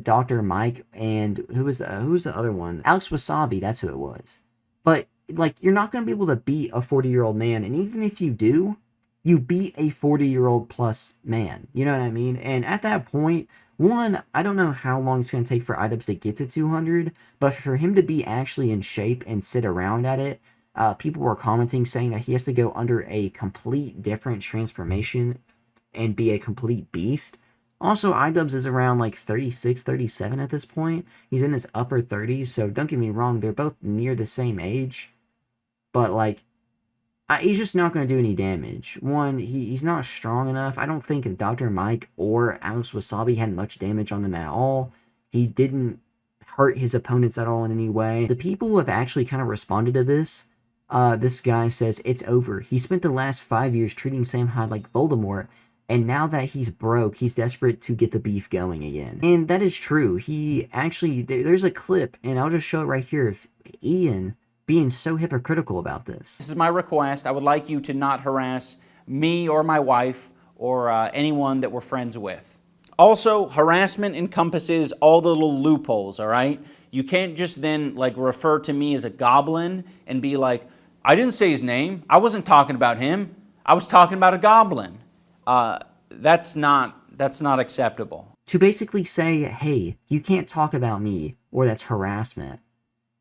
Dr. Mike and who was the other one? Alex Wasabi, that's who it was. But, like, you're not going to be able to beat a 40-year-old man. And even if you do, you beat a 40-year-old plus man. You know what I mean? And at that point, one, I don't know how long it's going to take for iDubbbz to get to 200, but for him to be actually in shape and sit around at it, people were commenting saying that he has to go under a complete different transformation and be a complete beast. Also, iDubbbz is around like 36, 37 at this point. He's in his upper 30s, so don't get me wrong, they're both near the same age. But, like, he's just not going to do any damage. One, he's not strong enough. I don't think Dr. Mike or Alex Wasabi had much damage on them at all. He didn't hurt his opponents at all in any way. The people who have actually kind of responded to this, this guy says, it's over. He spent the last 5 years treating Sam Hyde like Voldemort, and now that he's broke, he's desperate to get the beef going again. And that is true. He actually, there's a clip, and I'll just show it right here, of Ian being so hypocritical about this. This is my request. I would like you to not harass me or my wife or anyone that we're friends with. Also, harassment encompasses all the little loopholes, all right? You can't just then like refer to me as a goblin and be like, I didn't say his name. I wasn't talking about him. I was talking about a goblin. That's not acceptable. To basically say, hey, you can't talk about me, or that's harassment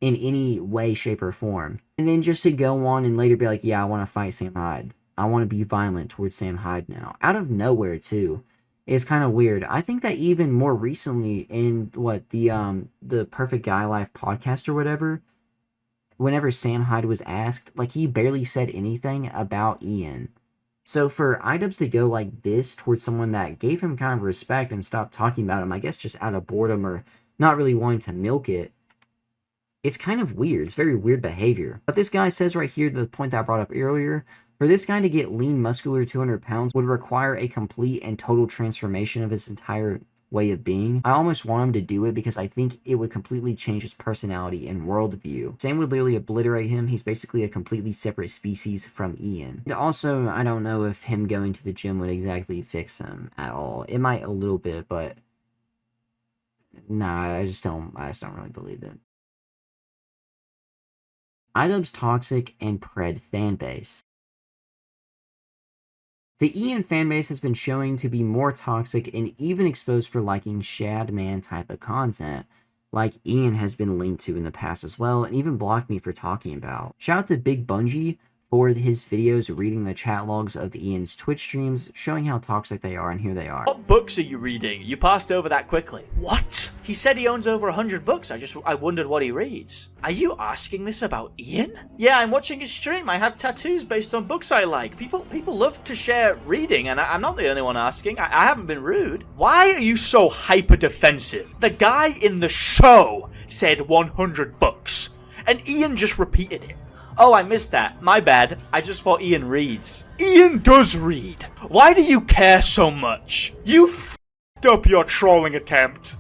in any way, shape, or form. And then just to go on and later be like, yeah, I want to fight Sam Hyde. I want to be violent towards Sam Hyde now. Out of nowhere, too. It's kind of weird. I think that even more recently in, the Perfect Guy Life podcast or whatever, whenever Sam Hyde was asked, like, he barely said anything about Ian. So for iDubbbz to go like this towards someone that gave him kind of respect and stopped talking about him, I guess just out of boredom or not really wanting to milk it, it's kind of weird. It's very weird behavior. But this guy says right here, the point that I brought up earlier, for this guy to get lean, muscular 200 pounds would require a complete and total transformation of his entire way of being. I almost want him to do it because I think it would completely change his personality and worldview. Sam would literally obliterate him. He's basically a completely separate species from Ian. And also, I don't know if him going to the gym would exactly fix him at all. It might a little bit, but nah, I just don't really believe it. iDubbbz Toxic and Pred Fanbase. The Ian fanbase has been showing to be more toxic and even exposed for liking Shad Man type of content, like Ian has been linked to in the past as well, and even blocked me for talking about. Shout out to Big Bungie for his videos reading the chat logs of Ian's Twitch streams, showing how toxic they are, and here they are. What books are you reading? You passed over that quickly. What? He said he owns over 100 books. I wondered what he reads. Are you asking this about Ian? Yeah, I'm watching his stream. I have tattoos based on books I like. People love to share reading, and I'm not the only one asking. I haven't been rude. Why are you so hyper defensive? The guy in the show said 100 books, and Ian just repeated it. Oh, I missed that. My bad. I just thought Ian reads. Ian does read. Why do you care so much? You f***ed up your trolling attempt.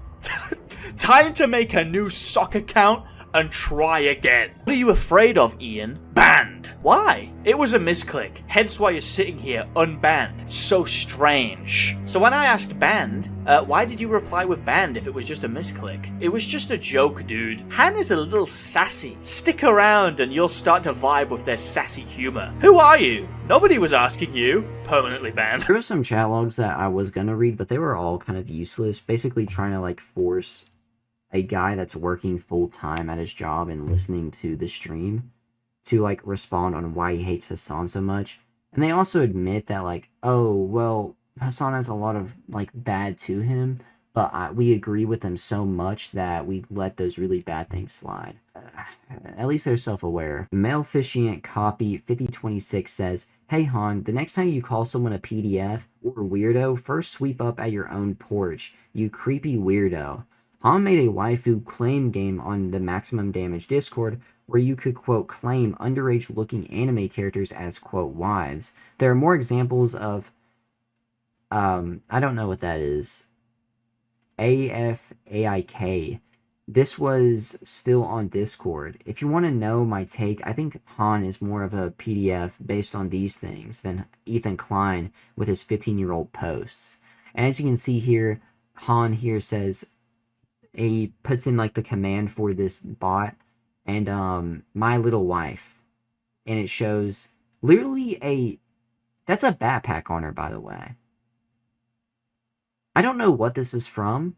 Time to make a new sock account and try again. What are you afraid of, Ian? Banned. Why? It was a misclick. Hence why you're sitting here unbanned. So strange. So when I asked banned, why did you reply with banned if it was just a misclick? It was just a joke, dude. Han is a little sassy. Stick around and you'll start to vibe with their sassy humor. Who are you? Nobody was asking you. Permanently banned. There were some chat logs that I was gonna read, but they were all kind of useless. Basically trying to like force a guy that's working full-time at his job and listening to the stream to like respond on why he hates Hassan so much. And they also admit that like, oh, well, Hassan has a lot of like bad to him, but we agree with them so much that we let those really bad things slide. At least they're self-aware. Maleficient Copy 5026 says, "Hey Han, the next time you call someone a PDF or weirdo, first sweep up at your own porch, you creepy weirdo." Han made a waifu claim game on the Maximum Damage Discord where you could, quote, claim underage-looking anime characters as, quote, wives. There are more examples of, I don't know what that is. AFAIK. This was still on Discord. If you want to know my take, I think Han is more of a PDF based on these things than Ethan Klein with his 15-year-old posts. And as you can see here, Han here says, he puts in like the command for this bot and my little wife, and it shows literally that's a backpack on her, by the way. I don't know what this is from.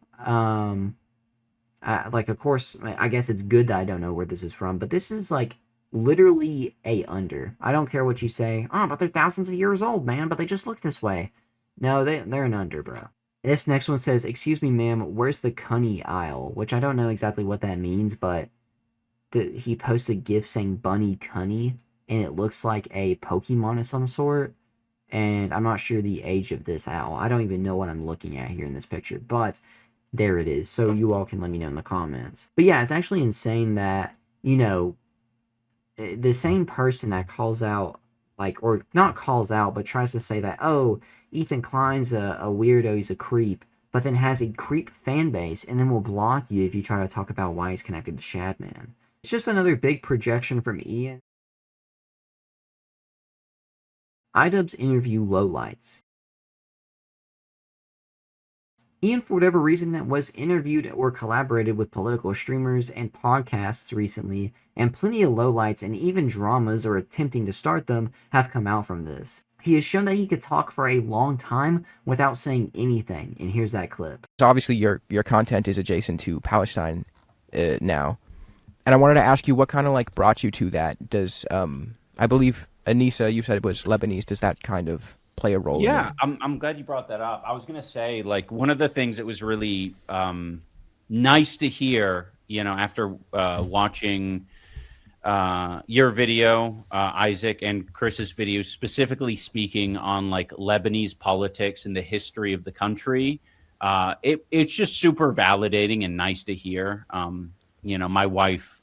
Like, of course, I guess it's good that I don't know where this is from, but this is like literally a under. I don't care what you say. Oh, but they're thousands of years old, man, but they just look this way. No, they're an under, bro. This next one says, "Excuse me, ma'am, where's the cunny aisle?" Which I don't know exactly what that means, but he posts a GIF saying Bunny Cunny, and it looks like a Pokemon of some sort. And I'm not sure the age of this owl. I don't even know what I'm looking at here in this picture, but there it is. So you all can let me know in the comments. But yeah, it's actually insane that, you know, the same person that calls out, like, or not calls out, but tries to say that, oh, Ethan Klein's a weirdo, he's a creep, but then has a creep fan base and then will block you if you try to talk about why he's connected to Shadman. It's just another big projection from Ian. iDubbbz interview Lowlights. Ian, for whatever reason, was interviewed or collaborated with political streamers and podcasts recently, and plenty of lowlights and even dramas or attempting to start them have come out from this. He has shown that he could talk for a long time without saying anything, and here's that clip. So obviously your content is adjacent to Palestine now, and I wanted to ask you what kind of like brought you to that. Does I believe Anisa, you said it was Lebanese. Does that kind of play a role? Yeah, I'm glad you brought that up. I was gonna say, like, one of the things that was really nice to hear, you know, after watching your video, Isaac, and Chris's video, specifically speaking on like Lebanese politics and the history of the country. It's just super validating and nice to hear. You know, my wife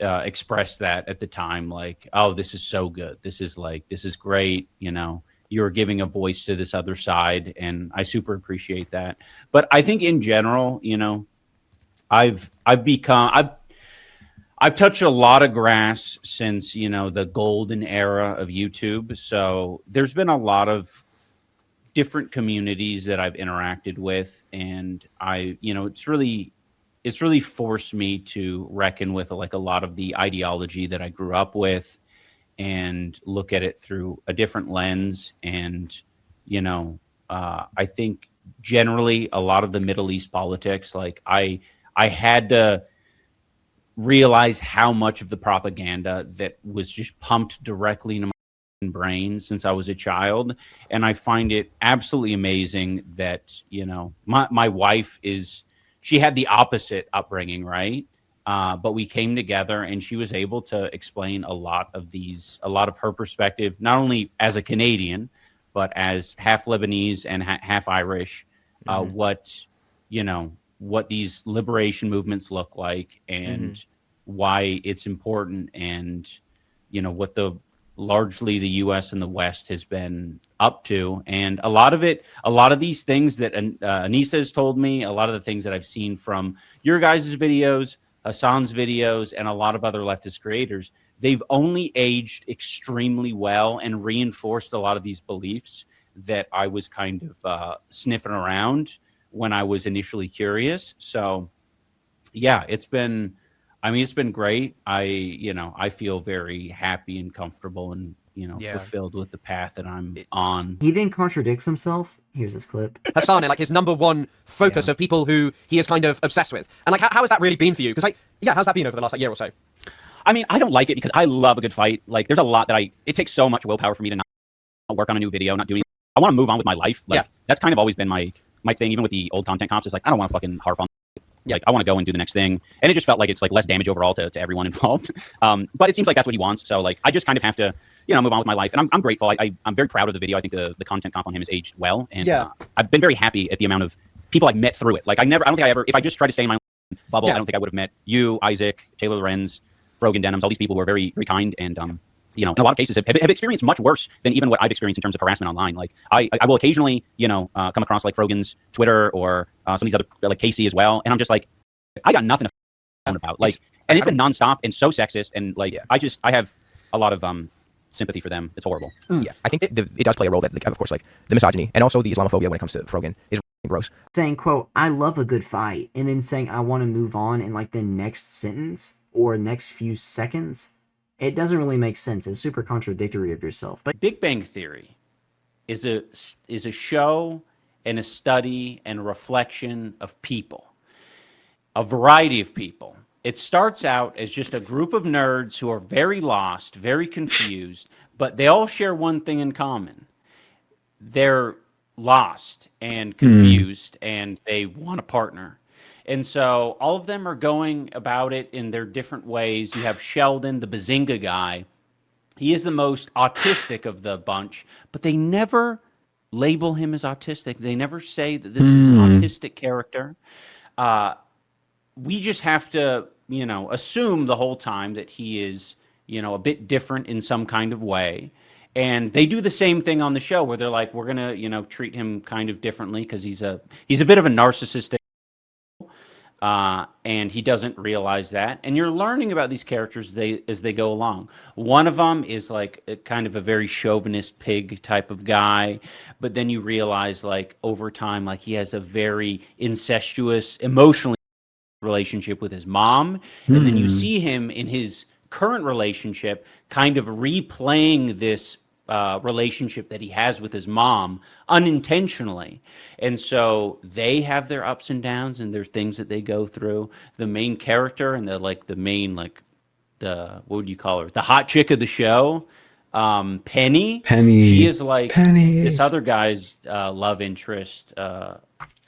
expressed that at the time, like, oh, this is so good. This is great. You know, you're giving a voice to this other side, and I super appreciate that. But I think in general, you know, I've touched a lot of grass since, you know, the golden era of YouTube. So there's been a lot of different communities that I've interacted with, and you know, it's really forced me to reckon with like a lot of the ideology that I grew up with and look at it through a different lens. And, you know, I think generally a lot of the Middle East politics, like I had to realize how much of the propaganda that was just pumped directly into my brain since I was a child. And I find it absolutely amazing that, you know, my wife she had the opposite upbringing, right? But we came together and she was able to explain a lot of her perspective, not only as a Canadian, but as half Lebanese and half Irish, what these liberation movements look like and why it's important, and, you know, what largely the U.S. and the West has been up to. And a lot of these things that Anisa has told me, a lot of the things that I've seen from your guys' videos, Hassan's videos, and a lot of other leftist creators, they've only aged extremely well and reinforced a lot of these beliefs that I was kind of sniffing around when I was initially curious. So yeah, it's been great. I feel very happy and comfortable and, you know, fulfilled with the path that I'm on. He then contradicts himself. Here's this clip. Hassan and like his number one focus of people who he is kind of obsessed with. And like, how has that really been for you? Because how's that been over the last year or so? I mean, I don't like it because I love a good fight. Like, there's a lot that it takes so much willpower for me to not work on a new video, not doing. I want to move on with my life. Like, that's kind of always been my my thing, even with the old content comps, is like, I don't want to fucking harp on. Like, I want to go and do the next thing. And it just felt like it's like less damage overall to everyone involved. But it seems like that's what he wants. So like, I just kind of have to, you know, move on with my life. And I'm grateful. I'm very proud of the video. I think the content comp on him has aged well. And I've been very happy at the amount of people I met through it. Like I don't think I ever, if I just tried to stay in my own bubble, I don't think I would have met you, Isaac, Taylor Lorenz, Frogan Denims, all these people who are very, very kind and, you know, in a lot of cases have experienced much worse than even what I've experienced in terms of harassment online. Like I will occasionally, you know, come across like Frogan's Twitter or some of these other, like Casey as well. And I'm just like, I got nothing to about. Like, and it's been nonstop and so sexist. And like, I have a lot of sympathy for them. It's horrible. Yeah, I think it does play a role that, like, of course, like the misogyny and also the Islamophobia when it comes to Frogan is gross. Saying, quote, I love a good fight, and then saying I want to move on in like the next sentence or next few seconds, it doesn't really make sense. It's super contradictory of yourself. But Big Bang Theory is a show and a study and a reflection of people, a variety of people. It starts out as just a group of nerds who are very lost, very confused, but they all share one thing in common. They're lost and confused, and they want a partner. And so all of them are going about it in their different ways. You have Sheldon, the Bazinga guy. He is the most autistic of the bunch, but they never label him as autistic. They never say that this is an autistic character. We just have to, you know, assume the whole time that he is, you know, a bit different in some kind of way. And they do the same thing on the show where they're like, we're going to, you know, treat him kind of differently because he's a bit of a narcissistic. And he doesn't realize that. And you're learning about these characters as they go along. One of them is like kind of a very chauvinist pig type of guy. But then you realize like over time, like he has a very incestuous, emotionally relationship with his mom. And then you see him in his current relationship kind of replaying this relationship that he has with his mom unintentionally. And so they have their ups and downs and there's things that they go through. The main character and the what would you call her? The hot chick of the show, Penny. She is like this other guy's love interest,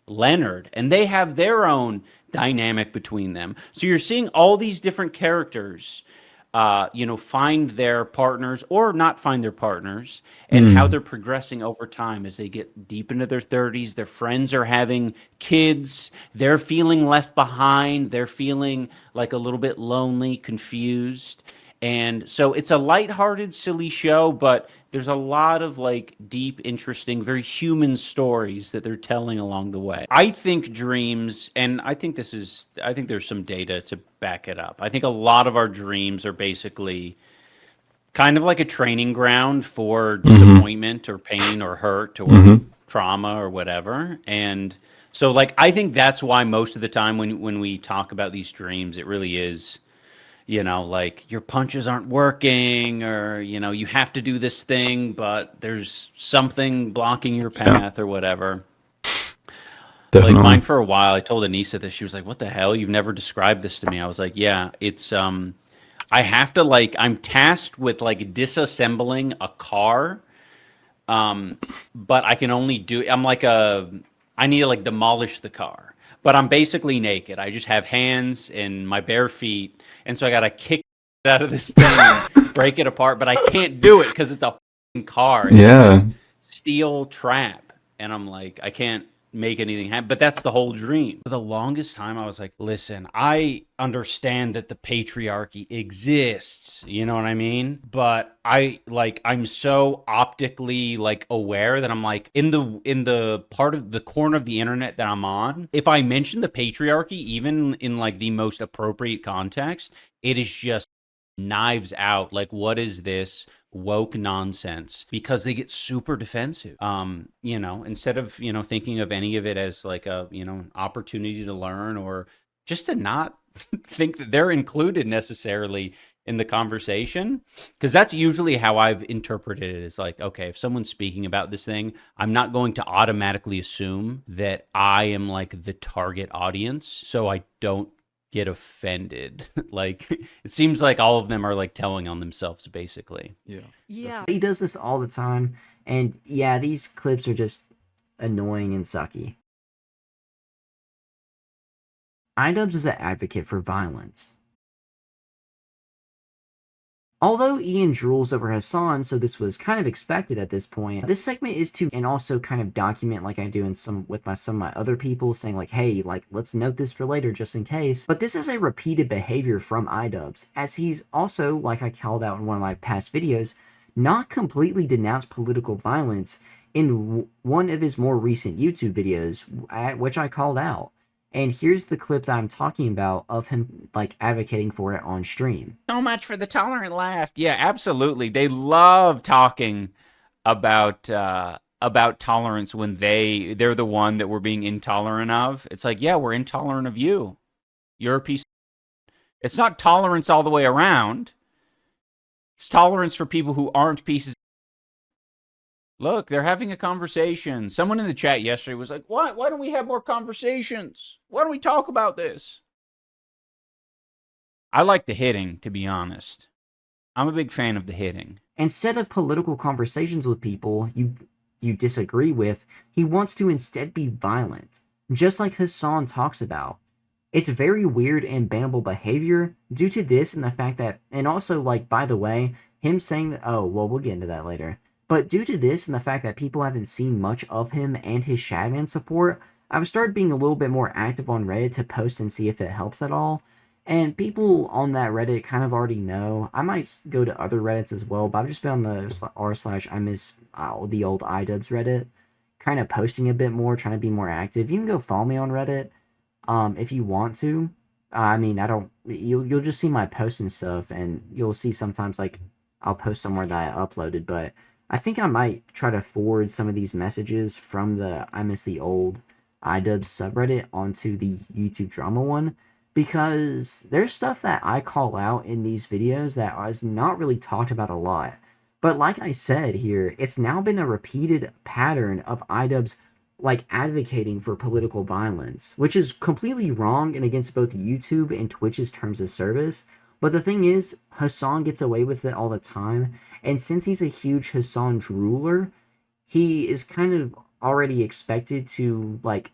Leonard, and they have their own dynamic between them. So you're seeing all these different characters you know, find their partners or not find their partners, and how they're progressing over time as they get deep into their 30s. Their friends are having kids. They're feeling left behind. They're feeling like a little bit lonely, confused. And so it's a lighthearted, silly show, but there's a lot of like deep, interesting, very human stories that they're telling along the way. I think dreams, and I think there's some data to back it up. I think a lot of our dreams are basically kind of like a training ground for disappointment or pain or hurt or trauma or whatever. And so like, I think that's why most of the time when we talk about these dreams, it really is, you know, like your punches aren't working, or, you know, you have to do this thing, but there's something blocking your path or whatever. Definitely. Like mine for a while, I told Anisa this. She was like, what the hell? You've never described this to me. I was like, yeah, it's, I have to like, I'm tasked with like disassembling a car, but I can only do, I need to like demolish the car. But I'm basically naked. I just have hands and my bare feet. And so I got to kick it out of this thing and break it apart. But I can't do it because it's a car. It's a steel trap. And I'm like, I can't make anything happen. But that's the whole dream. For the longest time, I was like, listen, I understand that the patriarchy exists. You know what I mean? But I'm so optically like aware that I'm like in the part of the corner of the internet that I'm on, if I mention the patriarchy, even in like the most appropriate context, it is just knives out. Like, what is this woke nonsense? Because they get super defensive. You know, instead of, you know, thinking of any of it as like a, you know, opportunity to learn or just to not think that they're included necessarily in the conversation, because that's usually how I've interpreted it. Is like, okay, if someone's speaking about this thing, I'm not going to automatically assume that I am like the target audience, so I don't get offended. Like, it seems like all of them are like telling on themselves, basically. Yeah. He does this all the time, and yeah, these clips are just annoying and sucky. iDubbbz is an advocate for violence. Although Ian drools over Hassan, so this was kind of expected at this point, this segment is to, and also kind of document like I do in some of my other people, saying like, hey, like, let's note this for later just in case. But this is a repeated behavior from iDubbbz, as he's also, like I called out in one of my past videos, not completely denounced political violence in one of his more recent YouTube videos, which I called out. And here's the clip that I'm talking about of him, like, advocating for it on stream. So much for the tolerant left. Yeah, absolutely. They love talking about tolerance when they're the one that we're being intolerant of. It's like, yeah, we're intolerant of you. You're a piece of... It's not tolerance all the way around. It's tolerance for people who aren't pieces. Look, they're having a conversation. Someone in the chat yesterday was like, why don't we have more conversations? Why don't we talk about this? I like the hitting, to be honest. I'm a big fan of the hitting. Instead of political conversations with people you disagree with, he wants to instead be violent, just like Hassan talks about. It's very weird and bannable behavior due to this and the fact that, and also, like, by the way, him saying that, oh, well, we'll get into that later. But due to this and the fact that people haven't seen much of him and his Shadman support, I've started being a little bit more active on Reddit to post and see if it helps at all. And people on that Reddit kind of already know. I might go to other Reddits as well, but I've just been on the r/I miss the old iDubbbz Reddit, kind of posting a bit more, trying to be more active. You can go follow me on Reddit if you want to. I mean, you'll just see my posts and stuff, and you'll see sometimes, like, I'll post somewhere that I uploaded, but I think I might try to forward some of these messages from the I Miss the Old iDubbbz subreddit onto the YouTube drama one, because there's stuff that I call out in these videos that is not really talked about a lot. But like I said here, it's now been a repeated pattern of iDubbbz, like, advocating for political violence, which is completely wrong and against both YouTube and Twitch's terms of service. But the thing is, Hassan gets away with it all the time, and since he's a huge Hassan drooler, he is kind of already expected to, like,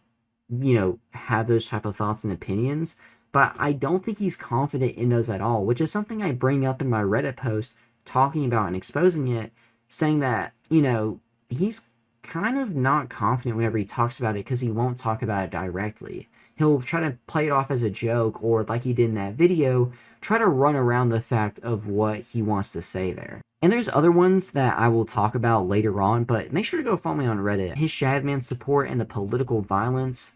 you know, have those type of thoughts and opinions, but I don't think he's confident in those at all, which is something I bring up in my Reddit post talking about and exposing it, saying that, you know, he's kind of not confident whenever he talks about it because he won't talk about it directly. He'll try to play it off as a joke, or like he did in that video, try to run around the fact of what he wants to say there. And there's other ones that I will talk about later on, but make sure to go follow me on Reddit. His Shadman support and the political violence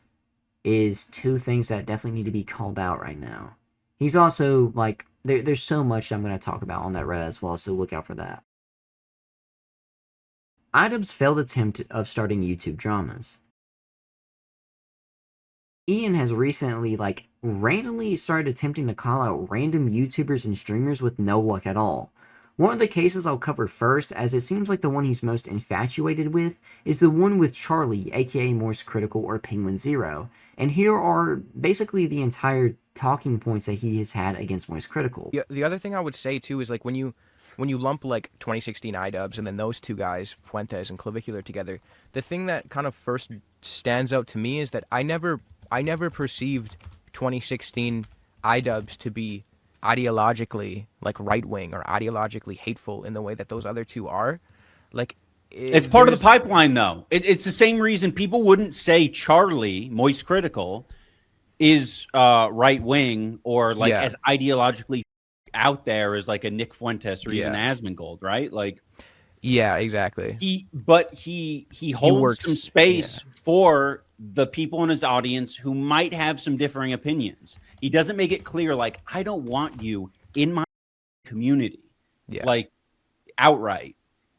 is two things that definitely need to be called out right now. He's also, like, there's so much I'm going to talk about on that Reddit as well, so look out for that. iDubbbz failed attempt of starting YouTube dramas. Ian has recently, like, randomly started attempting to call out random YouTubers and streamers with no luck at all. One of the cases I'll cover first, as it seems like the one he's most infatuated with, is the one with Charlie, aka Moistcritikal or Penguin Zero, and here are basically the entire talking points that he has had against Moistcritikal. Yeah, the other thing I would say too is, like, when you lump, like, 2016 iDubbbz and then those two guys, Fuentes and Clavicular, together, the thing that kind of first stands out to me is that I never perceived 2016 iDubbbz to be ideologically, like, right-wing or ideologically hateful in the way that those other two are. Like, it's part of the pipeline, though. It's the same reason people wouldn't say Charlie, Moistcritikal, is right-wing or, like, as ideologically out there as, like, a Nick Fuentes or even Asmongold, right? Like, yeah, exactly. He holds some space for the people in his audience who might have some differing opinions. He doesn't make it clear, like, I don't want you in my community, like, outright.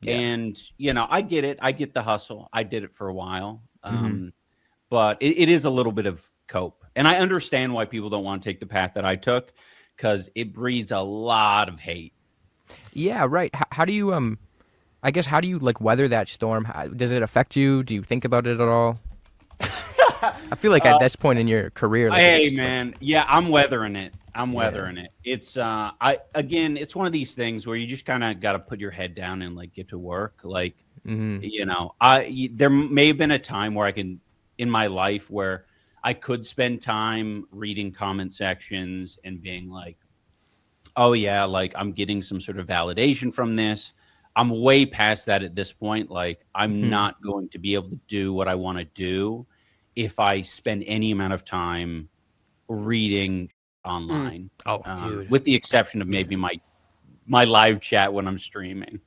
And, you know, I get it. I get the hustle. I did it for a while. But it is a little bit of cope. And I understand why people don't want to take the path that I took, because it breeds a lot of hate. Yeah, right. How do you, I guess, how do you, like, weather that storm? Does it affect you? Do you think about it at all? I feel like at this point in your career, like, hey, man, yeah, I'm weathering it. I'm weathering it. It's it's one of these things where you just kind of got to put your head down and, like, get to work. Like, you know, there may have been a time where in my life where I could spend time reading comment sections and being like, oh yeah, like I'm getting some sort of validation from this. I'm way past that at this point. Like I'm not going to be able to do what I want to do if I spend any amount of time reading online. Oh, dude. With the exception of maybe my live chat when I'm streaming.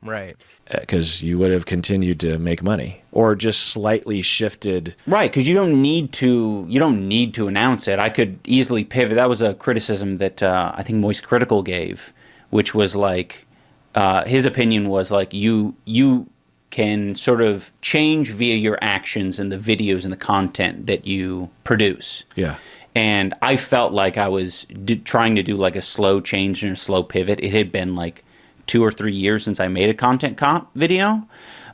Right. Because you would have continued to make money, or just slightly shifted. Right, because you don't need to announce it. I could easily pivot. That was a criticism that I think Moistcritikal gave, which was like his opinion was like you can sort of change via your actions and the videos and the content that you produce. Yeah. And I felt like I was trying to do like a slow change and a slow pivot. It had been like 2 or 3 years since I made a content comp video,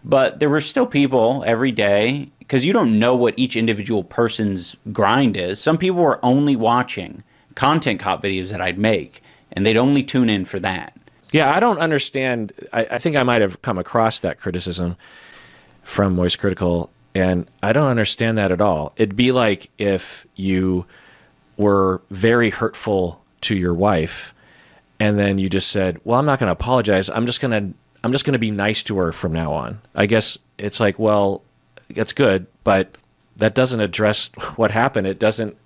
but there were still people every day, because you don't know what each individual person's grind is. Some people were only watching content comp videos that I'd make, and they'd only tune in for that. Yeah, I don't understand. I think I might have come across that criticism from Moistcritikal, and I don't understand that at all. It'd be like if you were very hurtful to your wife, and then you just said, well, I'm not going to apologize. I'm just going to be nice to her from now on. I guess it's like, well, that's good, but that doesn't address what happened. It doesn't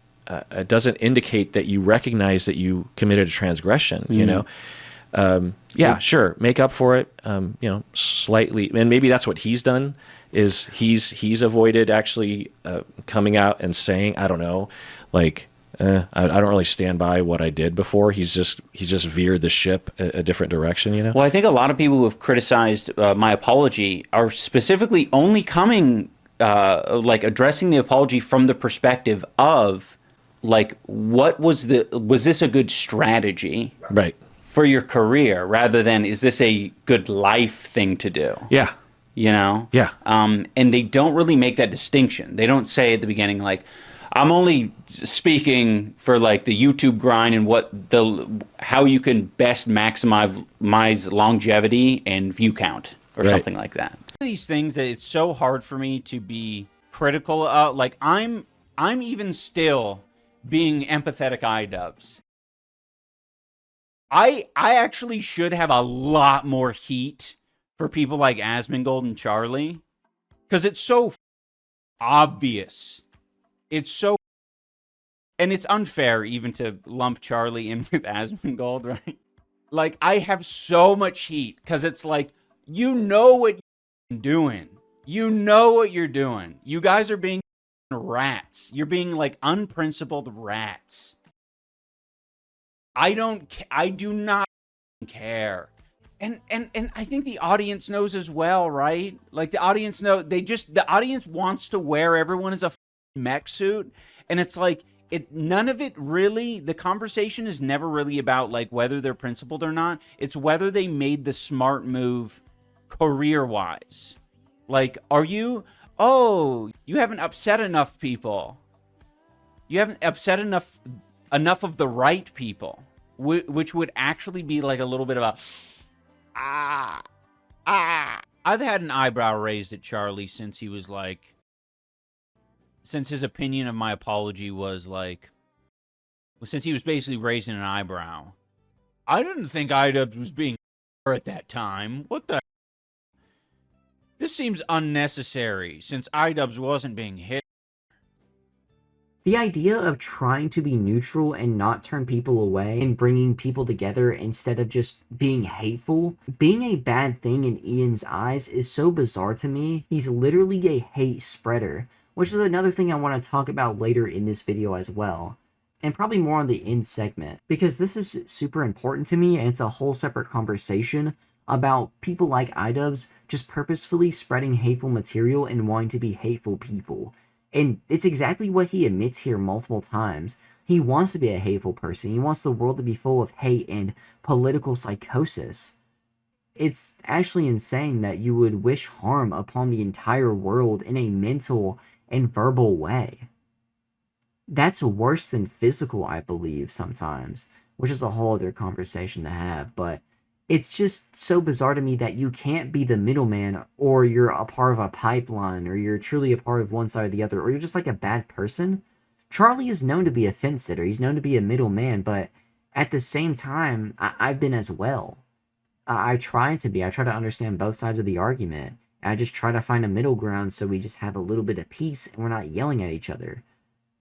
indicate that you recognize that you committed a transgression, you know? Yeah, sure. Make up for it, you know, slightly. And maybe that's what he's done, is he's avoided actually coming out and saying, I don't know, like, I don't really stand by what I did before. He's just veered the ship a different direction, you know? Well, I think a lot of people who have criticized my apology are specifically only coming, like addressing the apology from the perspective of, like, was this a good strategy? Right. For your career, rather than is this a good life thing to do? Yeah. You know? Yeah. And they don't really make that distinction. They don't say at the beginning, like, I'm only speaking for like the YouTube grind and how you can best maximize longevity and view count or something like that. These things that it's so hard for me to be critical of. Like I'm even still being empathetic iDubbbz. I actually should have a lot more heat for people like Asmongold and Charlie, because it's so obvious. It's so, and it's unfair even to lump Charlie in with Asmongold, right? Like, I have so much heat because it's like, you know what you're doing. You know what you're doing. You guys are being rats. You're being like unprincipled rats. I do not care. And I think the audience knows as well, right? Like the audience the audience wants to wear everyone as a mech suit, and it's like none of it really, the conversation is never really about like whether they're principled or not. It's whether they made the smart move career-wise. Like, you haven't upset enough people. You haven't upset enough of the right people, which would actually be like a little bit of a I've had an eyebrow raised at Charlie since he was like, since his opinion of my apology was like, since he was basically raising an eyebrow. I didn't think iDubbbz was being at that time. What the? This seems unnecessary since iDubbbz wasn't being hit. The idea of trying to be neutral and not turn people away and bringing people together instead of just being hateful, being a bad thing in Ian's eyes is so bizarre to me. He's literally a hate spreader, which is another thing I want to talk about later in this video as well. And probably more on the end segment, because this is super important to me and it's a whole separate conversation about people like iDubbbz just purposefully spreading hateful material and wanting to be hateful people. And it's exactly what he admits here multiple times. He wants to be a hateful person. He wants the world to be full of hate and political psychosis. It's actually insane that you would wish harm upon the entire world in a mental and verbal way. That's worse than physical, I believe, sometimes, which is a whole other conversation to have. But it's just so bizarre to me that you can't be the middleman, or you're a part of a pipeline, or you're truly a part of one side or the other, or you're just like a bad person. Charlie is known to be a fence sitter. He's known to be a middleman, but at the same time, I've been as well. I try to be. I try to understand both sides of the argument. And I just try to find a middle ground so we just have a little bit of peace and we're not yelling at each other.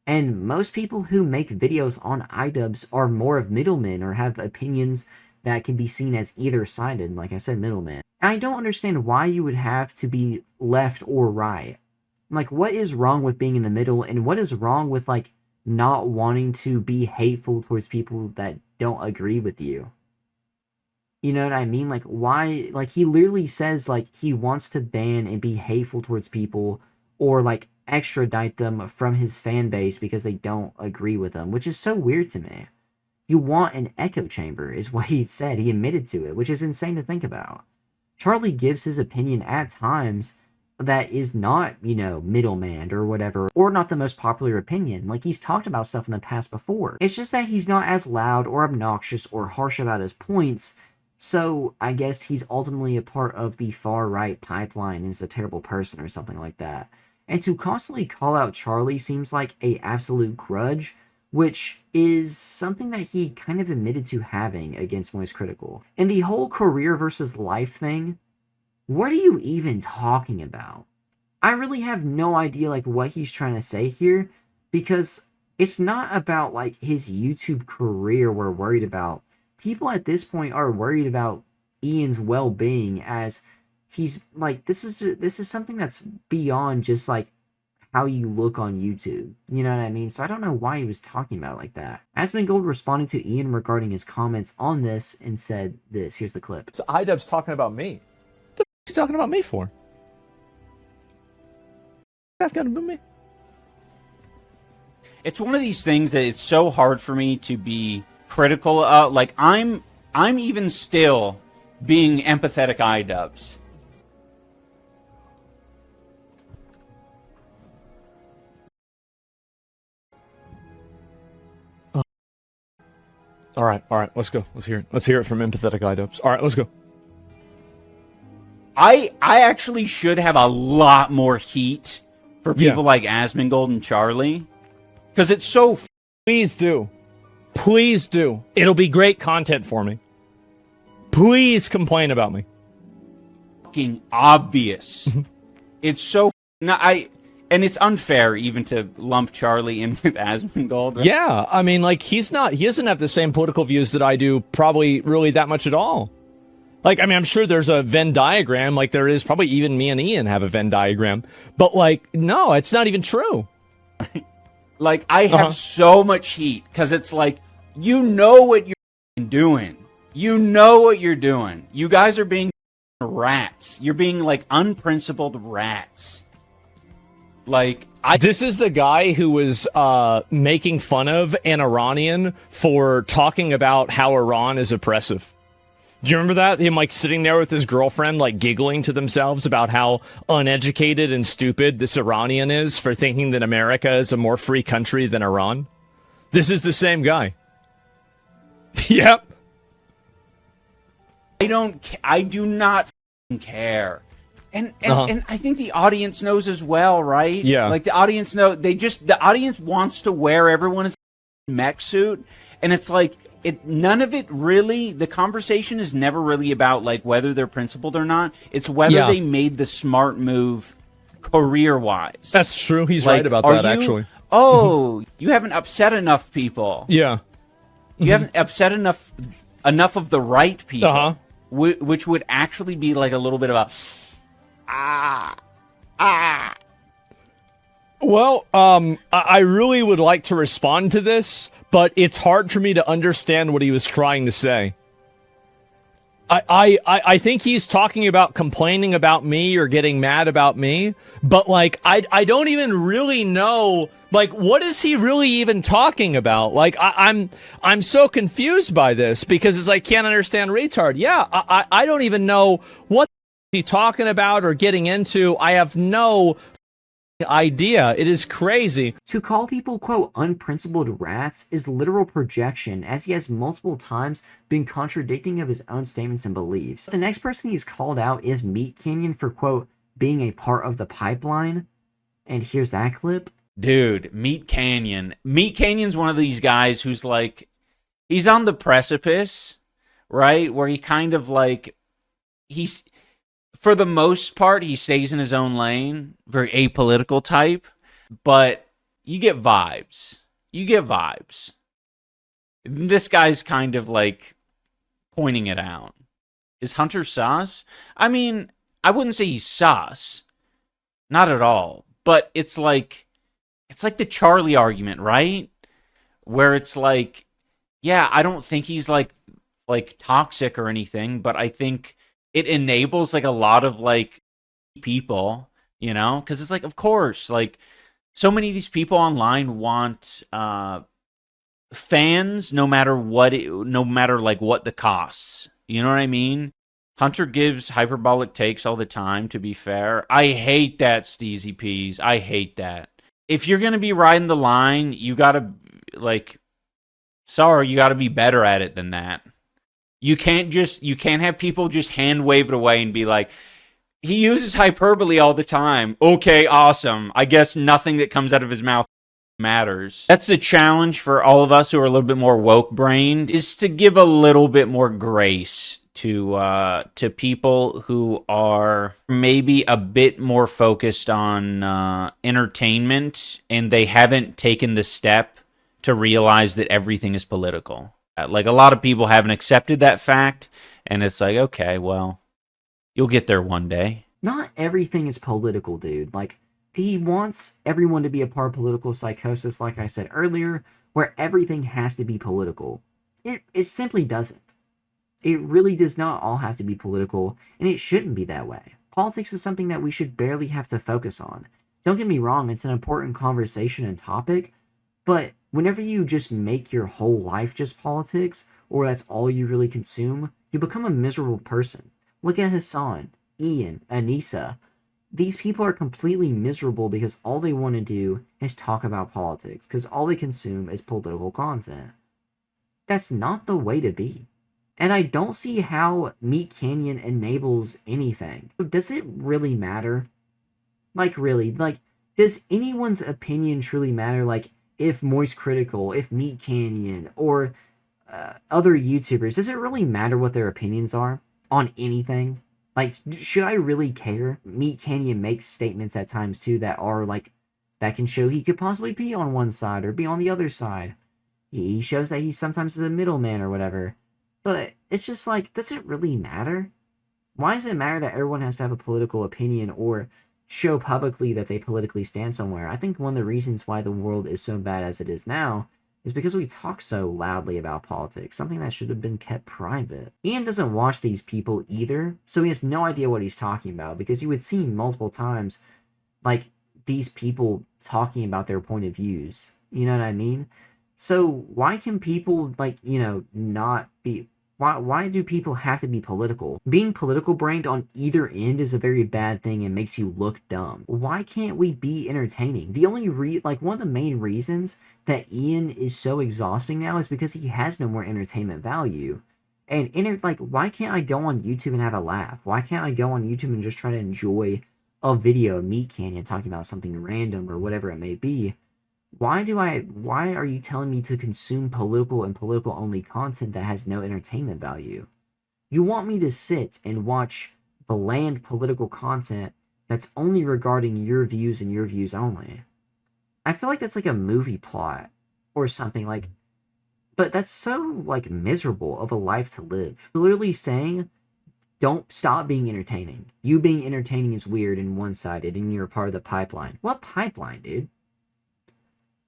And most people who make videos on iDubbbz are more of middlemen or have opinions that can be seen as either-sided, like I said, middleman. And I don't understand why you would have to be left or right. Like, what is wrong with being in the middle, and what is wrong with, like, not wanting to be hateful towards people that don't agree with you? You know what I mean? Like, why? Like, he literally says, like, he wants to ban and be hateful towards people, or, like, extradite them from his fan base because they don't agree with him, which is so weird to me. You want an echo chamber, is what he said. He admitted to it, which is insane to think about. Charlie gives his opinion at times that is not, you know, middleman or whatever, or not the most popular opinion. Like, he's talked about stuff in the past before. It's just that he's not as loud or obnoxious or harsh about his points, so I guess he's ultimately a part of the far-right pipeline and is a terrible person or something like that. And to constantly call out Charlie seems like a absolute grudge, which is something that he kind of admitted to having against Moistcritikal. And the whole career versus life thing, what are you even talking about? I really have no idea, like, what he's trying to say here, because it's not about, like, his YouTube career we're worried about. People at this point are worried about Ian's well-being, as he's, like, this is something that's beyond just, like, how you look on YouTube. You know what I mean? So I don't know why he was talking about it like that. Asmongold responded to Ian regarding his comments on this and said this. Here's the clip. So iDubbbz talking about me. What the f is he talking about me for? That's got to be me. It's one of these things that it's so hard for me to be critical of. Like, I'm even still being empathetic iDubbbz. All right, let's go. Let's hear it. Let's hear it from empathetic iDubbbz. All right, let's go. I actually should have a lot more heat for people like Asmongold and Charlie, because it's so. Please do. Please do. It'll be great content for me. Please complain about me. Fucking obvious. It's so. And it's unfair even to lump Charlie in with Asmongold. Right? Yeah, I mean, like, he doesn't have the same political views that I do, probably really that much at all. Like, I mean, I'm sure there's a Venn diagram, like there is, probably even me and Ian have a Venn diagram. But, like, no, it's not even true. Like, I have so much heat, because it's like, you know what you're doing. You know what you're doing. You guys are being rats. You're being, like, unprincipled rats. Like, this is the guy who was making fun of an Iranian for talking about how Iran is oppressive. Do you remember that? Him, like, sitting there with his girlfriend, like, giggling to themselves about how uneducated and stupid this Iranian is for thinking that America is a more free country than Iran. This is the same guy. Yep. I do not care. And I think the audience knows as well, right? Yeah. Like, the audience the audience wants to wear everyone's mech suit, and it's like, none of it really, the conversation is never really about, like, whether they're principled or not. It's whether they made the smart move career-wise. That's true. He's right about that, actually. Oh, you haven't upset enough people. Yeah. You haven't upset enough of the right people, which would actually be, like, a little bit of a... Well, I really would like to respond to this, but it's hard for me to understand what he was trying to say. I think he's talking about complaining about me or getting mad about me, but, like, I don't even really know, like, what is he really even talking about? Like, I'm so confused by this, because it's like, can't understand retard. Yeah, I don't even know what he talking about or getting into. I have no idea. It is crazy. To call people, quote, unprincipled rats is literal projection, as he has multiple times been contradicting of his own statements and beliefs. The next person he's called out is MeatCanyon for, quote, being a part of the pipeline. And here's that clip. Dude, MeatCanyon. MeatCanyon's one of these guys who's like, he's on the precipice, right? Where he kind of like, he's, for the most part, he stays in his own lane, very apolitical type, but you get vibes. You get vibes. This guy's kind of like pointing it out. Is Hunter sus? I mean, I wouldn't say he's sus. Not at all. But it's like the Charlie argument, right? Where it's like, yeah, I don't think he's like toxic or anything, but I think it enables like a lot of like people, you know, because it's like, of course, like so many of these people online want fans no matter what, no matter like what the costs. You know what I mean? Hunter gives hyperbolic takes all the time, to be fair. I hate that, Steezy Peas. I hate that. If you're going to be riding the line, you got to, like, sorry, you got to be better at it than that. You can't have people just hand wave it away and be like, he uses hyperbole all the time. Okay, awesome. I guess nothing that comes out of his mouth matters. That's the challenge for all of us who are a little bit more woke-brained, is to give a little bit more grace to people who are maybe a bit more focused on entertainment, and they haven't taken the step to realize that everything is political. Like, a lot of people haven't accepted that fact, and it's like, okay, well, you'll get there one day. Not everything is political, dude. Like, he wants everyone to be a part of political psychosis, like I said earlier, where everything has to be political. It simply doesn't. It really does not all have to be political, and it shouldn't be that way. Politics is something that we should barely have to focus on. Don't get me wrong, it's an important conversation and topic, but whenever you just make your whole life just politics, or that's all you really consume, you become a miserable person. Look at Hassan, Ian, Anisa. These people are completely miserable because all they want to do is talk about politics, because all they consume is political content. That's not the way to be. And I don't see how MeatCanyon enables anything. Does it really matter? Like, really? Like, does anyone's opinion truly matter? Like, if Moistcritikal, if MeatCanyon, or other YouTubers, does it really matter what their opinions are on anything? Like, should I really care? MeatCanyon makes statements at times, too, that are, like, that can show he could possibly be on one side or be on the other side. He shows that he sometimes is a middleman or whatever. But it's just like, does it really matter? Why does it matter that everyone has to have a political opinion or show publicly that they politically stand somewhere? I think one of the reasons why the world is so bad as it is now is because we talk so loudly about politics, something that should have been kept private. Ian doesn't watch these people either, so he has no idea what he's talking about, because you would see multiple times, like, these people talking about their point of views. You know what I mean? So why can people, like, you know, not be... Why do people have to be political? Being political brained on either end is a very bad thing and makes you look dumb. Why can't we be entertaining? The only one of the main reasons that Ian is so exhausting now is because he has no more entertainment value. And why can't I go on YouTube and have a laugh? Why can't I go on YouTube and just try to enjoy a video of MeatCanyon talking about something random or whatever it may be? Why are you telling me to consume political and political-only content that has no entertainment value? You want me to sit and watch bland political content that's only regarding your views and your views only. I feel like that's like a movie plot or something, like, but that's so, like, miserable of a life to live. Literally saying, don't stop being entertaining. You being entertaining is weird and one-sided and you're a part of the pipeline. What pipeline, dude?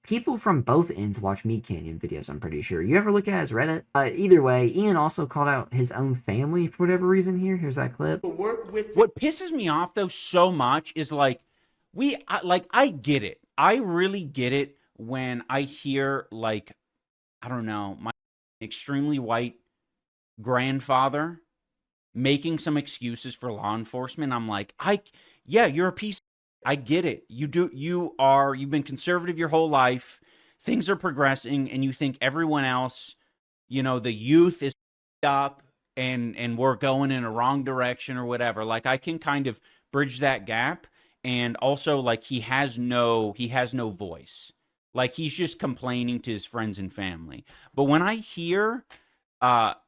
People from both ends watch MeatCanyon videos, I'm pretty sure. You ever look at his Reddit? Either way, Ian also called out his own family for whatever reason here. Here's that clip. What pisses me off, though, so much is, like, I get it. I really get it when I hear, like, I don't know, my extremely white grandfather making some excuses for law enforcement. I'm like, yeah, you're a piece I get it. You've been conservative your whole life. Things are progressing and you think everyone else, the youth is up and we're going in a wrong direction or whatever. Like, I can kind of bridge that gap. And also, like, he has no voice. Like, he's just complaining to his friends and family. But when I hear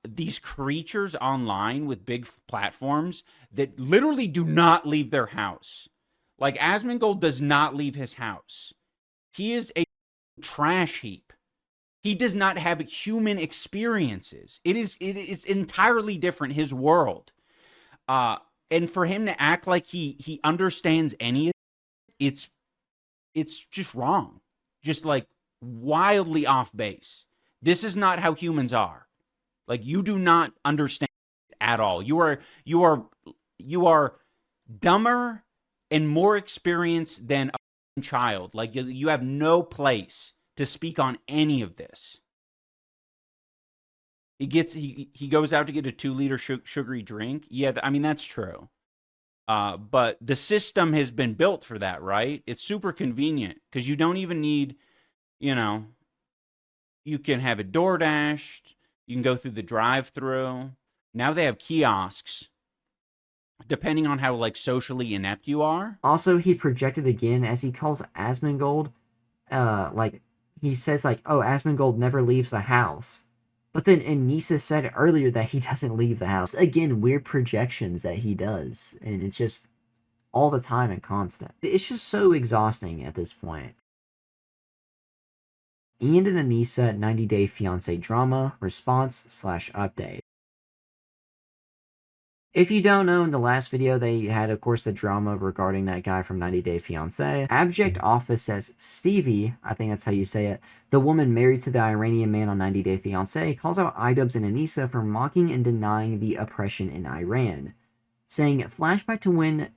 these creatures online with big platforms that literally do not leave their house, like Asmongold does not leave his house. He is a trash heap. He does not have human experiences. It is entirely different, his world. And for him to act like he understands any of it, it's just wrong. Just like wildly off base. This is not how humans are. Like, you do not understand at all. You are dumber and more experienced than a child. Like, you have no place to speak on any of this. He goes out to get a 2-liter sugary drink. Yeah, I mean, that's true. But the system has been built for that, right? It's super convenient because you don't even need, you can have it door dashed. You can go through the drive-through. Now they have kiosks, depending on how, like, socially inept you are. Also, he projected again as he calls Asmongold, like, he says, like, oh, Asmongold never leaves the house. But then Anisa said earlier that he doesn't leave the house. Again, weird projections that he does. And it's just all the time and constant. It's just so exhausting at this point. Ian and Anisa 90 Day Fiance drama response/update. If you don't know, in the last video, they had, of course, the drama regarding that guy from 90 Day Fiance. Abject Office says Stevie, I think that's how you say it, the woman married to the Iranian man on 90 Day Fiance, calls out iDubbbz and Anisa for mocking and denying the oppression in Iran, saying, flashback to when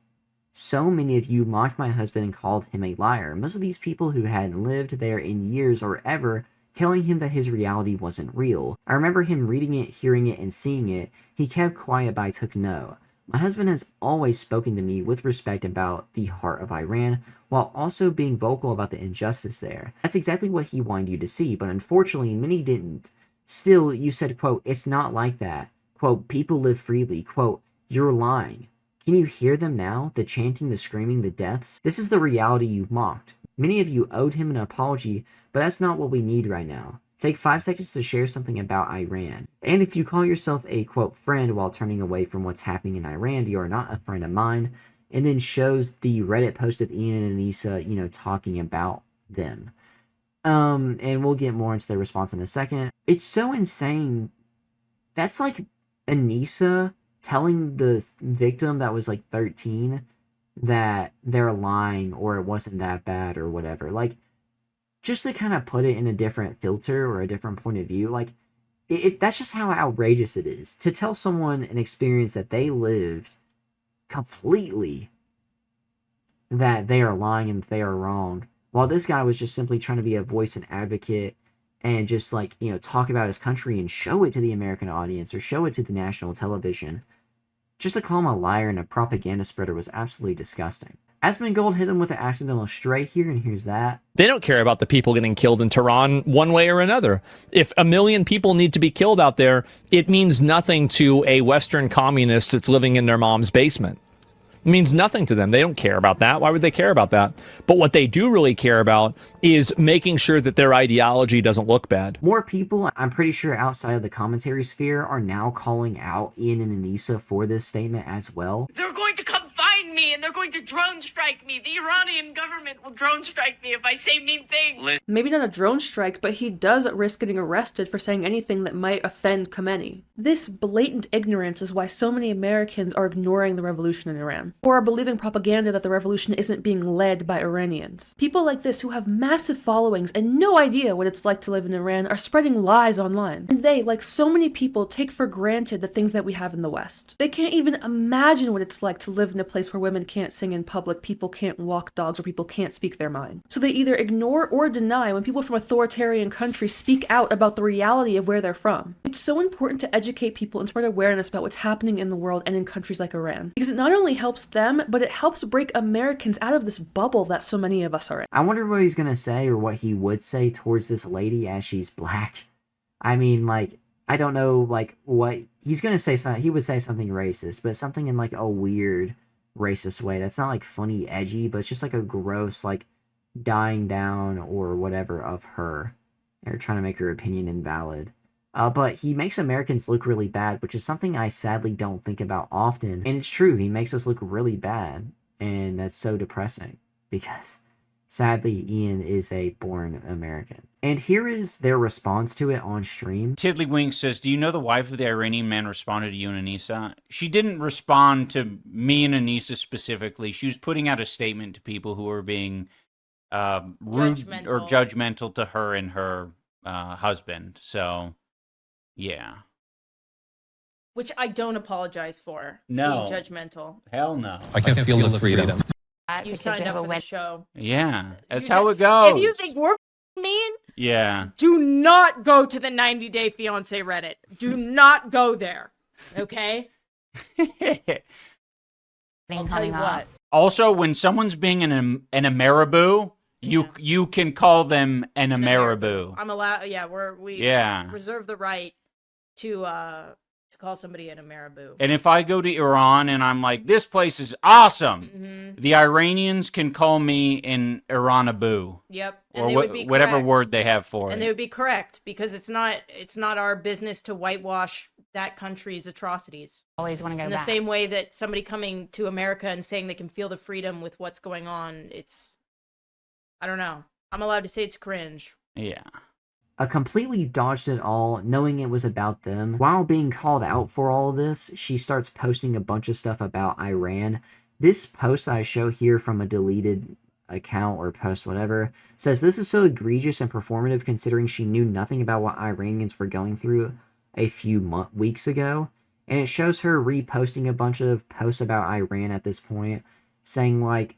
so many of you mocked my husband and called him a liar. Most of these people who hadn't lived there in years or ever, telling him that his reality wasn't real. I remember him reading it, hearing it, and seeing it. He kept quiet, but I took no. My husband has always spoken to me with respect about the heart of Iran, while also being vocal about the injustice there. That's exactly what he wanted you to see, but unfortunately many didn't. Still, you said, quote, it's not like that. Quote, people live freely. Quote, you're lying. Can you hear them now? The chanting, the screaming, the deaths? This is the reality you mocked. Many of you owed him an apology, but that's not what we need right now. Take 5 seconds to share something about Iran. And if you call yourself a, quote, friend while turning away from what's happening in Iran, you are not a friend of mine. And then shows the Reddit post of Ian and Anisa, talking about them. And we'll get more into their response in a second. It's so insane. That's like Anisa telling the victim that was like 13 that they're lying or it wasn't that bad or whatever. Like, just to kind of put it in a different filter or a different point of view, like, that's just how outrageous it is. To tell someone an experience that they lived completely that they are lying and they are wrong, while this guy was just simply trying to be a voice and advocate and just, like, talk about his country and show it to the American audience or show it to the national television. Just to call him a liar and a propaganda spreader was absolutely disgusting. Asmongold hit him with an accidental stray here, and here's that. They don't care about the people getting killed in Tehran one way or another. If 1 million people need to be killed out there, it means nothing to a Western communist that's living in their mom's basement. It means nothing to them. They don't care about that. Why would they care about that? But what they do really care about is making sure that their ideology doesn't look bad. More people, I'm pretty sure outside of the commentary sphere, are now calling out Ian and Anisa for this statement as well. They're going to come find me and they're going to drone strike me. The Iranian government will drone strike me if I say mean things. Maybe not a drone strike, but he does risk getting arrested for saying anything that might offend Khomeini. This blatant ignorance is why so many Americans are ignoring the revolution in Iran, or are believing propaganda that the revolution isn't being led by Iranians. People like this who have massive followings and no idea what it's like to live in Iran are spreading lies online. And they, like so many people, take for granted the things that we have in the West. They can't even imagine what it's like to live in a place where women can't sing in public, people can't walk dogs, or people can't speak their mind. So they either ignore or deny when people from authoritarian countries speak out about the reality of where they're from. It's so important to educate people and spread awareness about what's happening in the world and in countries like Iran. Because it not only helps them, but it helps break Americans out of this bubble that so many of us are in. I wonder what he's gonna say or what he would say towards this lady as she's black. I mean, like, I don't know, like, what he's gonna say. He would say something racist, but something in like a weird racist way that's not like funny, edgy, but it's just like a gross, like, dying down or whatever of her. They're trying to make her opinion invalid. But he makes Americans look really bad, which is something I sadly don't think about often. And it's true, he makes us look really bad, and that's so depressing because sadly Ian is a born American. And here is their response to it on stream. Tiddlywink says, do you know the wife of the Iranian man responded to you and Anisa? She didn't respond to me and Anisa specifically. She was putting out a statement to people who were being rude or judgmental to her and her husband. So, yeah. Which I don't apologize for. No. Being judgmental. Hell no. I can feel the freedom. You signed up for the show. Yeah, that's how it goes. If you think we're mean, yeah, do not go to the 90 Day Fiance Reddit. Do not go there. Okay? I'll tell you what. Also, when someone's being an Ameriboo, you can call them an Ameriboo. I'm allowed. Yeah, we reserve the right to call somebody an Ameriboo. And if I go to Iran and I'm like, this place is awesome, the Iranians can call me an Iranaboo. Yep. And or they would be whatever correct. word they have for And it. they would be correct because it's not our business to whitewash that country's atrocities. Always want to go in back. the same way that somebody coming to America and saying they can feel the freedom with what's going on, I don't know. I'm allowed to say it's cringe. Yeah. Completely dodged it all, knowing it was about them. While being called out for all of this, she starts posting a bunch of stuff about Iran. This post that I show here from a deleted account or post, whatever, says this is so egregious and performative considering she knew nothing about what Iranians were going through a few weeks ago. And it shows her reposting a bunch of posts about Iran at this point, saying like,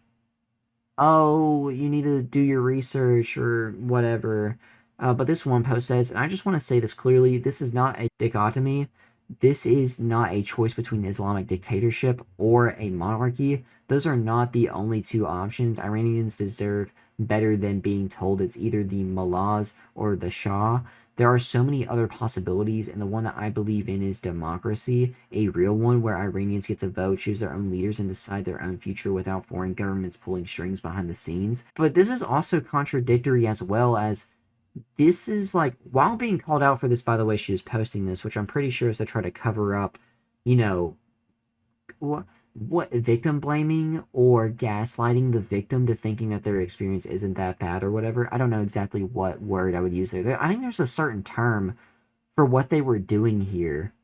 oh, you need to do your research or whatever. But this one post says, and I just want to say this clearly, this is not a dichotomy. This is not a choice between Islamic dictatorship or a monarchy. Those are not the only two options. Iranians deserve better than being told it's either the mullahs or the Shah. There are so many other possibilities, and the one that I believe in is democracy, a real one where Iranians get to vote, choose their own leaders, and decide their own future without foreign governments pulling strings behind the scenes. But this is also contradictory as well, as this is like, while being called out for this, by the way, she was posting this, which I'm pretty sure is to try to cover up, you know, what victim blaming or gaslighting the victim to thinking that their experience isn't that bad or whatever. I don't know exactly what word I would use there. I think there's a certain term for what they were doing here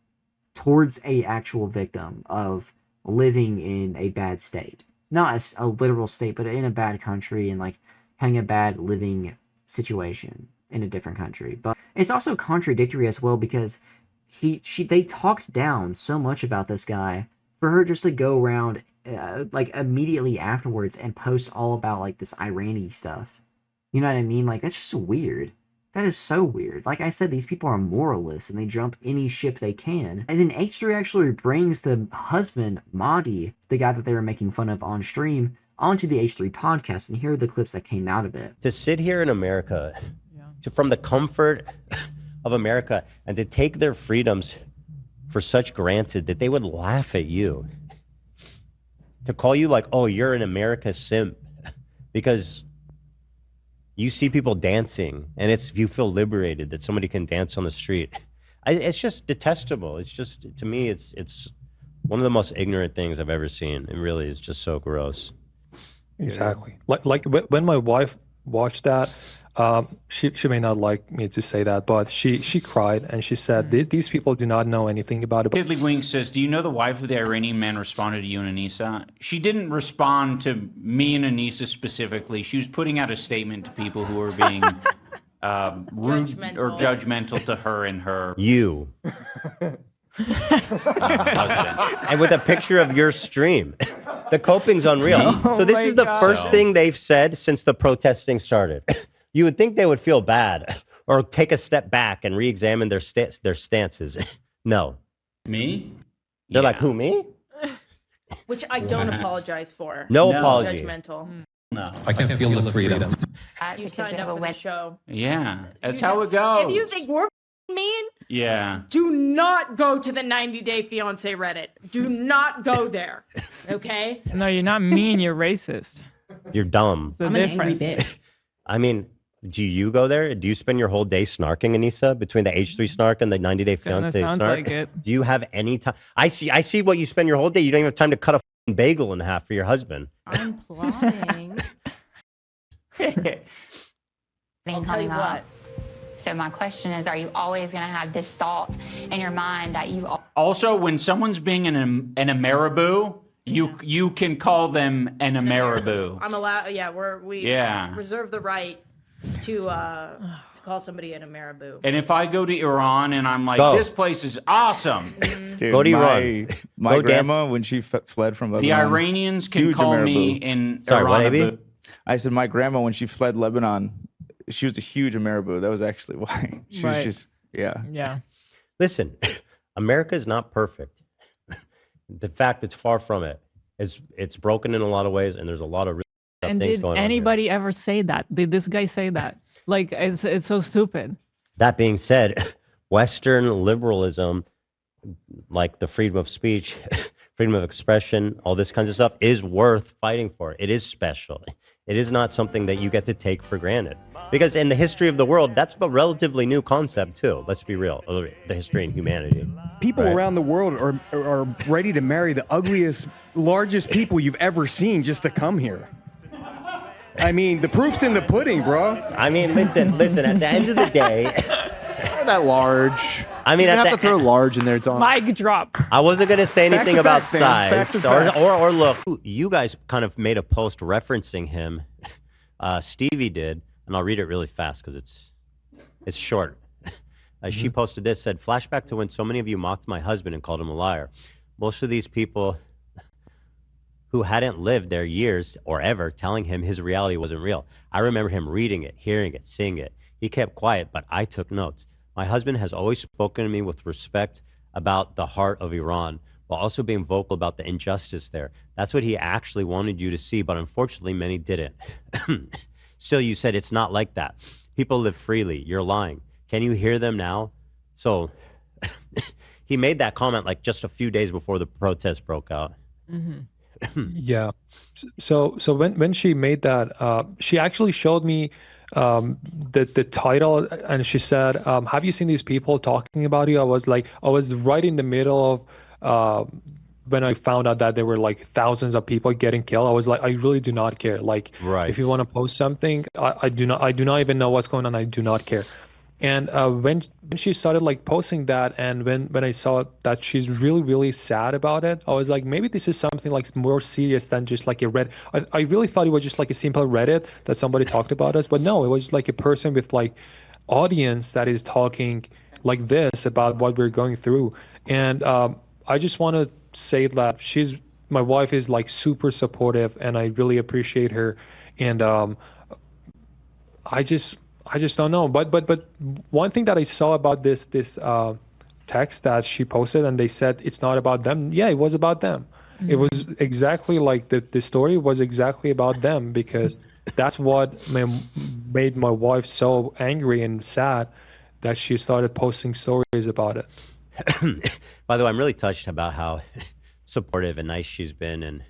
towards a actual victim of living in a bad state. Not a literal state, but in a bad country and like having a bad living situation in a different country. But it's also contradictory as well because they talked down so much about this guy for her just to go around like immediately afterwards and post all about like this Irani stuff. You know what I mean? Like, that's just weird. That is so weird. Like I said, these people are moralists and they jump any ship they can. And then H3 actually brings the husband, Mahdi, the guy that they were making fun of on stream, onto the H3 podcast, and here are the clips that came out of it. To sit here in America, from the comfort of America, and to take their freedoms for such granted that they would laugh at you. To call you like, oh, you're an America simp because you see people dancing and you feel liberated that somebody can dance on the street. It's just detestable. It's just, to me, it's one of the most ignorant things I've ever seen. It really is just so gross. Exactly. Like when my wife watched that, she may not like me to say that, but she cried and she said, these people do not know anything about it. Tiddlywink says, do you know the wife of the Iranian man responded to you and Anisa? She didn't respond to me and Anisa specifically. She was putting out a statement to people who were being rude or judgmental to her and her husband. And with a picture of your stream. The coping's unreal. So this is the first So- thing they've said since the protesting started. You would think they would feel bad or take a step back and re-examine their stances. No. Me? They're like, who, me? Which I don't apologize for. No apology. Judgmental. No. I can feel the freedom. You signed up for the show. Yeah, that's how it goes. If you think we're mean, Yeah. do not go to the 90-Day Fiance Reddit. Do not go there. Okay? No, you're not mean. You're racist. You're dumb. The difference. I mean, do you go there? Do you spend your whole day snarking, Anisa, between the H3 snark and the 90-Day Fiance sounds snark? like it. Do you have any time? I see what you spend your whole day. You don't even have time to cut a f***ing bagel in half for your husband. I'm plotting. I'll tell you what. So my question is, are you always going to have this thought in your mind that you Also, when someone's being an Ameriboo, you can call them an Ameriboo. I'm allowed. Yeah, we Yeah. reserve the right to call somebody an Ameriboo. And if I go to Iran and I'm like, Go. this place is awesome, Dude, Go to my, Iran. my Go grandma, when she fled from Lebanon, the Iranians can huge call me Ameriboo. an Sorry, what, Iranaboo. AB? I said my grandma, when she fled Lebanon, she was a huge Ameriboo. That was actually why. She Right. was just, yeah. Yeah. Listen, America is not perfect. The fact it's far from it. It's broken in a lot of ways, and there's a lot of really And things did going on here. anybody ever say that? Did this guy say that? Like, it's so stupid. That being said, Western liberalism, like the freedom of speech, freedom of expression, all this kinds of stuff, is worth fighting for. It is special. It is not something that you get to take for granted. Because in the history of the world, that's a relatively new concept too. Let's be real. The history and humanity. People Right. around the world are ready to marry the ugliest, largest people you've ever seen just to come here. I mean, the proof's in the pudding, bro. I mean, listen, at the end of the day, Not that large. I mean, you at have the to throw large in there, Don. Mic drop. I wasn't going to say Facts anything are about facts, man. Facts size are facts. or look. You guys kind of made a post referencing him. Stevie did, and I'll read it really fast because it's short. She posted this, said, flashback to when so many of you mocked my husband and called him a liar. Most of these people who hadn't lived their years or ever telling him his reality wasn't real. I remember him reading it, hearing it, seeing it. He kept quiet, but I took notes. My husband has always spoken to me with respect about the heart of Iran, while also being vocal about the injustice there. That's what he actually wanted you to see, but unfortunately many didn't. Still, you said it's not like that. People live freely. You're lying. Can you hear them now? So he made that comment like just a few days before the protest broke out. Yeah. So when she made that, she actually showed me the title, and she said, have you seen these people talking about you? I was right in the middle of when I found out that there were like thousands of people getting killed. I was like, I really do not care. Like, Right. if you want to post something, I do not even know what's going on. I do not care. And when she started like posting that, and when I saw that she's really sad about it, I was like, maybe this is something like more serious than just like a Reddit. I really thought it was just like a simple Reddit that somebody talked about us, but no, it was like a person with like audience that is talking like this about what we're going through. And I just want to say that my wife is like super supportive, and I really appreciate her. And I just don't know. But one thing that I saw about this text that she posted, and they said it's not about them. Yeah, it was about them. It was exactly like the story was exactly about them, because that's what made my wife so angry and sad that she started posting stories about it. By the way, I'm really touched about how supportive and nice she's been, and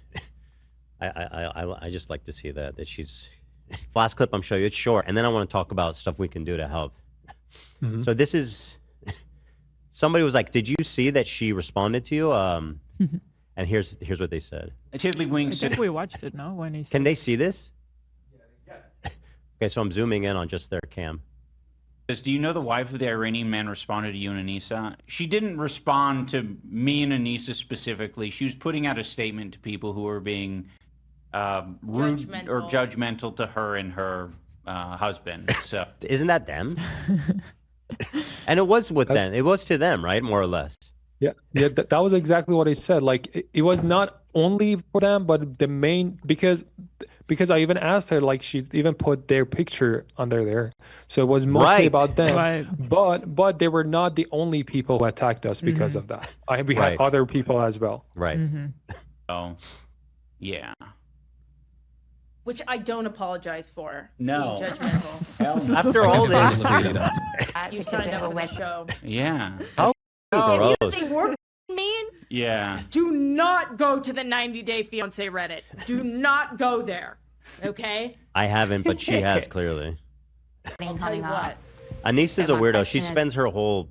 I just like to see that she's. Last clip I'm showing you, it's short, and then I want to talk about stuff we can do to help. So this is, somebody was like, did you see that she responded to you? And here's what they said. I think we watched it, no? When he Can they see this? Okay, so I'm zooming in on just their cam. Do you know the wife of the Iranian man responded to you and Anisa? She didn't respond to me and Anisa specifically. She was putting out a statement to people who were being rude or judgmental to her and her husband. So Isn't that them? And it was with them. It was to them, right? More or less. Yeah, that was exactly what I said. Like, it was not only for them, but the main because I even asked her, like she even put their picture under there, so it was mostly Right. about them. Right. But they were not the only people who attacked us because of that. We Right. had other people as well. Right. Oh, yeah. Which I don't apologize for. No. Being judgmental. After all this, You signed up for the show. Yeah. how If gross. they were mean, Yeah. do not go to the 90-Day Fiance Reddit. Do not go there. Okay? I haven't, but she has clearly. I'll tell you what. Anisa's a my weirdo. She question is- spends her whole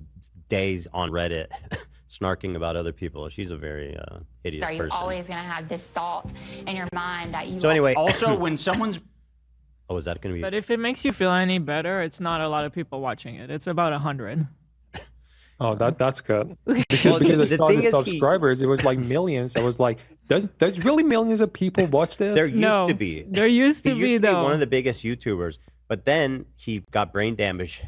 days on Reddit snarking about other people. She's a very hideous Are you person. always going to have this thought in your mind that you So anyway, Also, when someone's oh, is that going to be? But if it makes you feel any better, it's not a lot of people watching it. It's about 100. Oh, that's good. Well, Because I the saw thing the is subscribers, it was like millions. I was like, there's really millions of people watch this? There used No, to be. there used to He be, used to be though. one of the biggest YouTubers, but then he got brain damage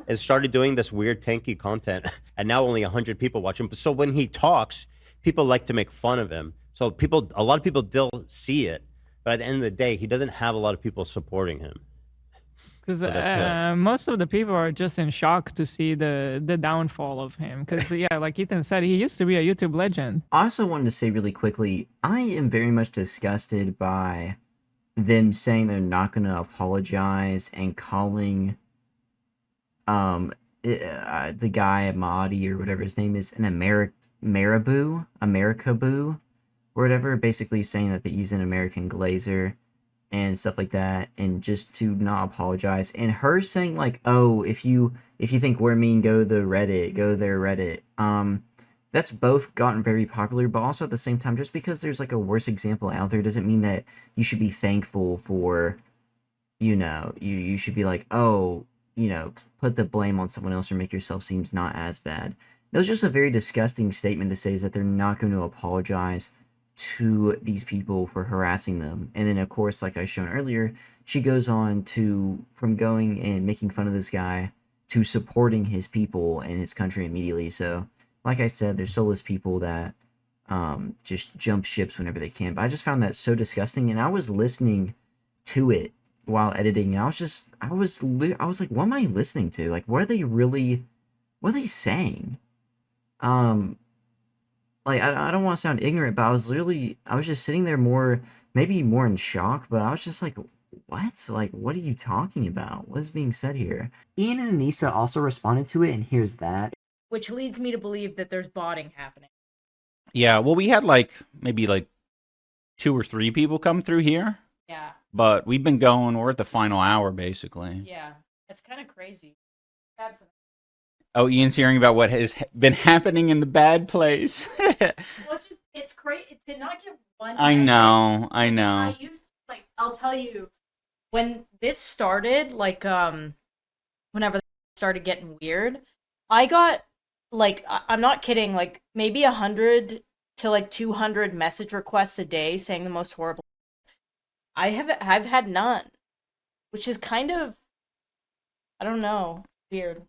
and started doing this weird tanky content, and now only 100 people watch him. So when he talks, people like to make fun of him. So a lot of people still see it, but at the end of the day, he doesn't have a lot of people supporting him. Because So that's most of the people are just in shock to see the downfall of him. Because, yeah, like Ethan said, he used to be a YouTube legend. I also wanted to say really quickly, I am very much disgusted by them saying they're not going to apologize and calling the guy at Mahdi or whatever his name is an Americaboo, or whatever, basically saying that he's an American glazer and stuff like that, and just to not apologize, and her saying like, oh, if you think we're mean, go to their Reddit. That's both gotten very popular, but also at the same time, just because there's like a worse example out there doesn't mean that you should be thankful for, you should be like, oh, put the blame on someone else or make yourself seem not as bad. That was just a very disgusting statement to say, is that they're not going to apologize to these people for harassing them. And then, of course, like I shown earlier, she goes on to, from going and making fun of this guy, to supporting his people and his country immediately. So, like I said, there's soulless people that just jump ships whenever they can. But I just found that so disgusting, and I was listening to it while editing, and I was like, what am I listening to? Like, what are they saying? Like, I don't want to sound ignorant, but I was just sitting there maybe more in shock, but I was just like, what? Like, what are you talking about? What is being said here? Ian and Anisa also responded to it, and here's that. Which leads me to believe that there's botting happening. Yeah, well, we had maybe 2 or 3 people come through here. Yeah. But we're at the final hour, basically. Yeah. It's kind of crazy. Bad for them. Oh, Ian's hearing about what has been happening in the bad place. It's crazy to not get one. I know. I used I'll tell you, when this started, whenever it started getting weird, I got I'm not kidding, maybe 100 to 200 message requests a day saying the most horrible. I've had none, which is kind of, I don't know, weird.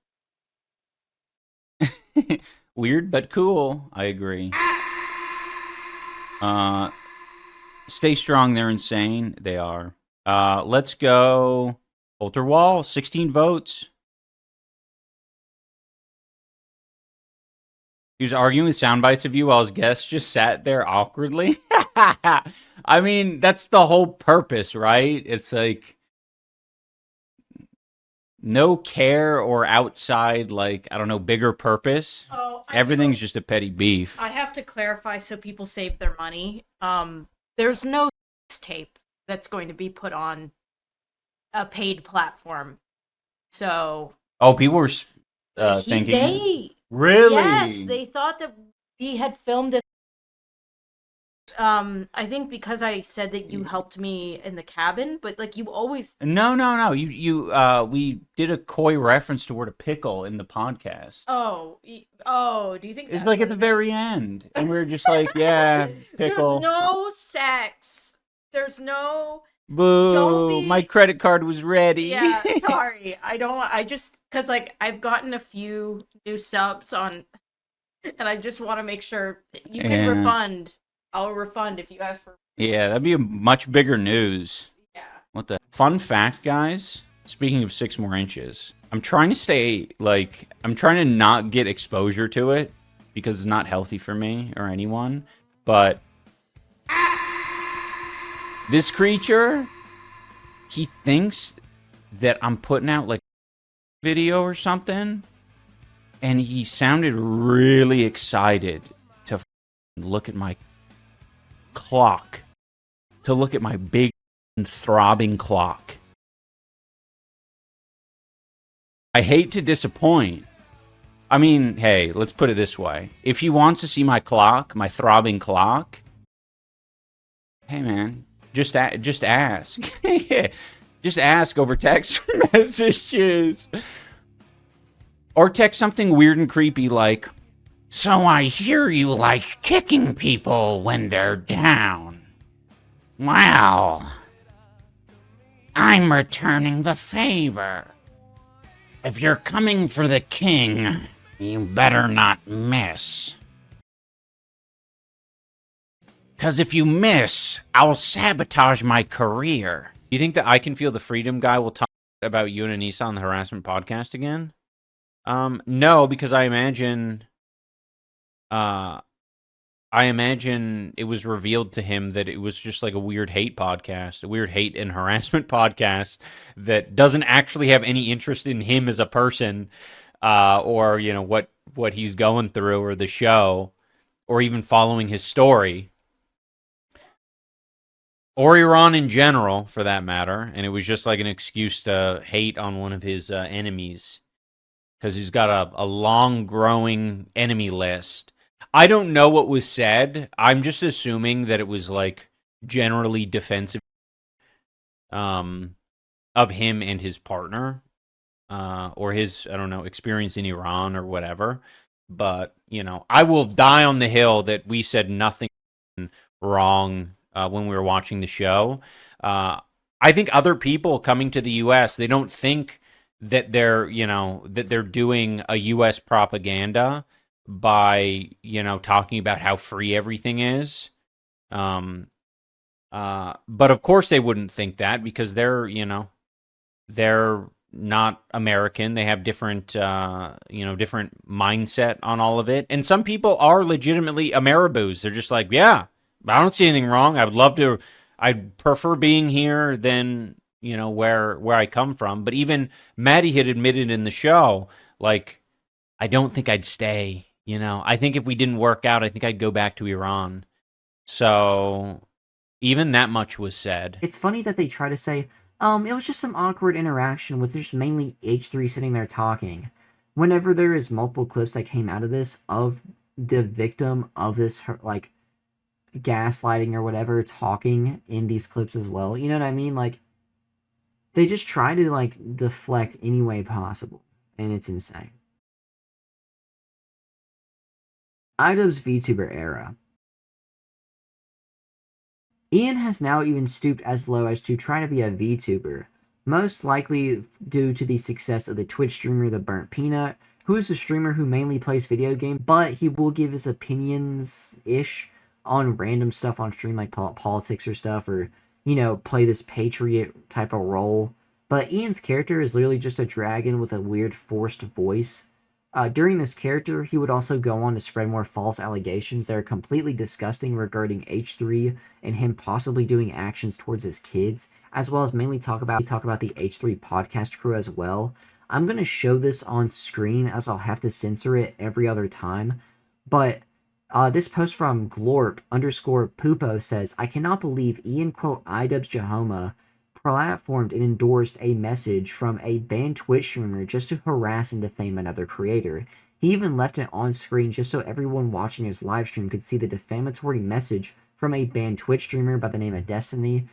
Weird but cool. I agree. Stay strong. They're insane. They are. Let's go. Alter Wall, 16 votes. He was arguing with sound bites of you while his guests just sat there awkwardly. I mean, that's the whole purpose, right? It's like no care or outside, I don't know, bigger purpose. Oh, everything's just a petty beef. I have to clarify so people save their money. There's no tape that's going to be put on a paid platform. So. Oh, people were thinking. Really? Yes, they thought that we had filmed it. I think because I said that you helped me in the cabin, but you always. No. You we did a coy reference to word of pickle in the podcast. Oh, do you think it's at the very end, and we were just like, yeah, pickle. There's no sex. There's no. Boo! My credit card was ready. Yeah, sorry. I just because I've gotten a few new subs on, and I just want to make sure you can refund I'll refund if you ask for. Yeah, that'd be a much bigger news. Yeah. What the fun fact, guys? Speaking of 6 more inches, I'm trying to stay I'm trying to not get exposure to it because it's not healthy for me or anyone. But this creature, he thinks that I'm putting out like a video or something, and he sounded really excited to look at my clock, to look at my big throbbing clock. I hate to disappoint. I mean, hey, let's put it this way. If he wants to see my clock, my throbbing clock, hey man, just ask. Just ask over text messages. Or text something weird and creepy like, "So I hear you like kicking people when they're down. Wow. I'm returning the favor. If you're coming for the king, you better not miss. 'Cause if you miss, I'll sabotage my career." Do you think that I Can Feel the Freedom guy will talk about you and Anisa on the harassment podcast again? No, because I imagine it was revealed to him that it was just like a weird hate podcast, a weird hate and harassment podcast that doesn't actually have any interest in him as a person, or you know what he's going through or the show, or even following his story, or Iran in general, for that matter. And it was just like an excuse to hate on one of his enemies, because he's got a long growing enemy list. I don't know what was said. I'm just assuming that it was like generally defensive of him and his partner, or his, I don't know, experience in Iran or whatever. But, you know, I will die on the hill that we said nothing wrong when we were watching the show. I think other people coming to the US, they don't think that they're, you know, that they're doing a US propaganda by, you know, talking about how free everything is. But of course they wouldn't think that, because they're, you know, they're not American. They have different, you know, different mindset on all of it. And some people are legitimately Ameriboos. They're just like, yeah, I don't see anything wrong. I would love to, I'd prefer being here than, you know, where I come from. But even Maddie had admitted in the show, like, I don't think I'd stay. You know, I think if we didn't work out, I think I'd go back to Iran. So even that much was said. It's funny that they try to say, it was just some awkward interaction with just mainly H3 sitting there talking. Whenever there is multiple clips that came out of this, of the victim of this, like, gaslighting or whatever, talking in these clips as well. You know what I mean? Like, they just try to, like, deflect any way possible. And it's insane. iDubbbz VTuber Era. Ian has now even stooped as low as to try to be a VTuber, most likely due to the success of the Twitch streamer The Burnt Peanut, who is a streamer who mainly plays video games, but he will give his opinions-ish on random stuff on stream, like politics or stuff, or, you know, play this patriot type of role. But Ian's character is literally just a dragon with a weird forced voice. During this character, he would also go on to spread more false allegations that are completely disgusting regarding H3 and him possibly doing actions towards his kids, as well as mainly talk about the H3 podcast crew as well. I'm going to show this on screen, as I'll have to censor it every other time, but this post from Glorp_Pupo says, "I cannot believe Ian iDubbbz Jahoma platformed and endorsed a message from a banned Twitch streamer just to harass and defame another creator. He even left it on screen just so everyone watching his live stream could see the defamatory message from a banned Twitch streamer by the name of Destiny,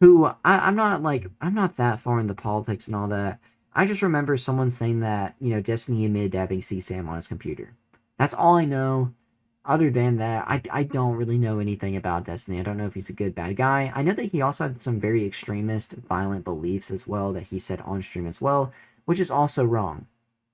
who I'm not that far in the politics and all that. I just remember someone saying that, you know, Destiny admitted to having CSAM on his computer. That's all I know. Other than that, I don't really know anything about Destiny. I don't know if he's a good, bad guy. I know that he also had some very extremist, violent beliefs as well that he said on stream as well, which is also wrong.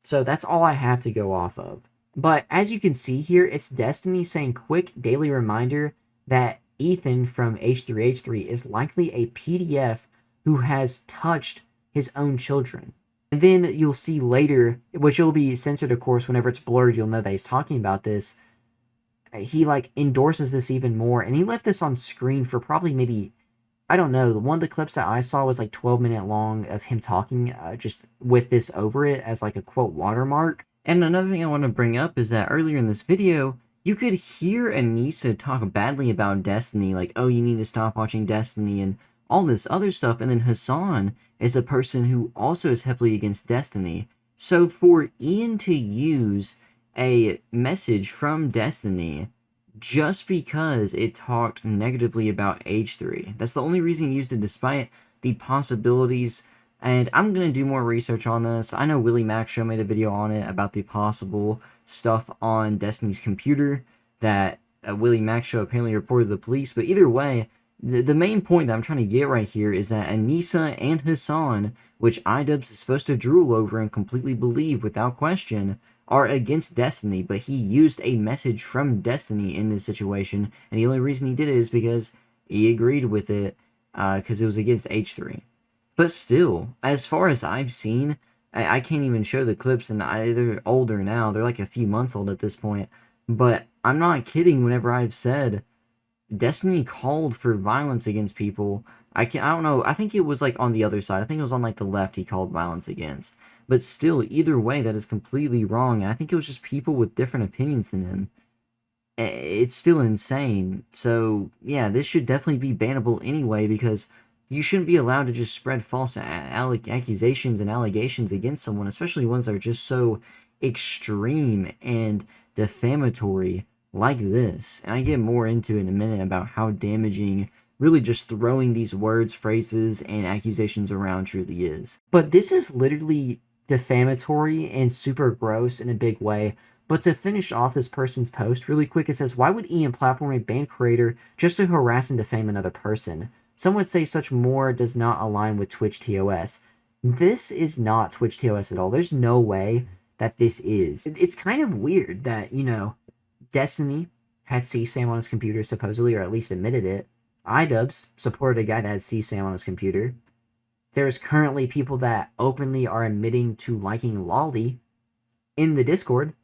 So that's all I have to go off of. But as you can see here, it's Destiny saying, "Quick daily reminder, that Ethan from H3H3 is likely a PDF who has touched his own children. And then you'll see later, which will be censored, of course, whenever it's blurred, you'll know that he's talking about this. He, like, endorses this even more, and he left this on screen for probably maybe, I don't know, one of the clips that I saw was like 12-minute long of him talking just with this over it as like a quote watermark. And another thing I want to bring up is that earlier in this video, you could hear Anisa talk badly about Destiny, like, oh, you need to stop watching Destiny and all this other stuff, and then Hassan is a person who also is heavily against Destiny. So for Ian to use a message from Destiny just because it talked negatively about H3. That's the only reason he used it, despite the possibilities. And I'm going to do more research on this. I know Willie Max Show made a video on it about the possible stuff on Destiny's computer that Willie Max Show apparently reported to the police. But either way, the main point that I'm trying to get right here is that Anisa and Hassan, which iDubbbz is supposed to drool over and completely believe without question, are against Destiny, but he used a message from Destiny in this situation, and the only reason he did it is because he agreed with it, because it was against H3. But still, as far as I've seen, I can't even show the clips, and they're older now, they're like a few months old at this point, but I'm not kidding whenever I've said Destiny called for violence against people. I don't know, I think it was like on the other side, I think it was on like the left he called violence against. But still, either way, that is completely wrong. I think it was just people with different opinions than him. It's still insane. So, yeah, this should definitely be bannable anyway, because you shouldn't be allowed to just spread false accusations and allegations against someone, especially ones that are just so extreme and defamatory like this. And I get more into it in a minute about how damaging really just throwing these words, phrases, and accusations around truly is. But this is literally defamatory and super gross in a big way. But to finish off this person's post really quick, it says, why would Ian platform a banned creator just to harass and defame another person? Some would say such more does not align with Twitch TOS. This is not Twitch TOS at all. There's no way that this is. It's kind of weird that, you know, Destiny had CSAM on his computer supposedly, or at least admitted it. iDubbbz supported a guy that had CSAM on his computer. There's currently people that openly are admitting to liking Lolly in the Discord.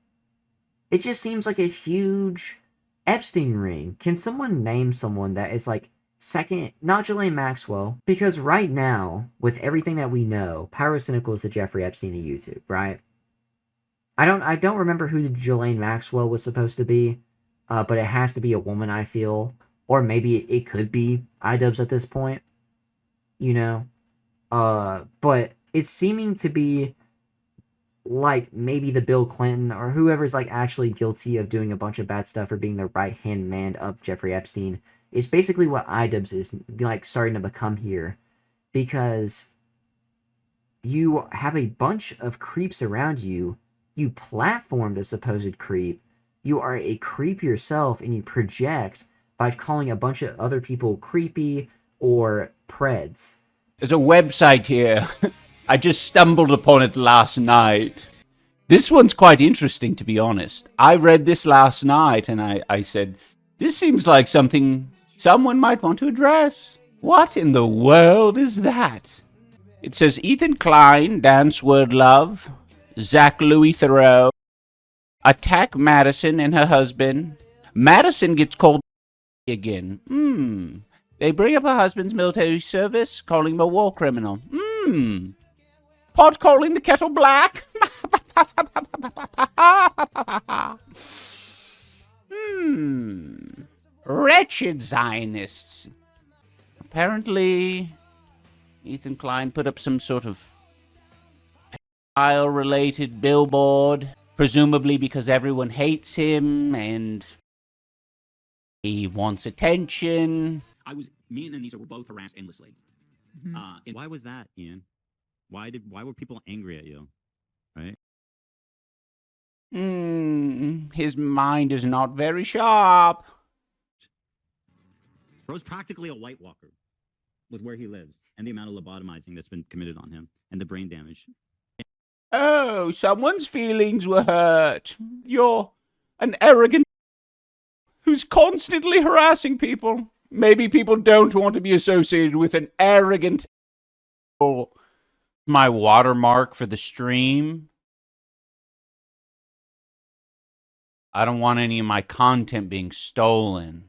It just seems like a huge Epstein ring. Can someone name someone that is like second, not Ghislaine Maxwell? Because right now, with everything that we know, PyroCynical is the Jeffrey Epstein of YouTube, right? I don't remember who Ghislaine Maxwell was supposed to be, but it has to be a woman, I feel. Or maybe it could be iDubbbz at this point, you know? But it's seeming to be like maybe the Bill Clinton or whoever's like actually guilty of doing a bunch of bad stuff or being the right-hand man of Jeffrey Epstein is basically what iDubbbz is like starting to become here, because you have a bunch of creeps around you. You platformed a supposed creep. You are a creep yourself, and you project by calling a bunch of other people creepy or preds. There's a website here. I just stumbled upon it last night. This one's quite interesting, to be honest. I read this last night, and I said, this seems like something someone might want to address. What in the world is that? It says Ethan Klein, Dance Word Love, Zach Louis Thoreau, attack Madison and her husband. Madison gets called again. They bring up her husband's military service, calling him a war criminal. Pot calling the kettle black. Wretched Zionists. Apparently, Ethan Klein put up some sort of pedophile-related billboard, presumably because everyone hates him and he wants attention. Me and Anisa were both harassed endlessly. And why was that, Ian? Why were people angry at you? Right? His mind is not very sharp. Bro's practically a White Walker with where he lives and the amount of lobotomizing that's been committed on him and the brain damage. Oh, someone's feelings were hurt. You're an arrogant. who's constantly harassing people. Maybe people don't want to be associated with an arrogant my watermark for the stream. I don't want any of my content being stolen.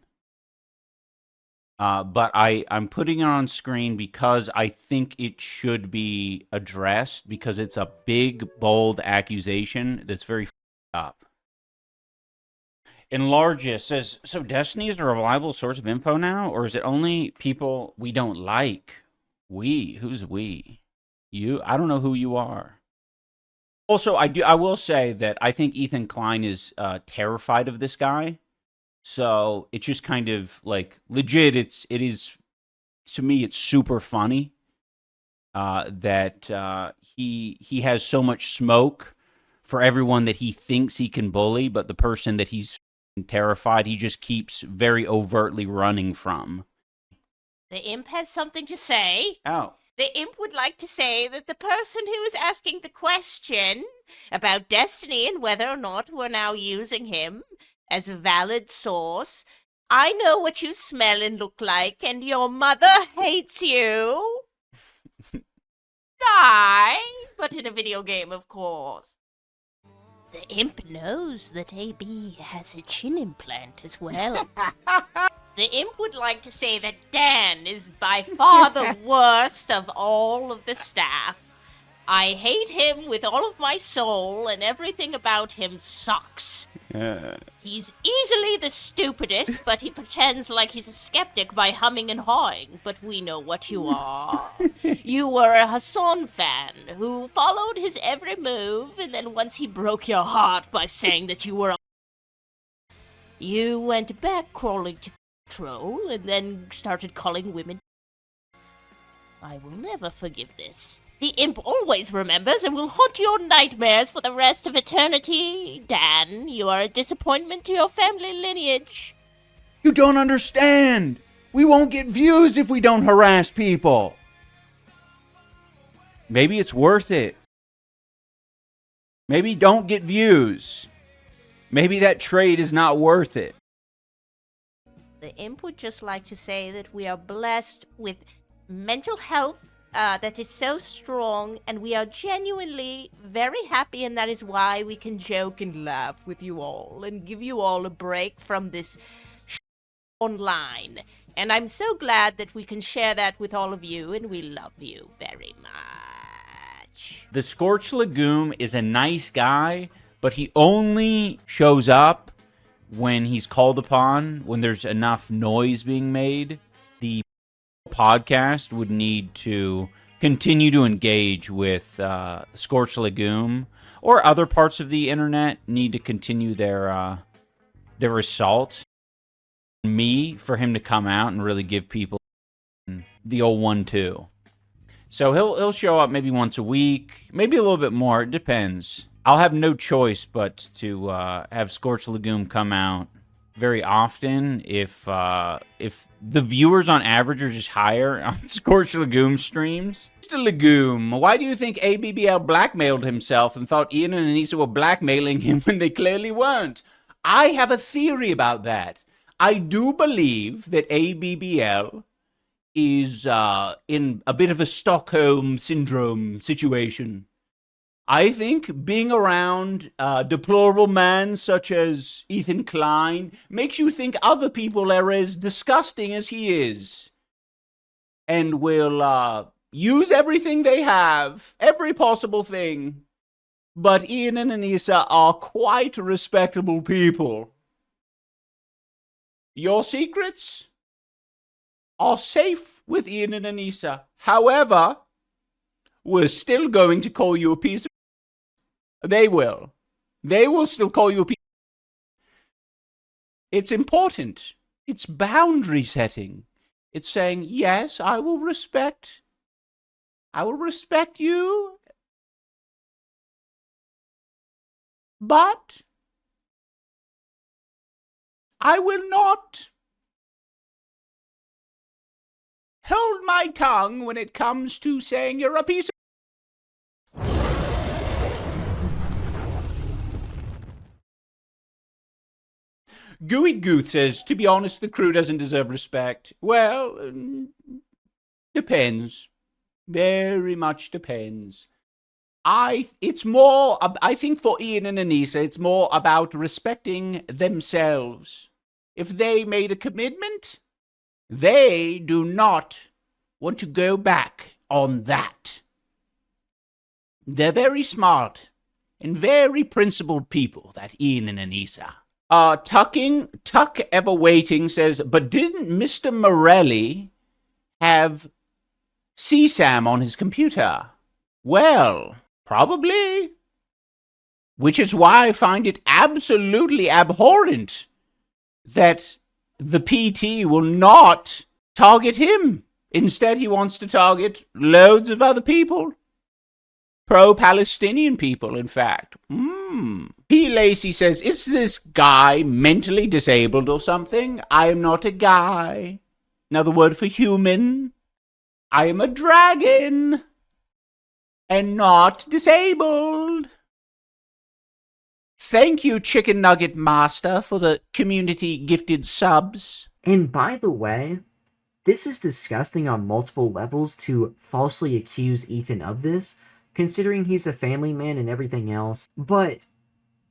But I'm putting it on screen because I think it should be addressed because it's a big, bold accusation that's very up. Enlargist says, so Destiny is a reliable source of info now, or is it only people we don't like? We? Who's we? You? I don't know who you are. Also, I will say that I think Ethan Klein is terrified of this guy. So it's just kind of like legit. It is to me. It's super funny that he has so much smoke for everyone that he thinks he can bully, but the person that he's terrified, he just keeps very overtly running from. The imp has something to say. Oh. The imp would like to say that the person who is asking the question about Destiny and whether or not we're now using him as a valid source, I know what you smell and look like, and your mother hates you. Die, but in a video game, of course. The imp knows that AB has a chin implant as well. The imp would like to say that Dan is by far the worst of all of the staff. I hate him with all of my soul, and everything about him sucks. He's easily the stupidest, but he pretends like he's a skeptic by humming and hawing. But we know what you are. You were a Hassan fan who followed his every move, and then once he broke your heart by saying that you were you went back crawling to troll and then started calling women. I will never forgive this. The imp always remembers and will haunt your nightmares for the rest of eternity. Dan, you are a disappointment to your family lineage. You don't understand. We won't get views if we don't harass people. Maybe it's worth it. Maybe don't get views. Maybe that trade is not worth it. The imp would just like to say that we are blessed with mental health that is so strong, and we are genuinely very happy, and that is why we can joke and laugh with you all and give you all a break from this online. And I'm so glad that we can share that with all of you, and we love you very much. The Scorch Lagoom is a nice guy, but he only shows up when he's called upon, when there's enough noise being made. The podcast would need to continue to engage with Scorch Lagoom, or other parts of the internet need to continue their assault on me for him to come out and really give people the old 1-2. So he'll show up maybe once a week, maybe a little bit more. It depends. I'll have no choice but to have Scorch Lagoom come out very often if the viewers on average are just higher on Scorch Lagoom streams. Mr. Lagoom, why do you think ABBL blackmailed himself and thought Ian and Anisa were blackmailing him when they clearly weren't? I have a theory about that. I do believe that ABBL is in a bit of a Stockholm Syndrome situation. I think being around a deplorable man such as Ethan Klein makes you think other people are as disgusting as he is. And will use everything they have, every possible thing. But Ian and Anisa are quite respectable people. Your secrets are safe with Ian and Anisa. However, we're still going to call you a piece of... They will. They will still call you a piece of... It's important. It's boundary setting. It's saying, yes, I will respect you, but I will not hold my tongue when it comes to saying you're a piece of... Gooey Gooth says, to be honest, the crew doesn't deserve respect. Well, depends. Very much depends. I think for Ian and Anisa, it's more about respecting themselves. If they made a commitment, they do not want to go back on that. They're very smart and very principled people, that Ian and Anisa. Tuck Ever Waiting says, but didn't Mr. Morelli have CSAM on his computer? Well, probably. Which is why I find it absolutely abhorrent that the PT will not target him. Instead, he wants to target loads of other people. Pro-Palestinian people, in fact. P. Lacey says, is this guy mentally disabled or something? I am not a guy. Another word for human. I am a dragon. And not disabled. Thank you, Chicken Nugget Master, for the community gifted subs. And by the way, this is disgusting on multiple levels to falsely accuse Ethan of this, considering he's a family man and everything else. But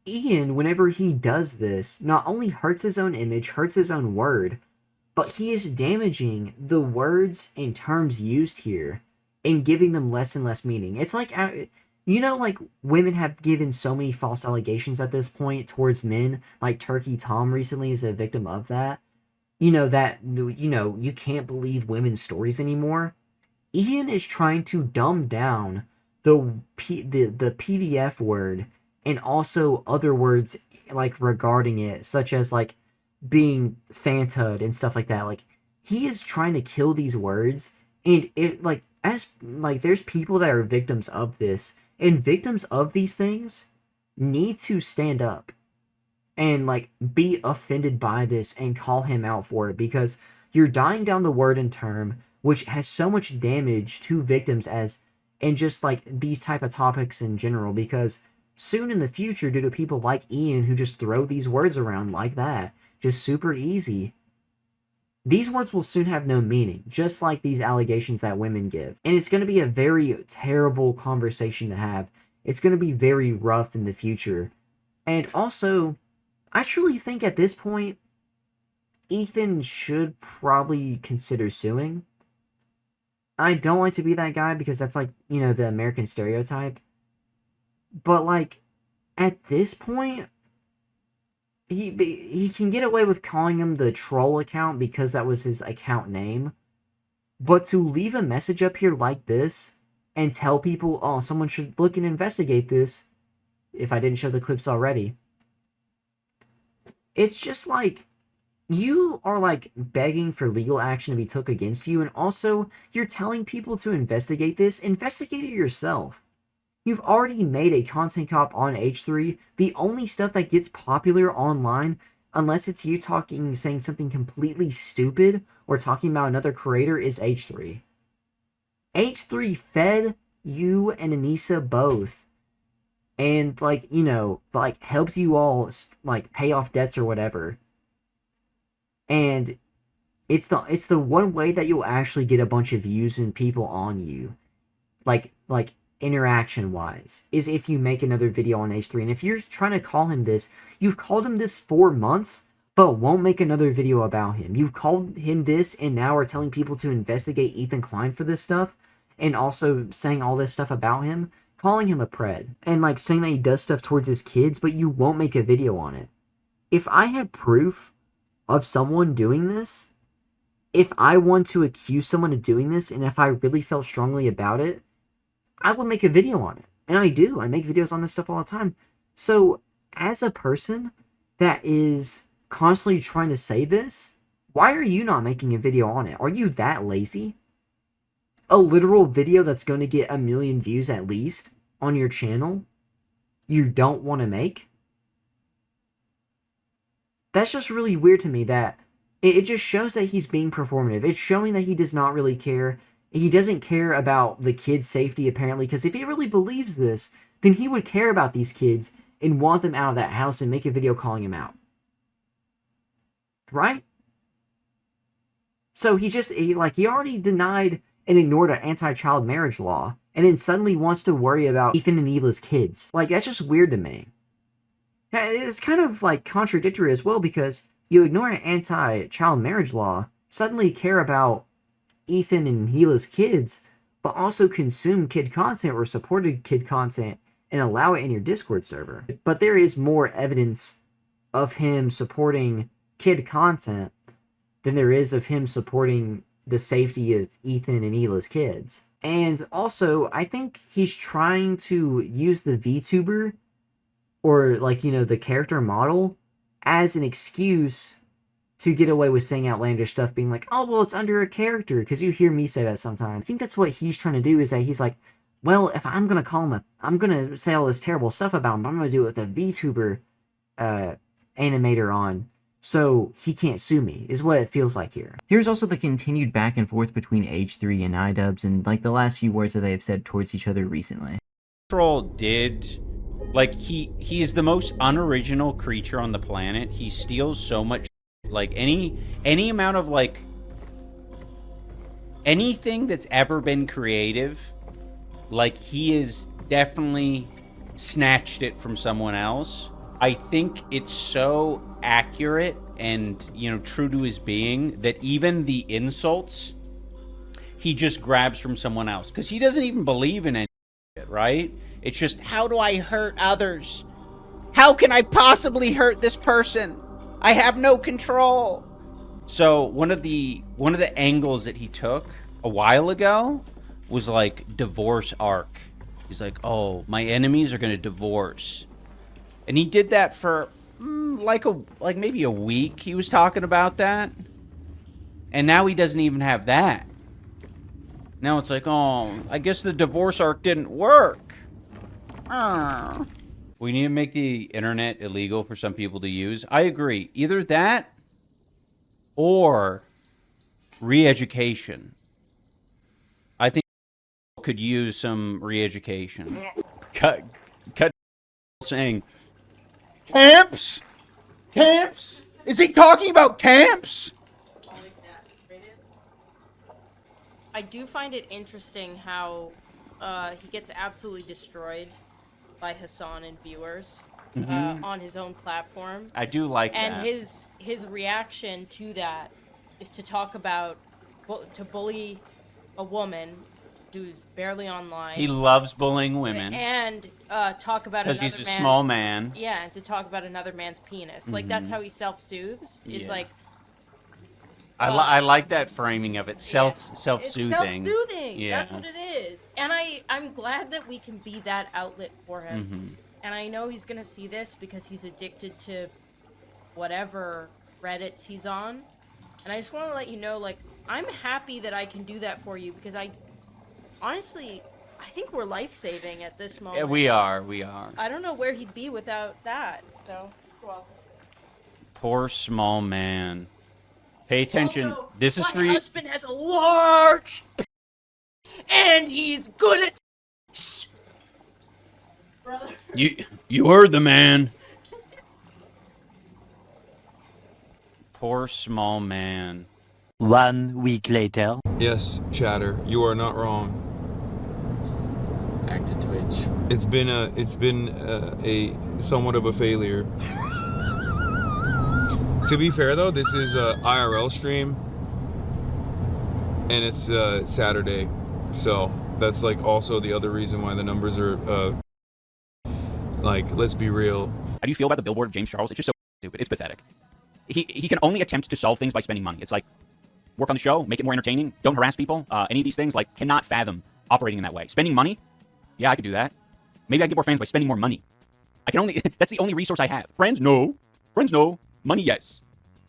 Ian, whenever he does this, not only hurts his own image, hurts his own word, but he is damaging the words and terms used here and giving them less and less meaning. It's like, you know, like, women have given so many false allegations at this point towards men, like Turkey Tom recently is a victim of that. You know, you can't believe women's stories anymore. Ian is trying to dumb down the PDF word and also other words like regarding it, such as like being Fanta'd and stuff like that. Like, he is trying to kill these words, and it there's people that are victims of this, and victims of these things need to stand up and like be offended by this and call him out for it, because you're dying down the word and term, which has so much damage to victims and just like these type of topics in general, because soon in the future, due to people like Ian who just throw these words around like that, just super easy, these words will soon have no meaning, just like these allegations that women give. And it's going to be a very terrible conversation to have. It's going to be very rough in the future. And also, I truly think at this point, Ethan should probably consider suing. I don't like to be that guy because that's like, you know, the American stereotype. But like, at this point, he can get away with calling him the troll account because that was his account name. But to leave a message up here like this and tell people, oh, someone should look and investigate this, if I didn't show the clips already, it's just like, you are like begging for legal action to be took against you, and also you're telling people to investigate this. Investigate it yourself. You've already made a content cop on H3. The only stuff that gets popular online, unless it's you saying something completely stupid or talking about another creator, is H3. H3 fed you and Anisa both, and like, you know, like helped you all like pay off debts or whatever. And it's the one way that you'll actually get a bunch of views and people on you, like interaction wise, is if you make another video on H3. And if you're trying to call him this, you've called him this for months, but won't make another video about him. You've called him this and now are telling people to investigate Ethan Klein for this stuff, and also saying all this stuff about him, calling him a pred, and like saying that he does stuff towards his kids, but you won't make a video on it. If I had proof of someone doing this, if I want to accuse someone of doing this, and if I really felt strongly about it, I would make a video on it. And I do. I make videos on this stuff all the time. So, as a person that is constantly trying to say this, why are you not making a video on it? Are you that lazy? A literal video that's going to get 1 million views at least on your channel, you don't want to make? That's just really weird to me. That it just shows that he's being performative. It's showing that he does not really care. He doesn't care about the kids' safety, apparently, because if he really believes this, then he would care about these kids and want them out of that house and make a video calling him out. right? So he already denied and ignored an anti-child marriage law, and then suddenly wants to worry about Ethan and Hila's kids. Like, that's just weird to me. It's kind of, like, contradictory as well, because you ignore an anti-child marriage law, suddenly care about Ethan and Hila's kids, but also consume kid content or supported kid content and allow it in your Discord server. But there is more evidence of him supporting kid content than there is of him supporting the safety of Ethan and Hila's kids. And also, I think he's trying to use the VTuber, or, like, you know, the character model, as an excuse to get away with saying outlandish stuff, being like, oh, well, it's under a character, because you hear me say that sometimes. I think that's what he's trying to do, is that he's like, well, if I'm going to call him I'm going to say all this terrible stuff about him, but I'm going to do it with a VTuber animator on, so he can't sue me, is what it feels like here. Here's also the continued back and forth between H3 and iDubbbz, and, like, the last few words that they have said towards each other recently. Troll did, like, he's the most unoriginal creature on the planet. He steals so much, like, any amount of, like, anything that's ever been creative, like, he is definitely snatched it from someone else. I think it's so accurate and, you know, true to his being that even the insults he just grabs from someone else, because he doesn't even believe in any shit, right? It's just, how do I hurt others? How can I possibly hurt this person? I have no control. So one of the angles that he took a while ago was like divorce arc. He's like, oh, my enemies are gonna divorce. And he did that for like maybe a week. He was talking about that. And now he doesn't even have that. Now it's like, oh, I guess the divorce arc didn't work. We need to make the internet illegal for some people to use. I agree. Either that or re-education. I think could use some re-education. Cut saying, camps? Camps? Is he talking about camps? I do find it interesting how he gets absolutely destroyed by Hassan and viewers on his own platform. I do like that. And his reaction to that is to talk about, to bully a woman who's barely online. He loves bullying women. And talk about another man's... Because he's a small man. Yeah, and to talk about another man's penis. Like, that's how he self-soothes. Is like... I like that framing of it. Self-soothing. It's self-soothing. Yeah. That's what it is. And I'm glad that we can be that outlet for him. And I know he's going to see this because he's addicted to whatever Reddits he's on. And I just want to let you know, like, I'm happy that I can do that for you because honestly, I think we're life-saving at this moment. Yeah, we are. I don't know where he'd be without that. So, well. Poor small man. Pay attention. Also, this is for you. My husband has a large and he's good at brother. You heard the man. Poor small man. 1 week later. Yes, Chatter, you are not wrong. Back to Twitch. It's been a somewhat of a failure. To be fair though, this is a IRL stream, and it's Saturday, so that's like also the other reason why the numbers are like, let's be real. How do you feel about the billboard of James Charles? It's just so stupid. It's pathetic. He can only attempt to solve things by spending money. It's like, work on the show, make it more entertaining, don't harass people. Any of these things, like, cannot fathom operating in that way. Spending money? Yeah, I could do that. Maybe I get more fans by spending more money. I can only, that's the only resource I have. Friends? No. Friends? No. Money? Yes.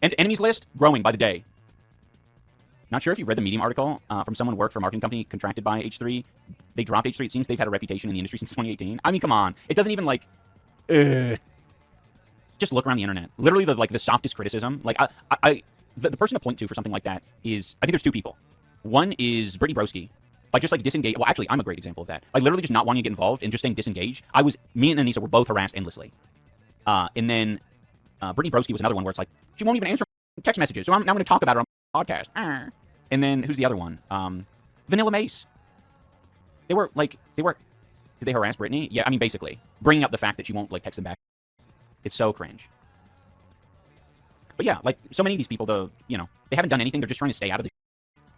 And enemies list? Growing by the day. Not sure if you've read the Medium article from someone who worked for a marketing company contracted by H3. They dropped H3. It seems they've had a reputation in the industry since 2018. I mean, come on. It doesn't even, like... Just look around the internet. Literally, the softest criticism. Like, the person to point to for something like that is... I think there's two people. One is Brittany Broski. By just, like, disengage... Well, actually, I'm a great example of that. Like, literally just not wanting to get involved and just staying disengaged. Me and Anisa were both harassed endlessly. And then... Brittany Broski was another one where it's like, she won't even answer text messages. So now I'm going to talk about it on the podcast. And then who's the other one? Vanilla Mace. Did they harass Brittany? Yeah, I mean, basically. Bringing up the fact that she won't, like, text them back. It's so cringe. But yeah, like, so many of these people, they haven't done anything. They're just trying to stay out of the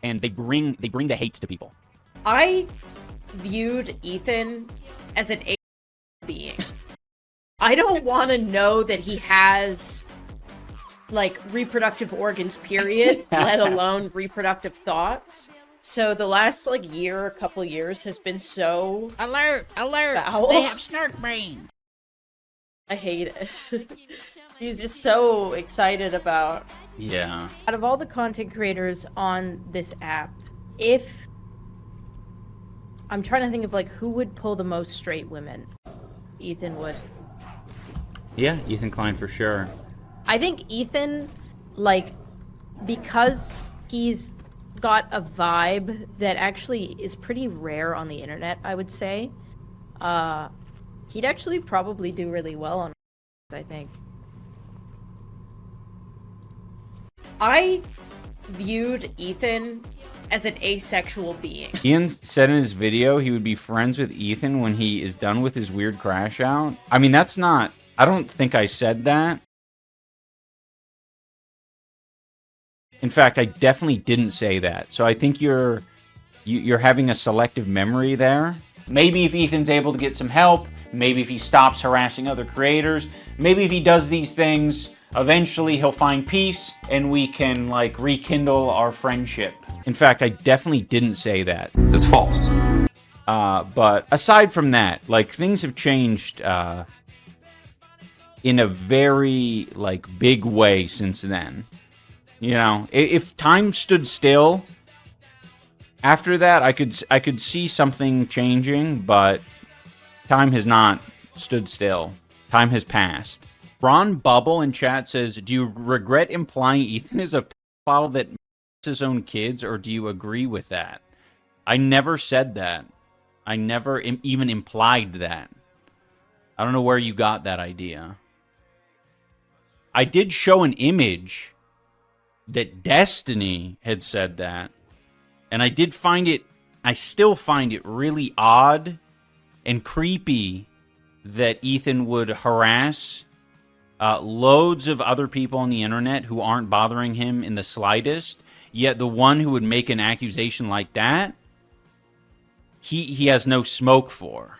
and they bring the hates to people. I viewed Ethan as an being. I don't want to know that he has, like, reproductive organs, period, let alone reproductive thoughts. So the last, like, couple years has been so... Alert! Foul. They have snark brain! I hate it. He's just so excited about... Yeah. Out of all the content creators on this app, I'm trying to think of, like, who would pull the most straight women. Ethan would. Yeah, Ethan Klein for sure. I think Ethan, like, because he's got a vibe that actually is pretty rare on the internet, I would say, he'd actually probably do really well on it, I think. I viewed Ethan as an asexual being. Ian said in his video he would be friends with Ethan when he is done with his weird crash out. I mean, that's not... I don't think I said that. In fact, I definitely didn't say that. So I think you're having a selective memory there. Maybe if Ethan's able to get some help, maybe if he stops harassing other creators, maybe if he does these things, eventually he'll find peace and we can, like, rekindle our friendship. In fact, I definitely didn't say that. It's false. But aside from that, like, things have changed in a very, like, big way since then. You know, if time stood still after that, I could see something changing, but time has not stood still. Time has passed. Ron Bubble in chat says, do you regret implying Ethan is a pedophile that his own kids, or do you agree with that? I never said that. I never even implied that. I don't know where you got that idea. I did show an image that Destiny had said that, and I still find it really odd and creepy that Ethan would harass loads of other people on the internet who aren't bothering him in the slightest, yet the one who would make an accusation like that, he has no smoke for.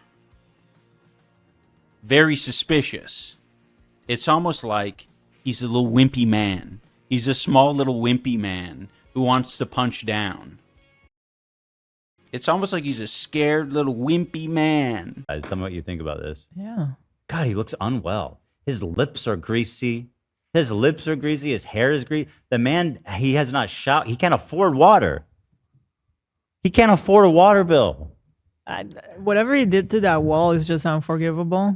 Very suspicious. It's almost like he's a little wimpy man. He's a small little wimpy man who wants to punch down. It's almost like he's a scared little wimpy man. Guys, tell me what you think about this. Yeah. God, he looks unwell. His lips are greasy. His hair is greasy. The man, he has not showered. He can't afford water. He can't afford a water bill. Whatever he did to that wall is just unforgivable.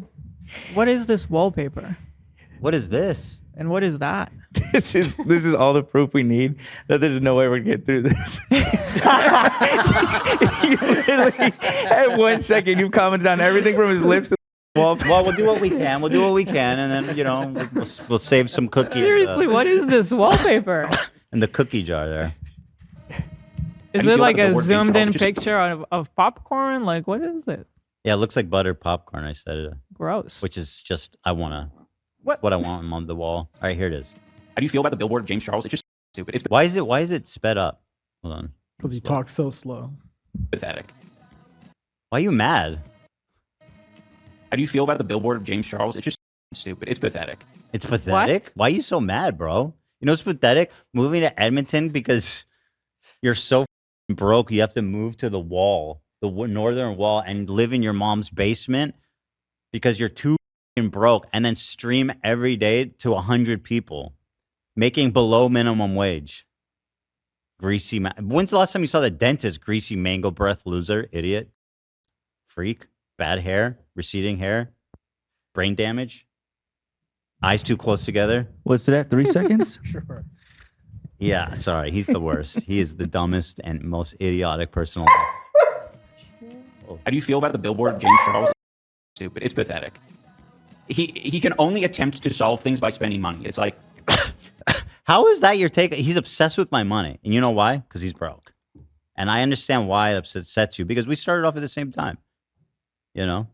What is this wallpaper? What is this? And what is that? This is all the proof we need that there's no way we're gonna get through this. You literally, at 1 second, you commented on everything from his lips to the wall. Well, we'll do what we can. And then, we'll save some cookie. Seriously, what is this wallpaper? In the cookie jar there. Is it like a zoomed-in picture of popcorn? Like, what is it? Yeah, it looks like buttered popcorn. I said it. Gross. Which is just, what I want on the wall. All right, here it is. How do you feel about the billboard of James Charles? It's just stupid. It's Why is it sped up? Hold on. Because he talks so slow. pathetic. Why are you mad? How do you feel about the billboard of James Charles? It's just stupid. It's pathetic. It's pathetic? Why are you so mad, bro? You know it's pathetic? Moving to Edmonton because you're so broke you have to move to the wall, the northern wall, and live in your mom's basement because you're too broke, and then stream every day to 100 people making below minimum wage. Greasy when's the last time you saw the dentist? Greasy mango breath loser, idiot, freak, bad hair, receding hair, brain damage, eyes too close together. What's that, 3 seconds? Sure. Yeah, sorry, he's the worst. He is the dumbest and most idiotic person alive. How do you feel about the billboard of James Charles? Stupid. It's pathetic. He can only attempt to solve things by spending money. It's like How is that your take? He's obsessed with my money. And you know why? Because he's broke. And I understand why it upsets you, because we started off at the same time. You know?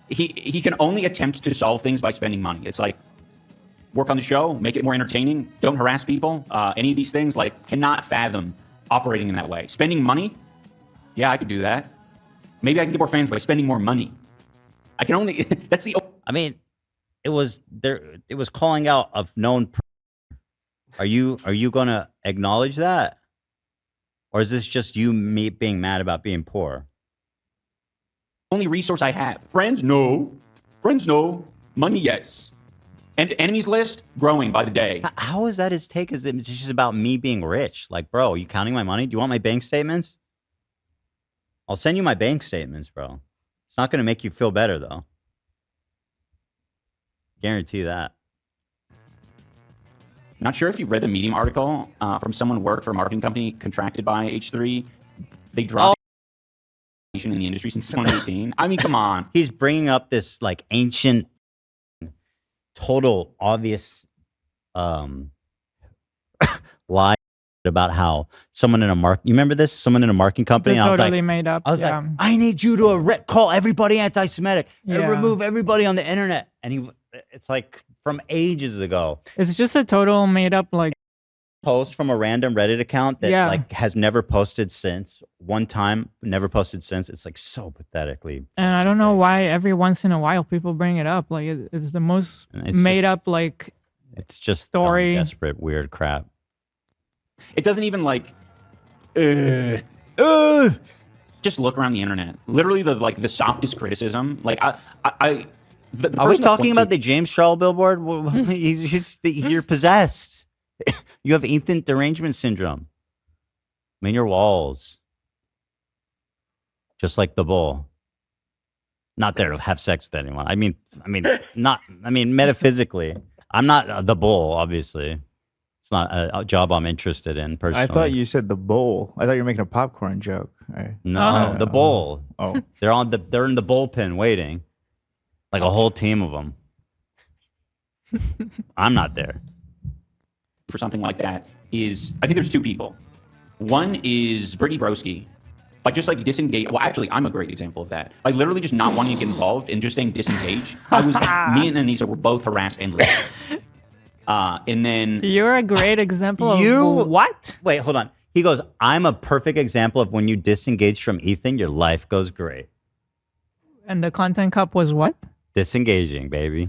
He can only attempt to solve things by spending money. It's like, work on the show, make it more entertaining, don't harass people. Any of these things, like, cannot fathom operating in that way. Spending money? Yeah, I could do that. Maybe I can get more fans by spending more money. I can only, that's the... I mean, it was calling out of known. Are you going to acknowledge that? Or is this just you being mad about being poor? Only resource I have. Friends? No. Friends? No. Money? Yes. And enemies list? Growing by the day. How is that his take? Is it's just about me being rich? Like, bro, are you counting my money? Do you want my bank statements? I'll send you my bank statements, bro. It's not going to make you feel better, though. Guarantee that. Not sure if you've read the Medium article from someone who worked for a marketing company contracted by H3. They dropped in the industry since 2018. I mean, come on. He's bringing up this like ancient, total obvious lie about how someone in a you remember this? Someone in a marketing company. They and totally I was like, made up. I was like, I need you to call everybody anti-Semitic and Yeah. remove everybody on the internet. And it's like from ages ago. It's just a total made up like Post from a random Reddit account that Yeah. like has never posted since. One time, never posted since. It's like so pathetically. and I don't know why every once in a while people bring it up. Like it's the most It's made just- up like It's just story. dumb, desperate, weird crap. It doesn't even like just look around the internet. Literally the softest criticism. Like the Are we person to talking point about to- the James Charles billboard? He's just you're possessed. You have Ethan derangement syndrome. I mean, your walls, just like the bull. Not there to have sex with anyone. I mean, not. I mean, metaphysically, I'm not the bull. Obviously, it's not a job I'm interested in personally. I thought you said the bowl. I thought you were making a popcorn joke. No, the bull. Oh, They're in the bullpen waiting, like a whole team of them. I'm not there. for something like that is, I think there's two people. One is Brittany Broski. Like just like disengage. Well, actually, I'm a great example of that. Like literally just not wanting to get involved and just staying disengaged. Me and Anisa were both harassed endlessly. And then You're a great example of what? Wait, hold on. He goes, I'm a perfect example of when you disengage from Ethan, your life goes great. And the content cup was what? Disengaging, baby.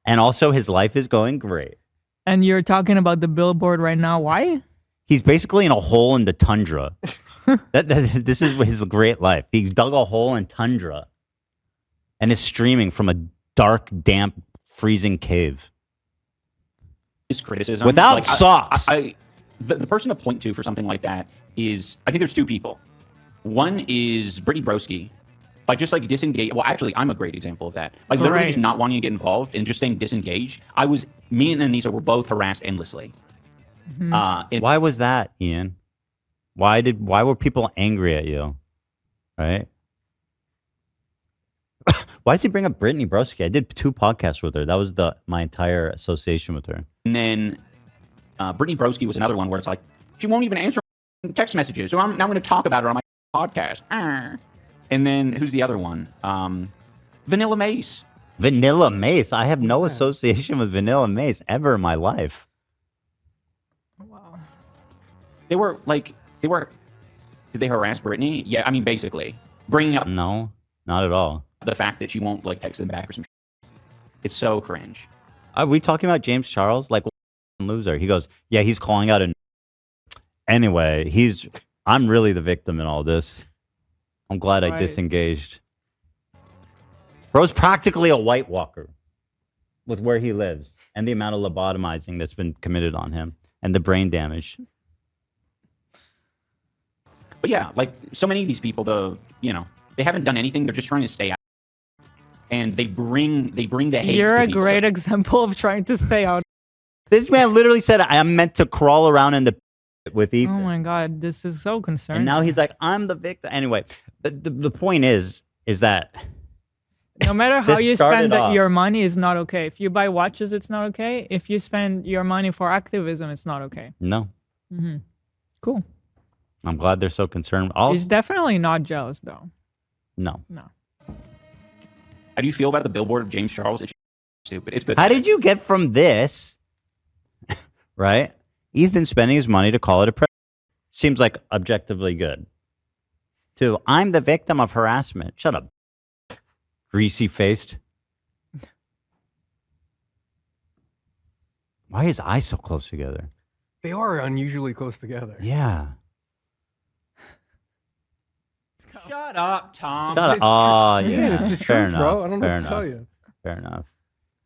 And also his life is going great. And you're talking about the billboard right now. Why? He's basically in a hole in the tundra. This is his great life. He dug a hole in tundra and is streaming from a dark, damp, freezing cave. His criticism. Without like, socks. The person to point to for something like that is, I think there's two people. One is Brittany Broski. Like just like disengage. Well, actually, I'm a great example of that. Like literally just not wanting to get involved and just staying disengaged. Me and Anisa were both harassed endlessly. Why was that, Ian? Why were people angry at you? Right? Why does he bring up Brittany Broski? I did 2 podcasts with her. That was my entire association with her. And then Brittany Broski was another one where it's like, she won't even answer text messages. So now I'm going to talk about her on my podcast. And then who's the other one? Vanilla Mace. Vanilla Mace? I have no association with Vanilla Mace ever in my life. Did they harass Brittany? Yeah, I mean, basically. Bringing up. No, not at all. The fact that she won't like text them back or some shit. It's so cringe. Are we talking about James Charles? Like, loser. He goes, yeah, he's calling out Anyway, I'm really the victim in all this. I'm glad I disengaged. Bro's practically a White Walker with where he lives and the amount of lobotomizing that's been committed on him and the brain damage. But yeah, like so many of these people, they haven't done anything. They're just trying to stay out. And they bring the hate. You're a great example of trying to stay out. This man literally said, I'm meant to crawl around in the with Ethan. Oh my God, this is so concerning. And now he's like, I'm the victim. Anyway, the point is that No matter how This you started spend off- your money is not okay. If you buy watches, it's not okay. If you spend your money for activism, it's not okay. No. Hmm. Cool. I'm glad they're so concerned. He's definitely not jealous, though. No. No. How do you feel about the billboard of James Charles? It's stupid. It's How did you get from this, right? Ethan spending his money to call it a predator seems like objectively good. To I'm the victim of harassment. Shut up, greasy faced. Why is eyes so close together? They are unusually close together. Yeah. Shut up, Tom. Shut up. It's Oh, true. yeah. It's the Fair truth, enough. bro. I don't know Fair what to tell enough. you. Fair enough.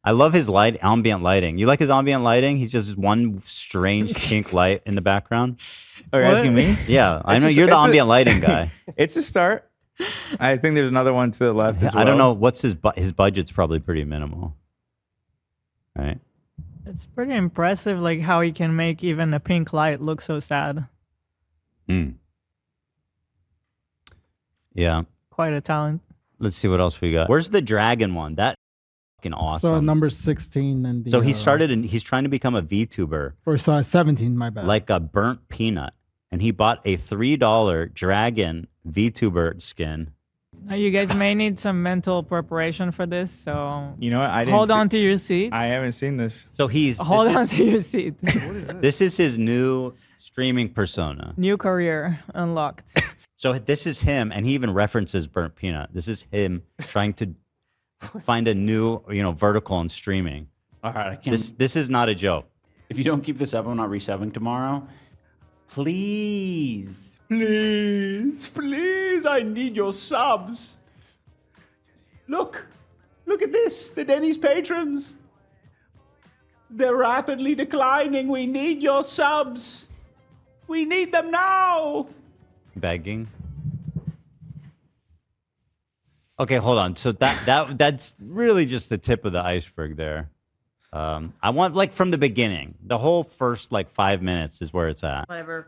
I love his ambient lighting. You like his ambient lighting? He's just one strange pink light in the background. Oh, you're asking me? Yeah, I It's know a- you're the it's a- ambient lighting guy. It's a start. I think there's another one to the left as well. I don't know what's his budget's probably pretty minimal, right? It's pretty impressive, like how he can make even a pink light look so sad. Hmm. Yeah. Quite a talent. Let's see what else we got. Where's the dragon one? That fucking awesome. So number 16 and the, So he started and he's trying to become a VTuber. or 17, my bad. Like a burnt peanut. And he bought a $3 dragon VTuber skin. Now, you guys may need some mental preparation for this, so You know what? I didn't hold see- on to your seat. I haven't seen this. So he's Hold this on is- to your seat. This is his new streaming persona. New career unlocked. So this is him, and he even references burnt peanut. This is him trying to find a new, vertical in streaming. All right, I can't. This is not a joke. If you don't keep this up, I'm not resubbing tomorrow. Please. Please, I need your subs. Look at this, the Denny's patrons. They're rapidly declining. We need your subs. We need them now. Begging. Okay, hold on. So that's really just the tip of the iceberg there. I want from the beginning. The whole first 5 minutes is where it's at. Whatever.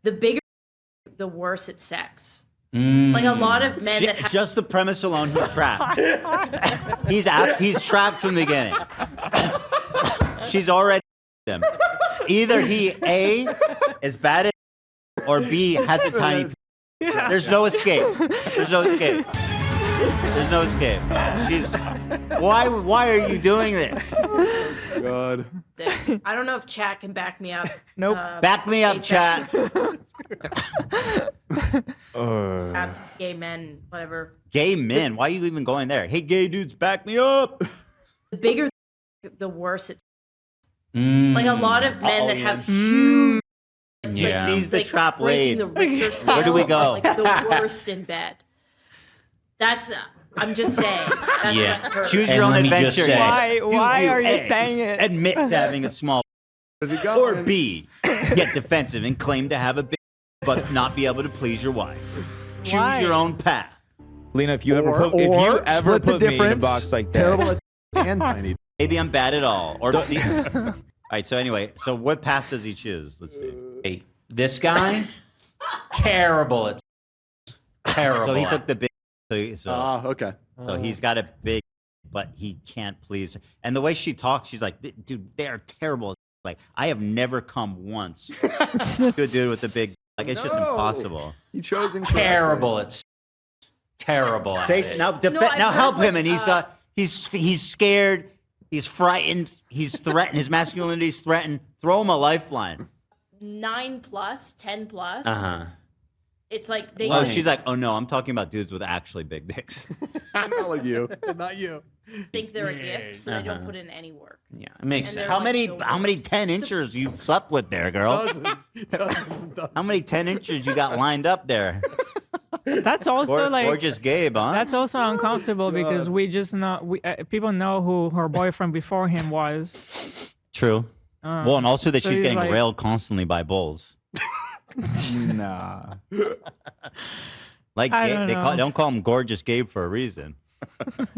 The bigger, the worse it's sex. Mm. Like a lot of men that have. Just the premise alone, he's trapped. he's trapped from the beginning. She's already him. Either he A is bad at or B has a tiny. There's no escape. There's no escape. There's no escape. She's. Why are you doing this? God. I don't know if chat can back me up. Nope. Back me up, chat. Perhaps gay men, whatever. Gay men? Why are you even going there? Hey, gay dudes, back me up. The bigger, the worse it. Like a lot of men that have huge. He sees the trap breaking laid. the Richter scale Where do we of, go? Like the worst in bed. That's. I'm just saying. That's Yeah. what I've heard. Choose your own adventure. Why Do are you A, saying it? Admit to having a small. Or B, get defensive and claim to have a big, but not be able to please your wife. Choose Why? your own path. Lena, if you ever Or put split the me in a difference. box like that, Terrible at and tiny. Maybe I'm bad at all. Or all right. So anyway, so what path does he choose? Let's see. Hey, this guy, terrible at. Terrible. So he at- took the big. So Okay. So he's got a big, but he can't please her. And the way she talks, she's like, dude, they are terrible. Like, I have never come once to a dude with a big, it's just No. impossible. He chose incorrectly. terrible at. Terrible at. Say it. now, now help him, Anisa. He's scared. He's frightened. He's threatened. His masculinity is threatened. Throw him a lifeline. 9+, 10+. Uh-huh. It's like they. Oh, she's like, oh no, I'm talking about dudes with actually big dicks. Not like you. Not you. think they're a gift, so they don't Uh-huh. put in any work. Yeah, it makes And sense. they're How many 10 inchers you slept with there, girl? How many 10 inches you got lined up there? That's also Gorgeous Gabe, huh? That's also uncomfortable because we just know people know who her boyfriend before him was. True. Well, and also that so she's he's getting like- railed constantly by bulls. Nah. Like I Gabe, don't know. don't call him Gorgeous Gabe for a reason.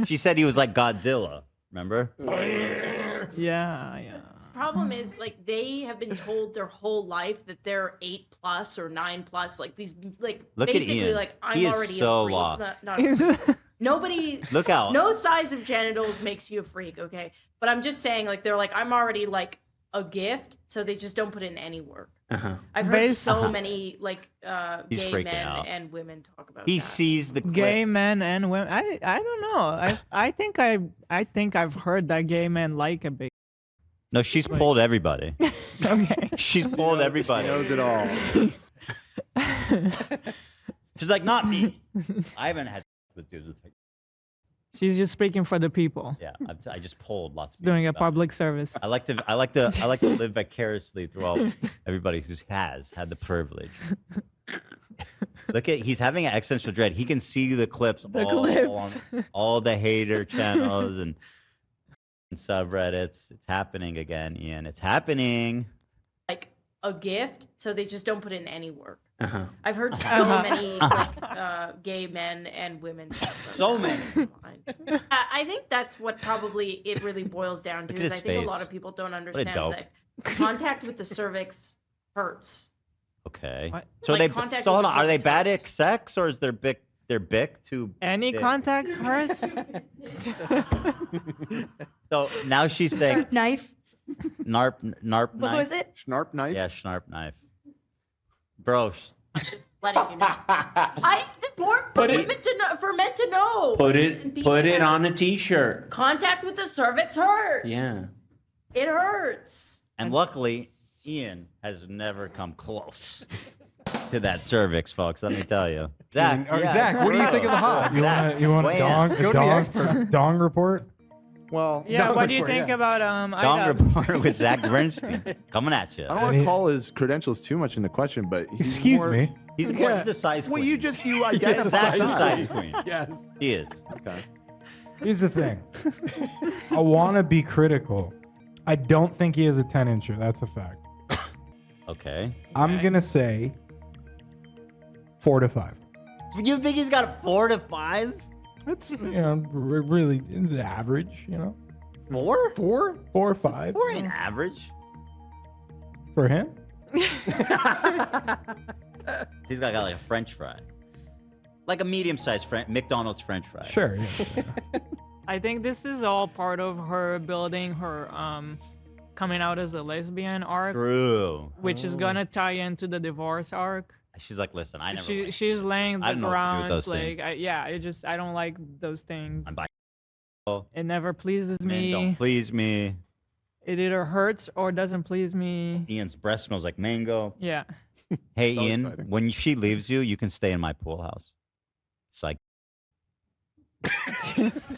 She said he was like Godzilla. Remember? Yeah. Problem is, like, they have been told their whole life that they're 8+ or 9+. Like these, like Look at basically, Ian. like I'm He is already so a freak. lost. Not a freak. Nobody, Look out. no size of genitals makes you a freak, okay? But I'm just saying, like, they're like, I'm already like a gift, so they just don't put in any work. I've heard so many like He's gay freaking men out. and women talk about He that. sees the Gay clips. men and women. I don't know. I think I've heard that gay men like a big. No, she's pulled everybody. Okay. She's pulled everybody. Knows it all. She's like, not me. I haven't had with dudes. She's just speaking for the people. Yeah, I just pulled lots of. Doing a public service. I like to live vicariously through all everybody who has had the privilege. Look at, he's having an existential dread. He can see the clips, on all the hater channels and subreddits. It's happening again, Ian. It's happening. Like a gift, so they just don't put in any work. I've heard so many like gay men and women. So many. I think that's what probably it really boils down to. Look at Is his I think face. a lot of people don't What a understand dope. that contact with the cervix hurts. Okay. What? So Like they. contact So with hold the on. Are they cervix bad hurts. at sex, or is their bic too? Any big? contact hurts. So now she's saying Knife. narp knife. What was it? Snarp knife. Yeah, snarp knife. Bro, Letting you know. It's important for women to know, for men to know. Put And be it fair. on a T-shirt. Contact with the cervix hurts. Yeah. It hurts. and luckily, Ian has never come close to that cervix, folks. Let me tell you. Zach, Zach, what do you think of the hot? You want a weigh dong, in. Go a to the dong, expert. dong report? Well, Yeah. dong What do you report, think yes. about Dong iDubbbz? report with Zach Bernstein coming at you. I don't want to call his credentials too much into question, but he's Excuse more, me. He's a size Well, queen. you identify. Zach's a size queen. Yes. He is. Okay. Here's the thing. I want to be critical. I don't think he is a 10-incher. That's a fact. Okay. I'm going to say 4 to 5. You think he's got 4 to 5s? That's, really it's average, 4? 4 or 5. 4 ain't average. For him? He's got like a French fry. Like a medium-sized McDonald's French fry. Sure. Yeah. I think this is all part of her building her coming out as a lesbian arc, True. which is gonna tie into the divorce arc. She's like, listen, I never. She's laying I the don't know what to do with ground those like things. I don't like those things. I'm bi- It never pleases Men me. don't please me. It either hurts or doesn't please me. Ian's breast smells like mango. Yeah. Hey, It's always Ian, exciting. when she leaves you, you can stay in my pool house. It's like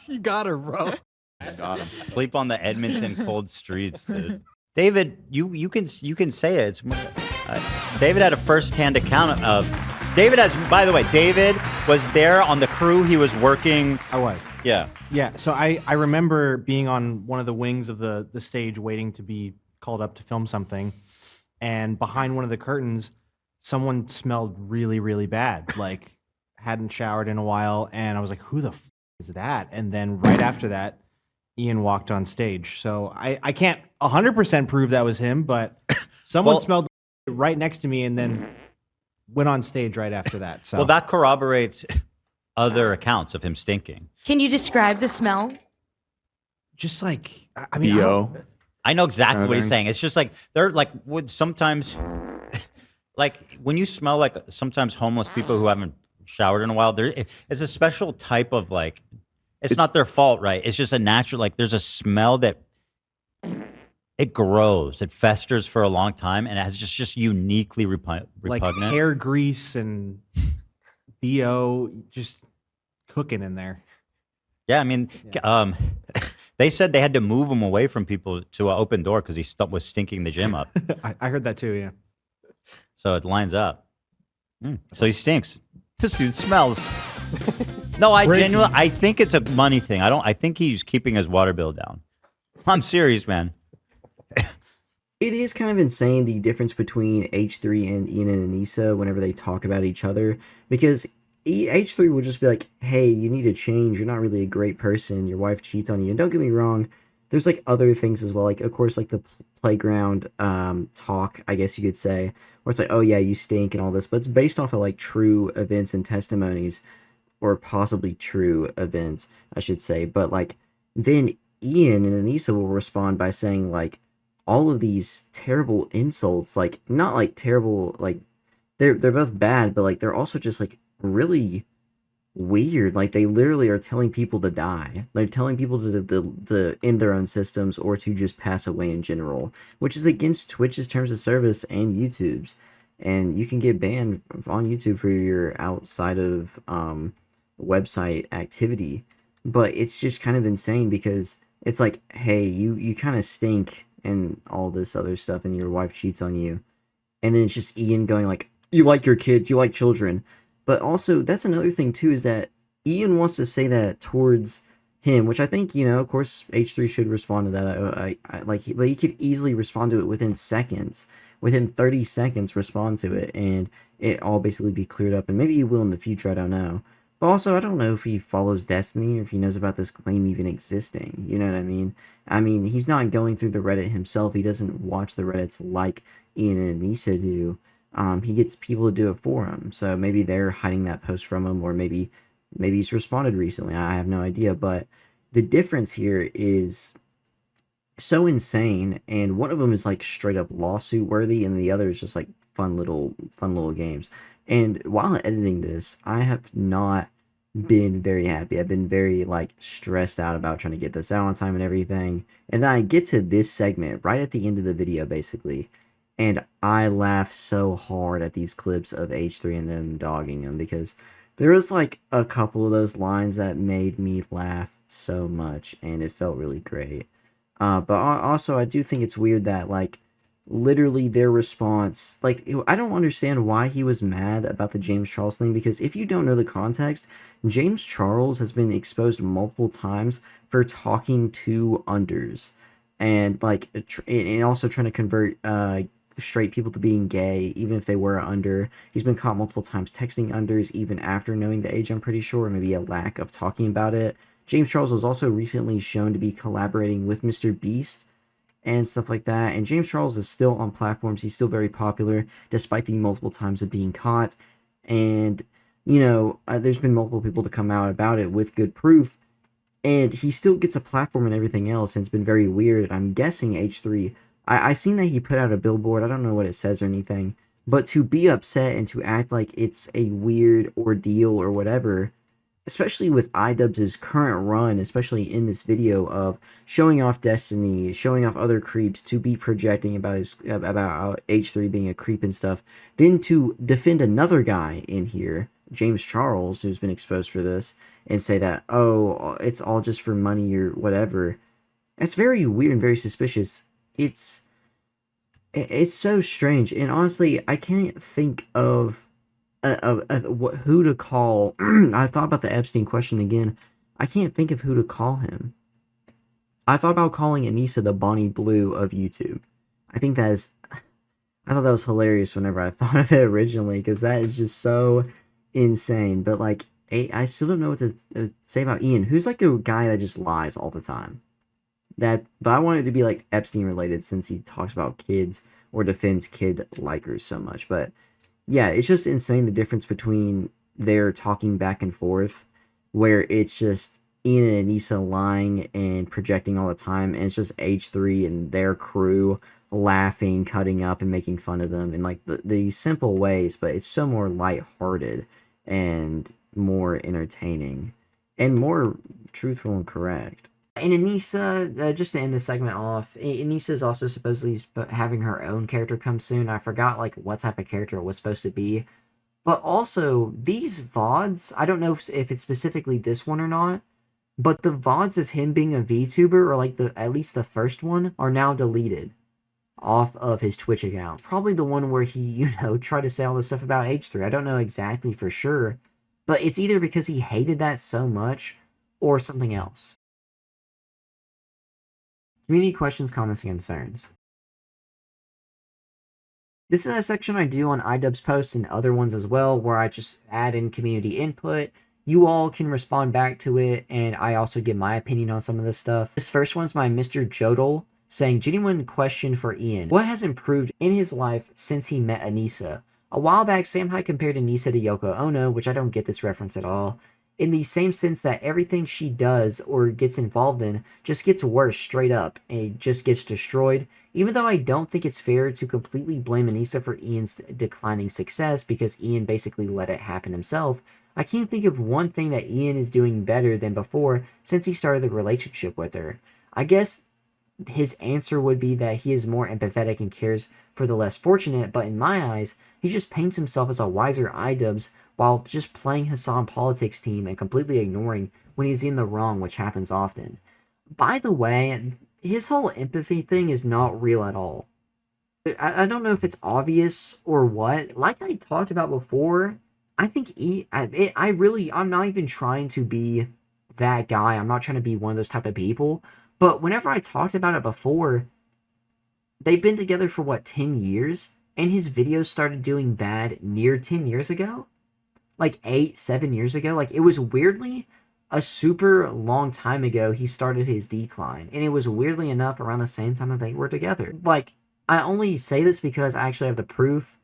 You got her, bro. Got him. sleep on the Edmonton cold streets, dude. David, you can say it. It's David had a first-hand account of. David has, by the way, David was there on the crew. He was working. I was. Yeah. Yeah. So I remember being on one of the wings of the stage waiting to be called up to film something. And behind one of the curtains, someone smelled really, really bad. Like hadn't showered in a while. And I was like, who the f is that? And then right after that, Ian walked on stage. So I can't 100% prove that was him, but someone smelled right next to me and then went on stage right after that. So Well, that corroborates other accounts of him stinking. Can you describe the smell? just like I mean, I know exactly what he's thing. saying. It's just like they're like would sometimes like when you smell like sometimes homeless people who haven't showered in a while, there it's a special type of like it's not their fault, right? It's just a natural like there's a smell that it grows, it festers for a long time, and it has just uniquely repugnant. like hair grease and BO just cooking in there. Yeah, I mean, they said they had to move him away from people to an open door because he was stinking the gym up. I heard that too, yeah. So it lines up. So he stinks. This dude smells. No, I genuinely, I think it's a money thing. I think he's keeping his water bill down. I'm serious, man. It is kind of insane the difference between H3 and Ian and Anisa whenever they talk about each other, because H3 will just be like, hey, you need to change, you're not really a great person, your wife cheats on you. And don't get me wrong, there's like other things as well, like of course like the playground talk, I guess you could say, where it's like, oh yeah, you stink and all this, but it's based off of like true events and testimonies. or possibly true events, I should say. But like then Ian and Anisa will respond by saying like all of these terrible insults, like not like terrible, like they're both bad, but like they're also just like really weird. Like they literally are telling people to die. They're telling people to end their own systems or to just pass away in general, which is against Twitch's terms of service and YouTube's. And you can get banned on YouTube for your outside of website activity. But it's just kind of insane because it's like, hey, you kind of stink and all this other stuff, and your wife cheats on you. And then it's just Ian going like, you like your kids, you like children. But also, that's another thing too, is that Ian wants to say that towards him, which I think, you know, of course, H3 should respond to that. But he could easily respond to it within seconds. Within 30 seconds, respond to it, and it all basically be cleared up. And maybe he will in the future, I don't know. But also, I don't know if he follows Destiny or if he knows about this claim even existing. You know what I mean? I mean, he's not going through the Reddit himself. He doesn't watch the Reddits like Ian and Anisa do. He gets people to do it for him. So maybe they're hiding that post from him, or maybe he's responded recently. I have no idea. But the difference here is so insane, and one of them is like straight up lawsuit worthy, and the other is just like fun little games. And while editing this, I have not been very happy. I've been very like stressed out about trying to get this out on time and everything. And then I get to this segment right at the end of the video, basically, and I laugh so hard at these clips of H3 and them dogging him, because there was like a couple of those lines that made me laugh so much, and it felt really great. But also, I do think it's weird that, like, literally their response, like, I don't understand why he was mad about the James Charles thing, because if you don't know the context, James Charles has been exposed multiple times for talking to unders, and, like, and also trying to convert straight people to being gay, even if they were under. He's been caught multiple times texting unders, even after knowing the age, I'm pretty sure, or maybe a lack of talking about it. James Charles was also recently shown to be collaborating with Mr. Beast and stuff like that. And James Charles is still on platforms. He's still very popular, despite the multiple times of being caught. And, you know, there's been multiple people to come out about it with good proof. And he still gets a platform and everything else. And it's been very weird. And I'm guessing H3, I seen that he put out a billboard. I don't know what it says or anything. But to be upset and to act like it's a weird ordeal or whatever, especially with iDubbbz's current run, especially in this video of showing off Destiny, showing off other creeps, to be projecting about H3 being a creep and stuff, then to defend another guy in here, James Charles, who's been exposed for this, and say that, oh, it's all just for money or whatever. It's very weird and very suspicious. It's so strange, and honestly, I can't think of who to call. I thought about the Epstein question again. I can't think of who to call him. I thought about calling Anisa the Bonnie Blue of YouTube. I thought that was hilarious whenever I thought of it originally, because that is just so insane. But like, I still don't know what to say about Ian, who's like a guy that just lies all the time. But I wanted it to be like Epstein related, since he talks about kids or defends kid likers so much. But yeah, it's just insane, the difference between their talking back and forth, where it's just Ian and Anisa lying and projecting all the time, and it's just H3 and their crew laughing, cutting up, and making fun of them in like the simple ways, but it's so more lighthearted and more entertaining and more truthful and correct. And Anisa, just to end this segment off, Anisa is also supposedly having her own character come soon. I forgot like what type of character it was supposed to be. But also, these VODs, I don't know if it's specifically this one or not, but the VODs of him being a VTuber, or like at least the first one, are now deleted off of his Twitch account. Probably the one where he, you know, tried to say all this stuff about H3. I don't know exactly for sure, but it's either because he hated that so much or something else. Community questions, comments, and concerns. This is a section I do on iDubbbz posts and other ones as well, where I just add in community input. You all can respond back to it, and I also give my opinion on some of this stuff. This first one's by Mr. Jodel, saying, genuine question for Ian. What has improved in his life since he met Anisa? A while back, Sam Hyde compared Anisa to Yoko Ono, which I don't get this reference at all. in the same sense that everything she does or gets involved in just gets worse straight up and just gets destroyed. Even though I don't think it's fair to completely blame Anisa for Ian's declining success because Ian basically let it happen himself, I can't think of one thing that Ian is doing better than before since he started the relationship with her. I guess his answer would be that he is more empathetic and cares for the less fortunate, but in my eyes, he just paints himself as a wiser iDubbbz while just playing Hassan Politics team and completely ignoring when he's in the wrong, which happens often. By the way, his whole empathy thing is not real at all. I don't know if it's obvious or what. Like I talked about before, I think I'm not even trying to be that guy. I'm not trying to be one of those type of people. But whenever I talked about it before, they've been together for what, 10 years? And his videos started doing bad near 10 years ago? Like 8-7 years ago? Like, it was weirdly a super long time ago he started his decline. And it was weirdly enough around the same time that they were together. Like, I only say this because I actually have the proof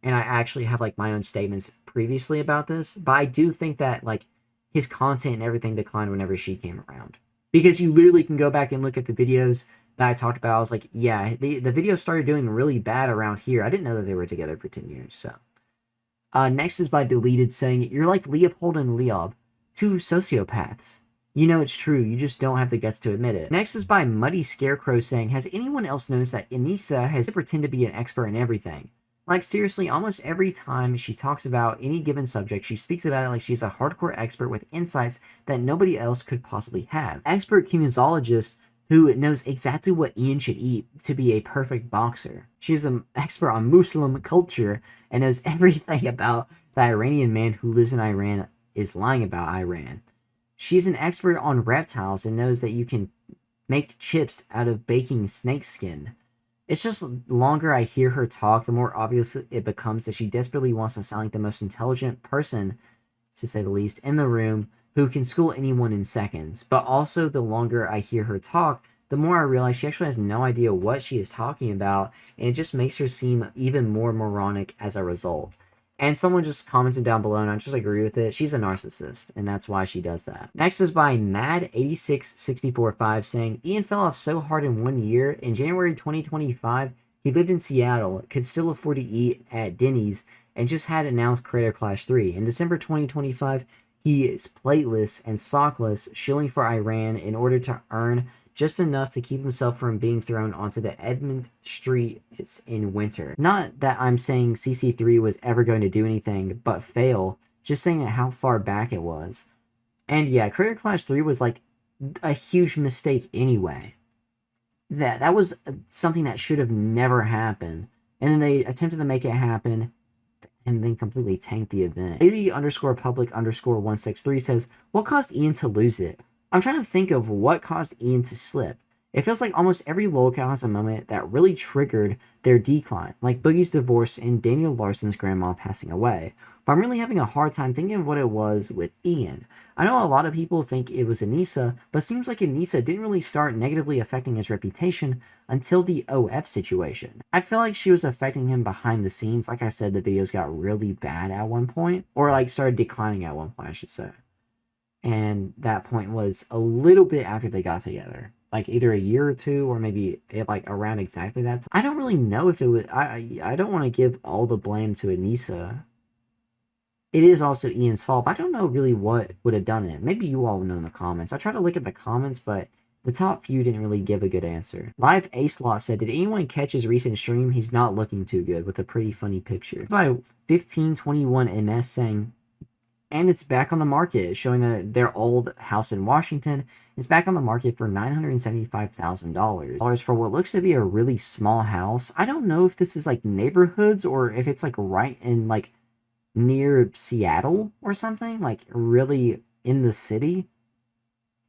and I actually have like my own statements previously about this. But I do think that like his content and everything declined whenever she came around. Because you literally can go back and look at the videos that I talked about. I was like, yeah, the video started doing really bad around here. I didn't know that they were together for 10 years, so. Next is by Deleted saying, you're like Leopold and Leob, two sociopaths. You know it's true, you just don't have the guts to admit it. Next is by Muddy Scarecrow saying, has anyone else noticed that Anisa has to pretend to be an expert in everything? Like, seriously, almost every time she talks about any given subject, she speaks about it like she's a hardcore expert with insights that nobody else could possibly have. Expert kinesiologist who knows exactly what Ian should eat to be a perfect boxer. She's an expert on Muslim culture and knows everything about the Iranian man who lives in Iran is lying about Iran. She's an expert on reptiles and knows that you can make chips out of baking snake skin. It's just the longer I hear her talk, the more obvious it becomes that she desperately wants to sound like the most intelligent person, to say the least, in the room who can school anyone in seconds. But also, the longer I hear her talk, the more I realize she actually has no idea what she is talking about, and it just makes her seem even more moronic as a result. And someone just commented down below, and I just agree with it. She's a narcissist, and that's why she does that. Next is by Mad86645 saying, Ian fell off so hard in 1 year. In January 2025, he lived in Seattle, could still afford to eat at Denny's, and just had announced Creator Clash 3. In December 2025, he is plateless and sockless, shilling for Iran in order to earn just enough to keep himself from being thrown onto the Edmund streets in winter. Not that I'm saying CC3 was ever going to do anything but fail, just saying how far back it was. And yeah, Creator Clash 3 was like a huge mistake anyway. That was something that should have never happened. And then they attempted to make it happen and then completely tanked the event. Lazy_public_163 says, what caused Ian to lose it? I'm trying to think of what caused Ian to slip. It feels like almost every Lolcow has a moment that really triggered their decline, like Boogie's divorce and Daniel Larson's grandma passing away. But I'm really having a hard time thinking of what it was with Ian. I know a lot of people think it was Anisa, but it seems like Anisa didn't really start negatively affecting his reputation until the OF situation. I feel like she was affecting him behind the scenes. Like I said, the videos got really bad at one point, or like started declining at one point, I should say. And that point was a little bit after they got together. Like either a year or two, or maybe like around exactly that time. I don't really know if it was... I don't want to give all the blame to Anisa. It is also Ian's fault, but I don't know really what would have done it. Maybe you all know in the comments. I tried to look at the comments, but the top few didn't really give a good answer. Live Acelot said, did anyone catch his recent stream? He's not looking too good, with a pretty funny picture. By 1521 MS saying, and it's back on the market, showing that their old house in Washington is back on the market for $975,000 for what looks to be a really small house. I don't know if this is like neighborhoods or if it's like right in like near Seattle or something, like really in the city.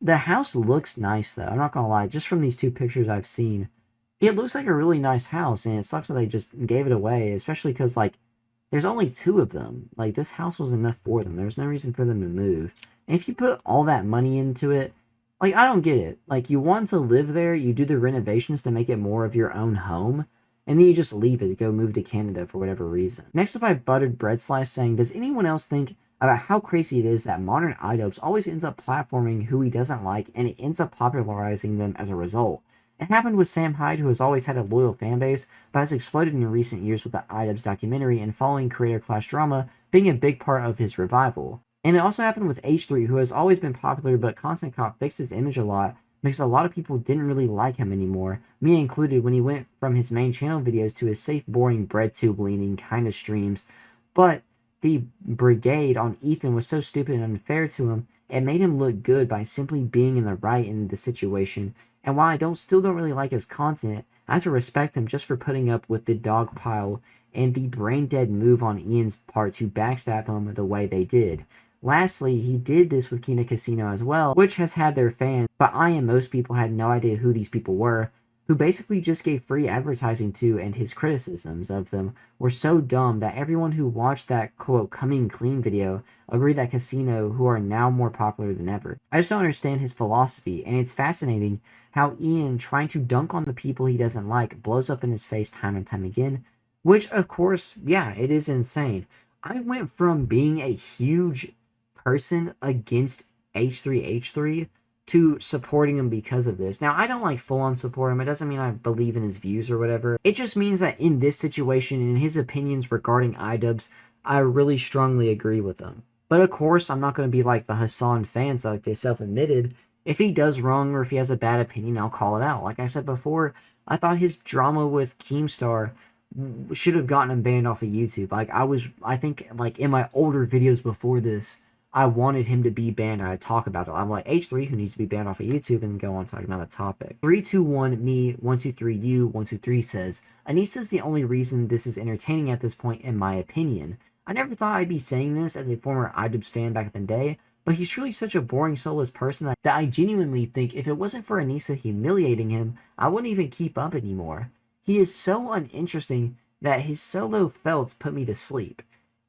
The house looks nice though, I'm not gonna lie. Just from these two pictures I've seen, it looks like a really nice house, and it sucks that they just gave it away, especially because like there's only two of them. Like, this house was enough for them. There's no reason for them to move. And if you put all that money into it, like, I don't get it. Like, you want to live there, you do the renovations to make it more of your own home, and then you just leave it to go move to Canada for whatever reason. Next up, by Buttered Bread Slice saying, does anyone else think about how crazy it is that modern iDubbbz always ends up platforming who he doesn't like, and it ends up popularizing them as a result. It happened with Sam Hyde, who has always had a loyal fanbase, but has exploded in recent years with the iDubbbz documentary and following creator clash drama being a big part of his revival. And it also happened with H3, who has always been popular, but Content Cop fixed his image a lot, because a lot of people didn't really like him anymore, me included, when he went from his main channel videos to his safe, boring, breadtube-leaning kind of streams. But the brigade on Ethan was so stupid and unfair to him, it made him look good by simply being in the right in the situation. And while I still don't really like his content, I have to respect him just for putting up with the dog pile and the brain-dead move on Ian's part to backstab him the way they did. Lastly, he did this with Kina Casino as well, which has had their fans, but I and most people had no idea who these people were, who basically just gave free advertising to, and his criticisms of them were so dumb that everyone who watched that, quote, coming clean video agreed that Casino, who are now more popular than ever. I just don't understand his philosophy, and it's fascinating how Ian, trying to dunk on the people he doesn't like, blows up in his face time and time again, which, of course, yeah, it is insane. I went from being a huge person against H3H3 to supporting him because of this. Now, I don't like full-on support him. It doesn't mean I believe in his views or whatever. It just means that in this situation, in his opinions regarding iDubbbz, I really strongly agree with him. But of course, I'm not going to be like the Hassan fans that they self-admitted. If he does wrong or if he has a bad opinion, I'll call it out. Like I said before, I thought his drama with Keemstar should have gotten him banned off of YouTube. I think in my older videos before this, I wanted him to be banned. I'd talk about it. I'm like, H3, who needs to be banned off of YouTube, and then go on talking about the topic. 321 me 123 you 123 says, Anisa is the only reason this is entertaining at this point, in my opinion. I never thought I'd be saying this as a former iDubbbz fan back in the day, but he's truly such a boring, soulless person that I genuinely think if it wasn't for Anisa humiliating him, I wouldn't even keep up anymore. He is so uninteresting that his solo felts put me to sleep.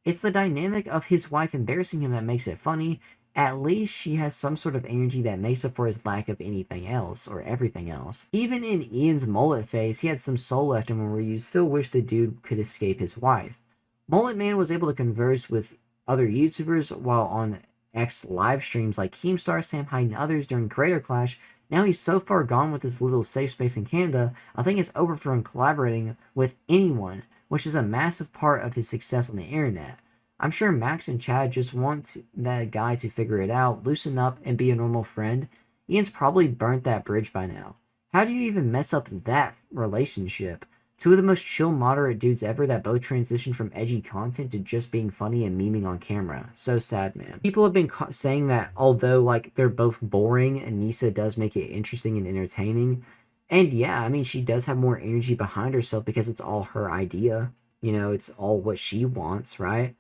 It's the dynamic of his wife embarrassing him that makes it funny. At least she has some sort of energy that makes up for his lack of anything else, or everything else. Even in Ian's mullet phase, he had some soul left in him where you still wish the dude could escape his wife. Mullet Man was able to converse with other YouTubers while on X live streams like Keemstar, Sam Hyde, and others during Creator Clash. Now he's so far gone with his little safe space in Canada, I think it's over for him collaborating with anyone, which is a massive part of his success on the internet. I'm sure Max and Chad just want that guy to figure it out, loosen up, and be a normal friend. Ian's probably burnt that bridge by now. How do you even mess up that relationship? Two of the most chill, moderate dudes ever that both transitioned from edgy content to just being funny and memeing on camera. So sad, man. People have been saying that although they're both boring, Anisa does make it interesting and entertaining. And yeah, I mean, she does have more energy behind herself because it's all her idea. You know, it's all what she wants, right?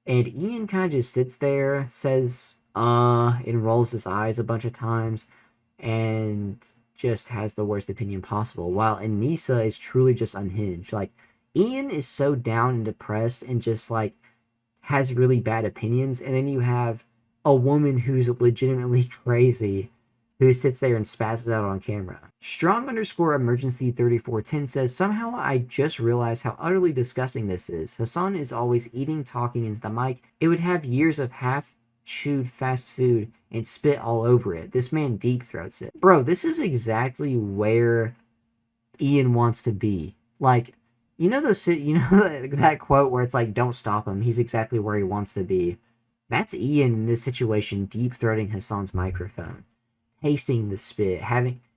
And Ian kind of just sits there, says, and rolls his eyes a bunch of times, and just has the worst opinion possible. While Anisa is truly just unhinged. Ian is so down and depressed and just, has really bad opinions. And then you have a woman who's legitimately crazy who sits there and spazzes out on camera. Strong_emergency3410 says, somehow I just realized how utterly disgusting this is. Hassan is always eating, talking into the mic. It would have years of half-chewed fast food and spit all over it. This man deep throats it. Bro, this is exactly where Ian wants to be. You know that quote where it's like, don't stop him. He's exactly where he wants to be. That's Ian in this situation, deep throating Hassan's microphone. Tasting the spit,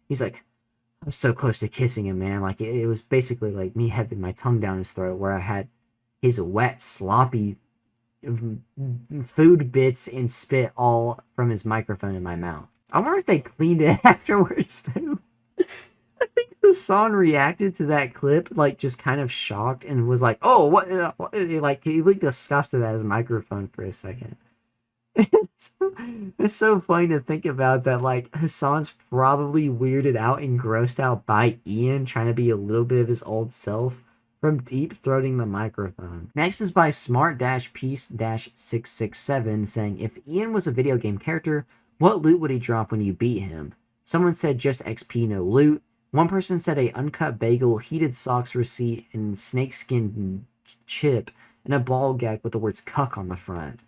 he's like, I was so close to kissing him, man. It was basically like me having my tongue down his throat, where I had his wet, sloppy food bits and spit all from his microphone in my mouth. I wonder if they cleaned it afterwards too. I think Hassan reacted to that clip just kind of shocked and was like, oh, what? He looked disgusted at his microphone for a second. It's so funny to think about that, Hassan's probably weirded out and grossed out by Ian trying to be a little bit of his old self from deep throating the microphone. Next is by Smart-Piece-667 saying, if Ian was a video game character, what loot would he drop when you beat him? Someone said just XP, no loot. One person said a uncut bagel, heated socks receipt, and snakeskin chip, and a ball gag with the words cuck on the front.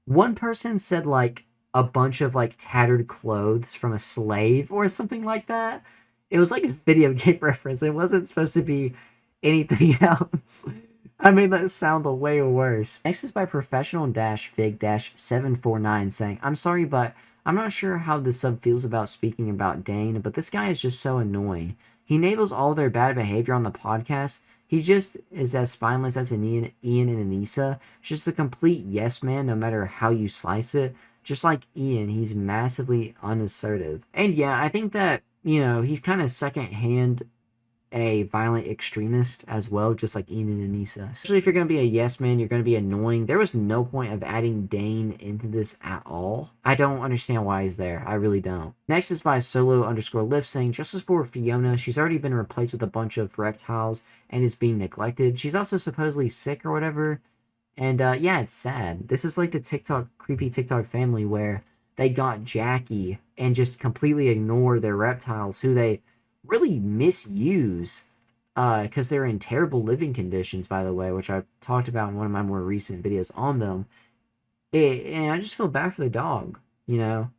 One person said like a bunch of like tattered clothes from a slave or something like that. It was like a video game reference. It wasn't supposed to be anything else. I made that sound way worse. Next is by professional-fig-749 saying, I'm sorry, but I'm not sure how the sub feels about speaking about Dane, but this guy is just so annoying. He enables all their bad behavior on the podcast. He just is as spineless as Ian and Anisa. Just a complete yes man no matter how you slice it. Just like Ian, he's massively unassertive. And yeah, I think that, you know, he's kind of secondhand a violent extremist as well, just like Ian and Anisa. Especially if you're going to be a yes man, you're going to be annoying. There was no point of adding Dane into this at all. I don't understand why he's there. I really don't. Next is by solo_lift saying, justice for Fiona. She's already been replaced with a bunch of reptiles and is being neglected. She's also supposedly sick or whatever. And yeah, it's sad. This is like the creepy TikTok family where they got Jackie and just completely ignore their reptiles who they really misuse because they're in terrible living conditions, by the way, which I've talked about in one of my more recent videos on them. And I just feel bad for the dog, you know?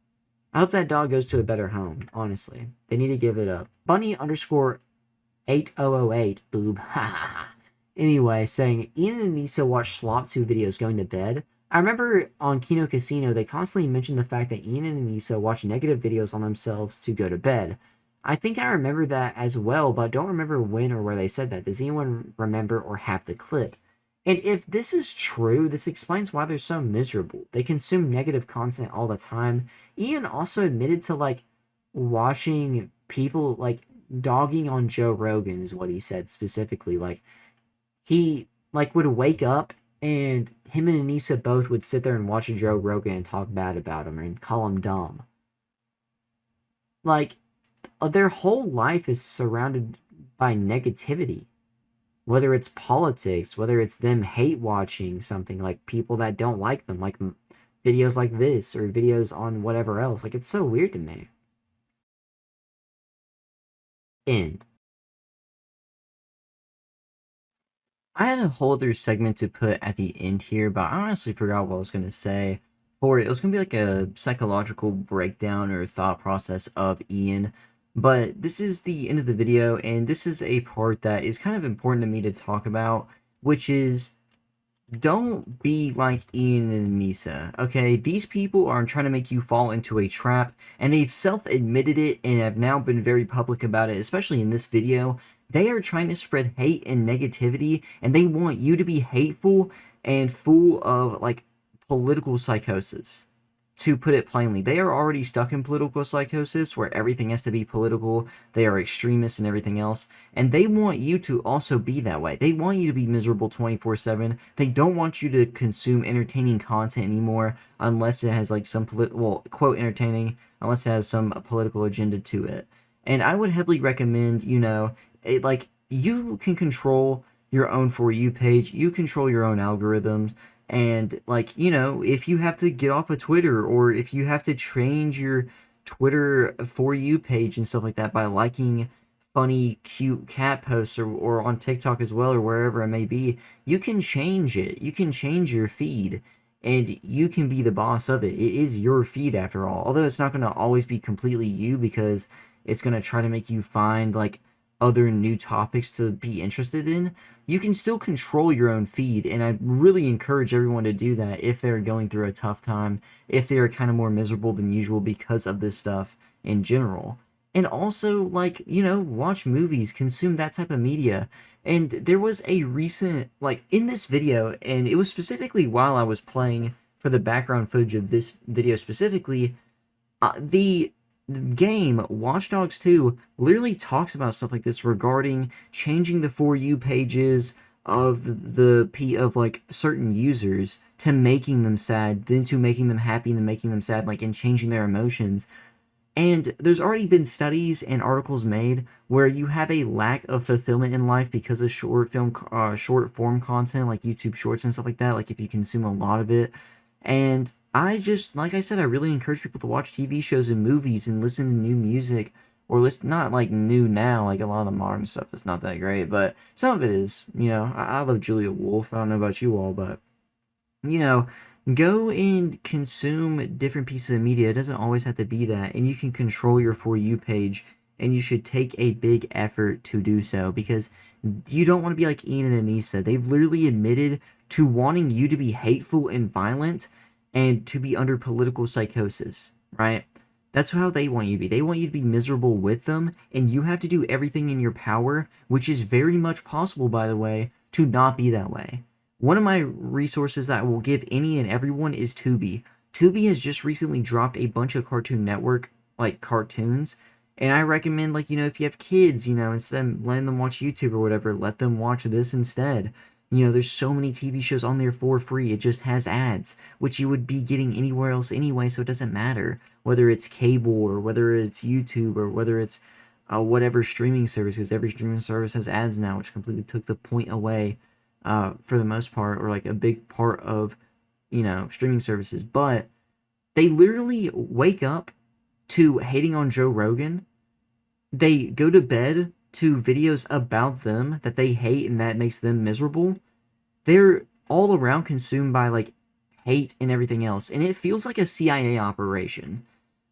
I hope that dog goes to a better home, honestly. They need to give it up. Bunny_8008, boob, Anyway, saying, Ian and Anisa watch Slop2 videos going to bed. I remember on Kino Casino, they constantly mentioned the fact that Ian and Anisa watch negative videos on themselves to go to bed. I think I remember that as well, but don't remember when or where they said that. Does anyone remember or have the clip? And if this is true, this explains why they're so miserable. They consume negative content all the time. Ian also admitted to, like, watching people, like, dogging on Joe Rogan is what he said specifically. Like, he, like, would wake up and him and Anisa both would sit there and watch Joe Rogan and talk bad about him and call him dumb. Like, their whole life is surrounded by negativity. Whether it's politics, whether it's them hate watching something, like people that don't like them, like videos like this or videos on whatever else. Like, it's so weird to me. End. I had a whole other segment to put at the end here, but I honestly forgot what I was going to say for it. It was going to be like a psychological breakdown or thought process of Ian. But this is the end of the video, and this is a part that is kind of important to me to talk about, which is don't be like Ian and Anisa, okay? These people are trying to make you fall into a trap, and they've self-admitted it and have now been very public about it, especially in this video. They are trying to spread hate and negativity, and they want you to be hateful and full of, like, political psychosis. To put it plainly, they are already stuck in political psychosis where everything has to be political, they are extremists and everything else, and they want you to also be that way. They want you to be miserable 24/7. They don't want you to consume entertaining content anymore unless it has like some quote entertaining, unless it has some political agenda to it. And I would heavily recommend, you know, like you can control your own For You page, you control your own algorithms. And, like, you know, if you have to get off of Twitter or if you have to change your Twitter For You page and stuff like that by liking funny, cute cat posts or on TikTok as well or wherever it may be, you can change it. You can change your feed and you can be the boss of it. It is your feed after all. Although it's not going to always be completely you because it's going to try to make you find, like, other new topics to be interested in, you can still control your own feed, and I really encourage everyone to do that if they're going through a tough time, if they are kind of more miserable than usual because of this stuff in general. And also, like, you know, watch movies, consume that type of media. And there was a recent, like, in this video, and it was specifically while I was playing for the background footage of this video specifically, the game Watch Dogs 2 literally talks about stuff like this regarding changing the For You pages of like certain users to making them sad, then to making them happy, and then making them sad, like, and changing their emotions. And there's already been studies and articles made where you have a lack of fulfillment in life because of short form content like YouTube Shorts and stuff like that, like if you consume a lot of it. And I just, like I said, I really encourage people to watch TV shows and movies and listen to new music, or listen, not like new now, like a lot of the modern stuff is not that great, but some of it is, you know. I love Julia Wolf, I don't know about you all, but, you know, go and consume different pieces of media. It doesn't always have to be that, and you can control your For You page, and you should take a big effort to do so, because you don't want to be like Ian and Anisa. They've literally admitted to wanting you to be hateful and violent and to be under political psychosis, right? That's how they want you to be. They want you to be miserable with them, and you have to do everything in your power, which is very much possible, by the way, to not be that way. One of my resources that I will give any and everyone is Tubi. Tubi has just recently dropped a bunch of Cartoon Network, like, cartoons, and I recommend, like, if you have kids, instead of letting them watch YouTube or whatever, let them watch this instead. There's so many TV shows on there for free. It just has ads, which you would be getting anywhere else anyway, so it doesn't matter. Whether it's cable or whether it's YouTube or whether it's whatever streaming service, because every streaming service has ads now, which completely took the point away for the most part, or like a big part of, streaming services. But they literally wake up to hating on Joe Rogan. They go to bed to videos about them that they hate and that makes them miserable. They're all around consumed by like hate and everything else, and it feels like a CIA operation.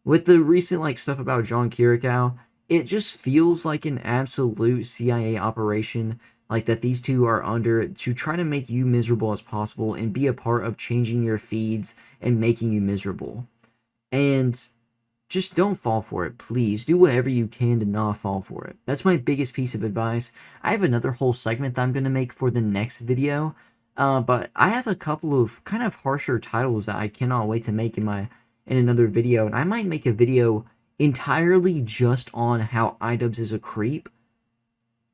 With the recent like stuff about John Kirikow, it just feels like an absolute CIA operation, like that these two are under, to try to make you miserable as possible and be a part of changing your feeds and making you miserable. And just don't fall for it, please. Do whatever you can to not fall for it. That's my biggest piece of advice. I have another whole segment that I'm going to make for the next video, but I have a couple of kind of harsher titles that I cannot wait to make in another video, and I might make a video entirely just on how iDubbbz is a creep,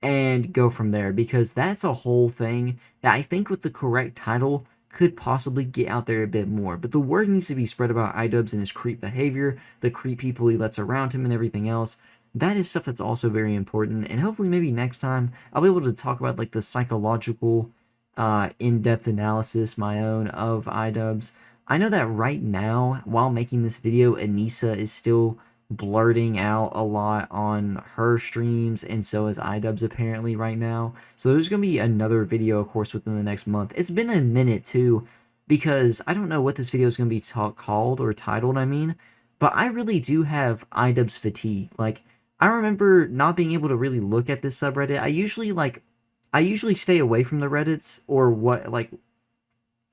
and go from there, because that's a whole thing that I think with the correct title could possibly get out there a bit more. But the word needs to be spread about iDubbbz and his creep behavior, the creep people he lets around him and everything else. That is stuff that's also very important, and hopefully maybe next time I'll be able to talk about like the psychological in-depth analysis, my own, of iDubbbz. I know that right now, while making this video, Anisa is still blurting out a lot on her streams, and so is iDubbbz apparently right now. So there's going to be another video, of course, within the next month. It's been a minute, too, because I don't know what this video is going to be called or titled, but I really do have iDubbbz fatigue. Like, I remember not being able to really look at this subreddit. I usually stay away from the Reddits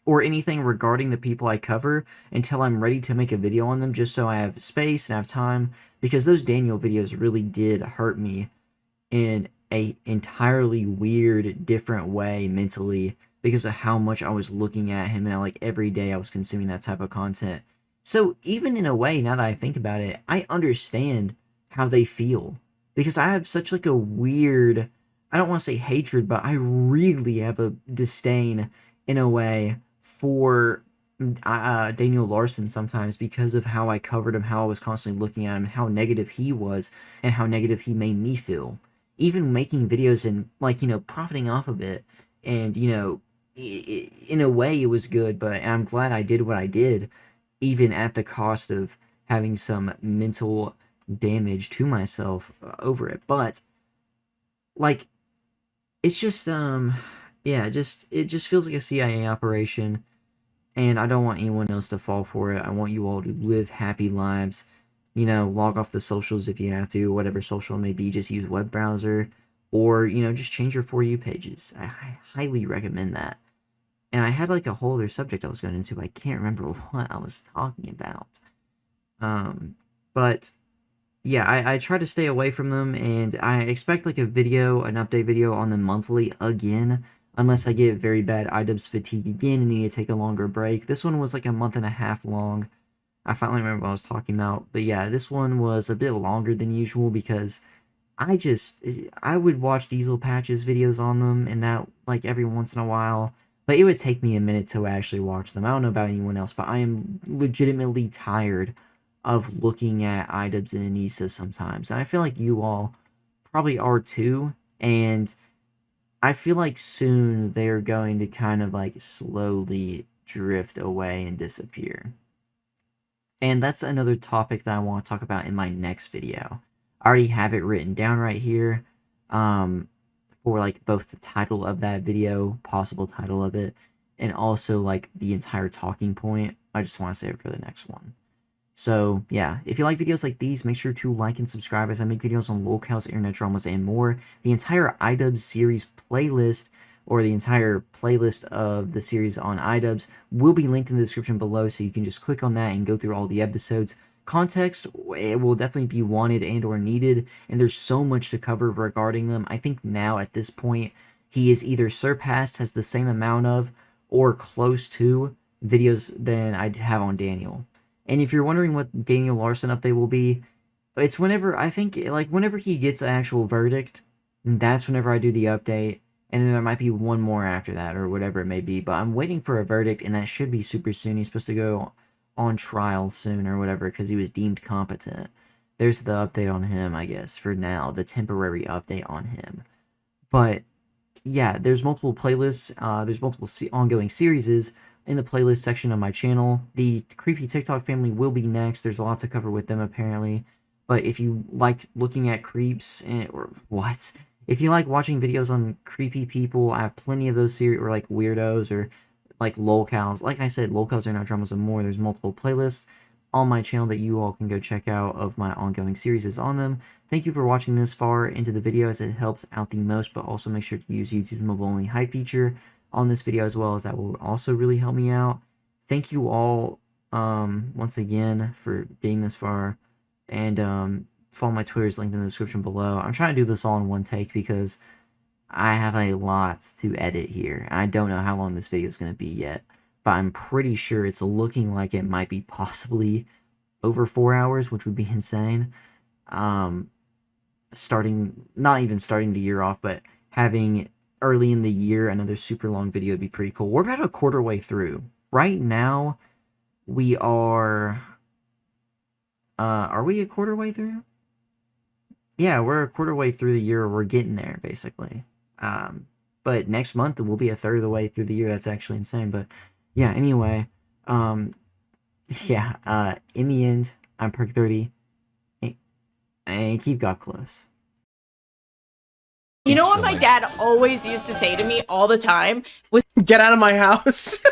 or anything regarding the people I cover until I'm ready to make a video on them, just so I have space and have time, because those Daniel videos really did hurt me in a entirely weird, different way mentally, because of how much I was looking at him, and like every day I was consuming that type of content. So even in a way, now that I think about it, I understand how they feel, because I have such like a weird, I don't want to say hatred, but I really have a disdain in a way for Daniel Larson sometimes, because of how I covered him, how I was constantly looking at him, how negative he was, and how negative he made me feel. Even making videos and, like, profiting off of it, and, in a way it was good, but I'm glad I did what I did, even at the cost of having some mental damage to myself over it. But, like, it's just, yeah, it just feels like a CIA operation, and I don't want anyone else to fall for it. I want you all to live happy lives. Log off the socials if you have to, whatever social it may be. Just use web browser, or, just change your For You pages. I highly recommend that. And I had like a whole other subject I was going into, but I can't remember what I was talking about. But yeah, I try to stay away from them, and I expect like an update video on them monthly again, unless I get very bad iDubbbz fatigue again and need to take a longer break. This one was like a month and a half long. I finally remember what I was talking about. But yeah, this one was a bit longer than usual, because I would watch Diesel Patch's videos on them, and that like every once in a while, but it would take me a minute to actually watch them. I don't know about anyone else, but I am legitimately tired of looking at iDubbbz and Anisa sometimes, and I feel like you all probably are too, and I feel like soon they're going to kind of like slowly drift away and disappear. And that's another topic that I want to talk about in my next video. I already have it written down right here, for like both the title of that video, possible title of it, and also like the entire talking point. I just want to save it for the next one. So yeah, if you like videos like these, make sure to like and subscribe as I make videos on Lolcow's internet dramas and more. The entire iDubbbz series playlist, or the entire playlist of the series on iDubbbz, will be linked in the description below, so you can just click on that and go through all the episodes. Context, it will definitely be wanted and or needed, and there's so much to cover regarding them. I think now at this point, he is either surpassed, has the same amount of, or close to videos than I have on Daniel. And if you're wondering what Daniel Larson update will be, it's whenever, I think, like, whenever he gets an actual verdict, that's whenever I do the update, and then there might be one more after that, or whatever it may be, but I'm waiting for a verdict, and that should be super soon. He's supposed to go on trial soon, or whatever, because he was deemed competent. There's the update on him, I guess, for now, the temporary update on him. But, yeah, there's multiple playlists, there's multiple ongoing series in the playlist section of my channel. The Creepy TikTok family will be next. There's a lot to cover with them, apparently. But if you like looking at creeps, if you like watching videos on creepy people, I have plenty of those series, or like weirdos, or like Lolcows. Like I said, Lolcows are now dramas and more. There's multiple playlists on my channel that you all can go check out of my ongoing series on them. Thank you for watching this far into the video, as it helps out the most, but also make sure to use YouTube's mobile-only Hyde feature on this video as well, as that will also really help me out. Thank you all once again for being this far, and follow my Twitter's linked in the description below. I'm trying to do this all in one take because I have a lot to edit here. I don't know how long this video is going to be yet, but I'm pretty sure it's looking like it might be possibly over 4 hours, which would be insane. Not even starting the year off, but having early in the year another super long video would be pretty cool. We're about a quarter way through. Right now, we are we a quarter way through? Yeah, we're a quarter way through the year. We're getting there, basically. But next month, we'll be a third of the way through the year. That's actually insane. But yeah, anyway, in the end, I'm PERK30, and keep God close. You know what my dad always used to say to me all the time was, "Get out of my house."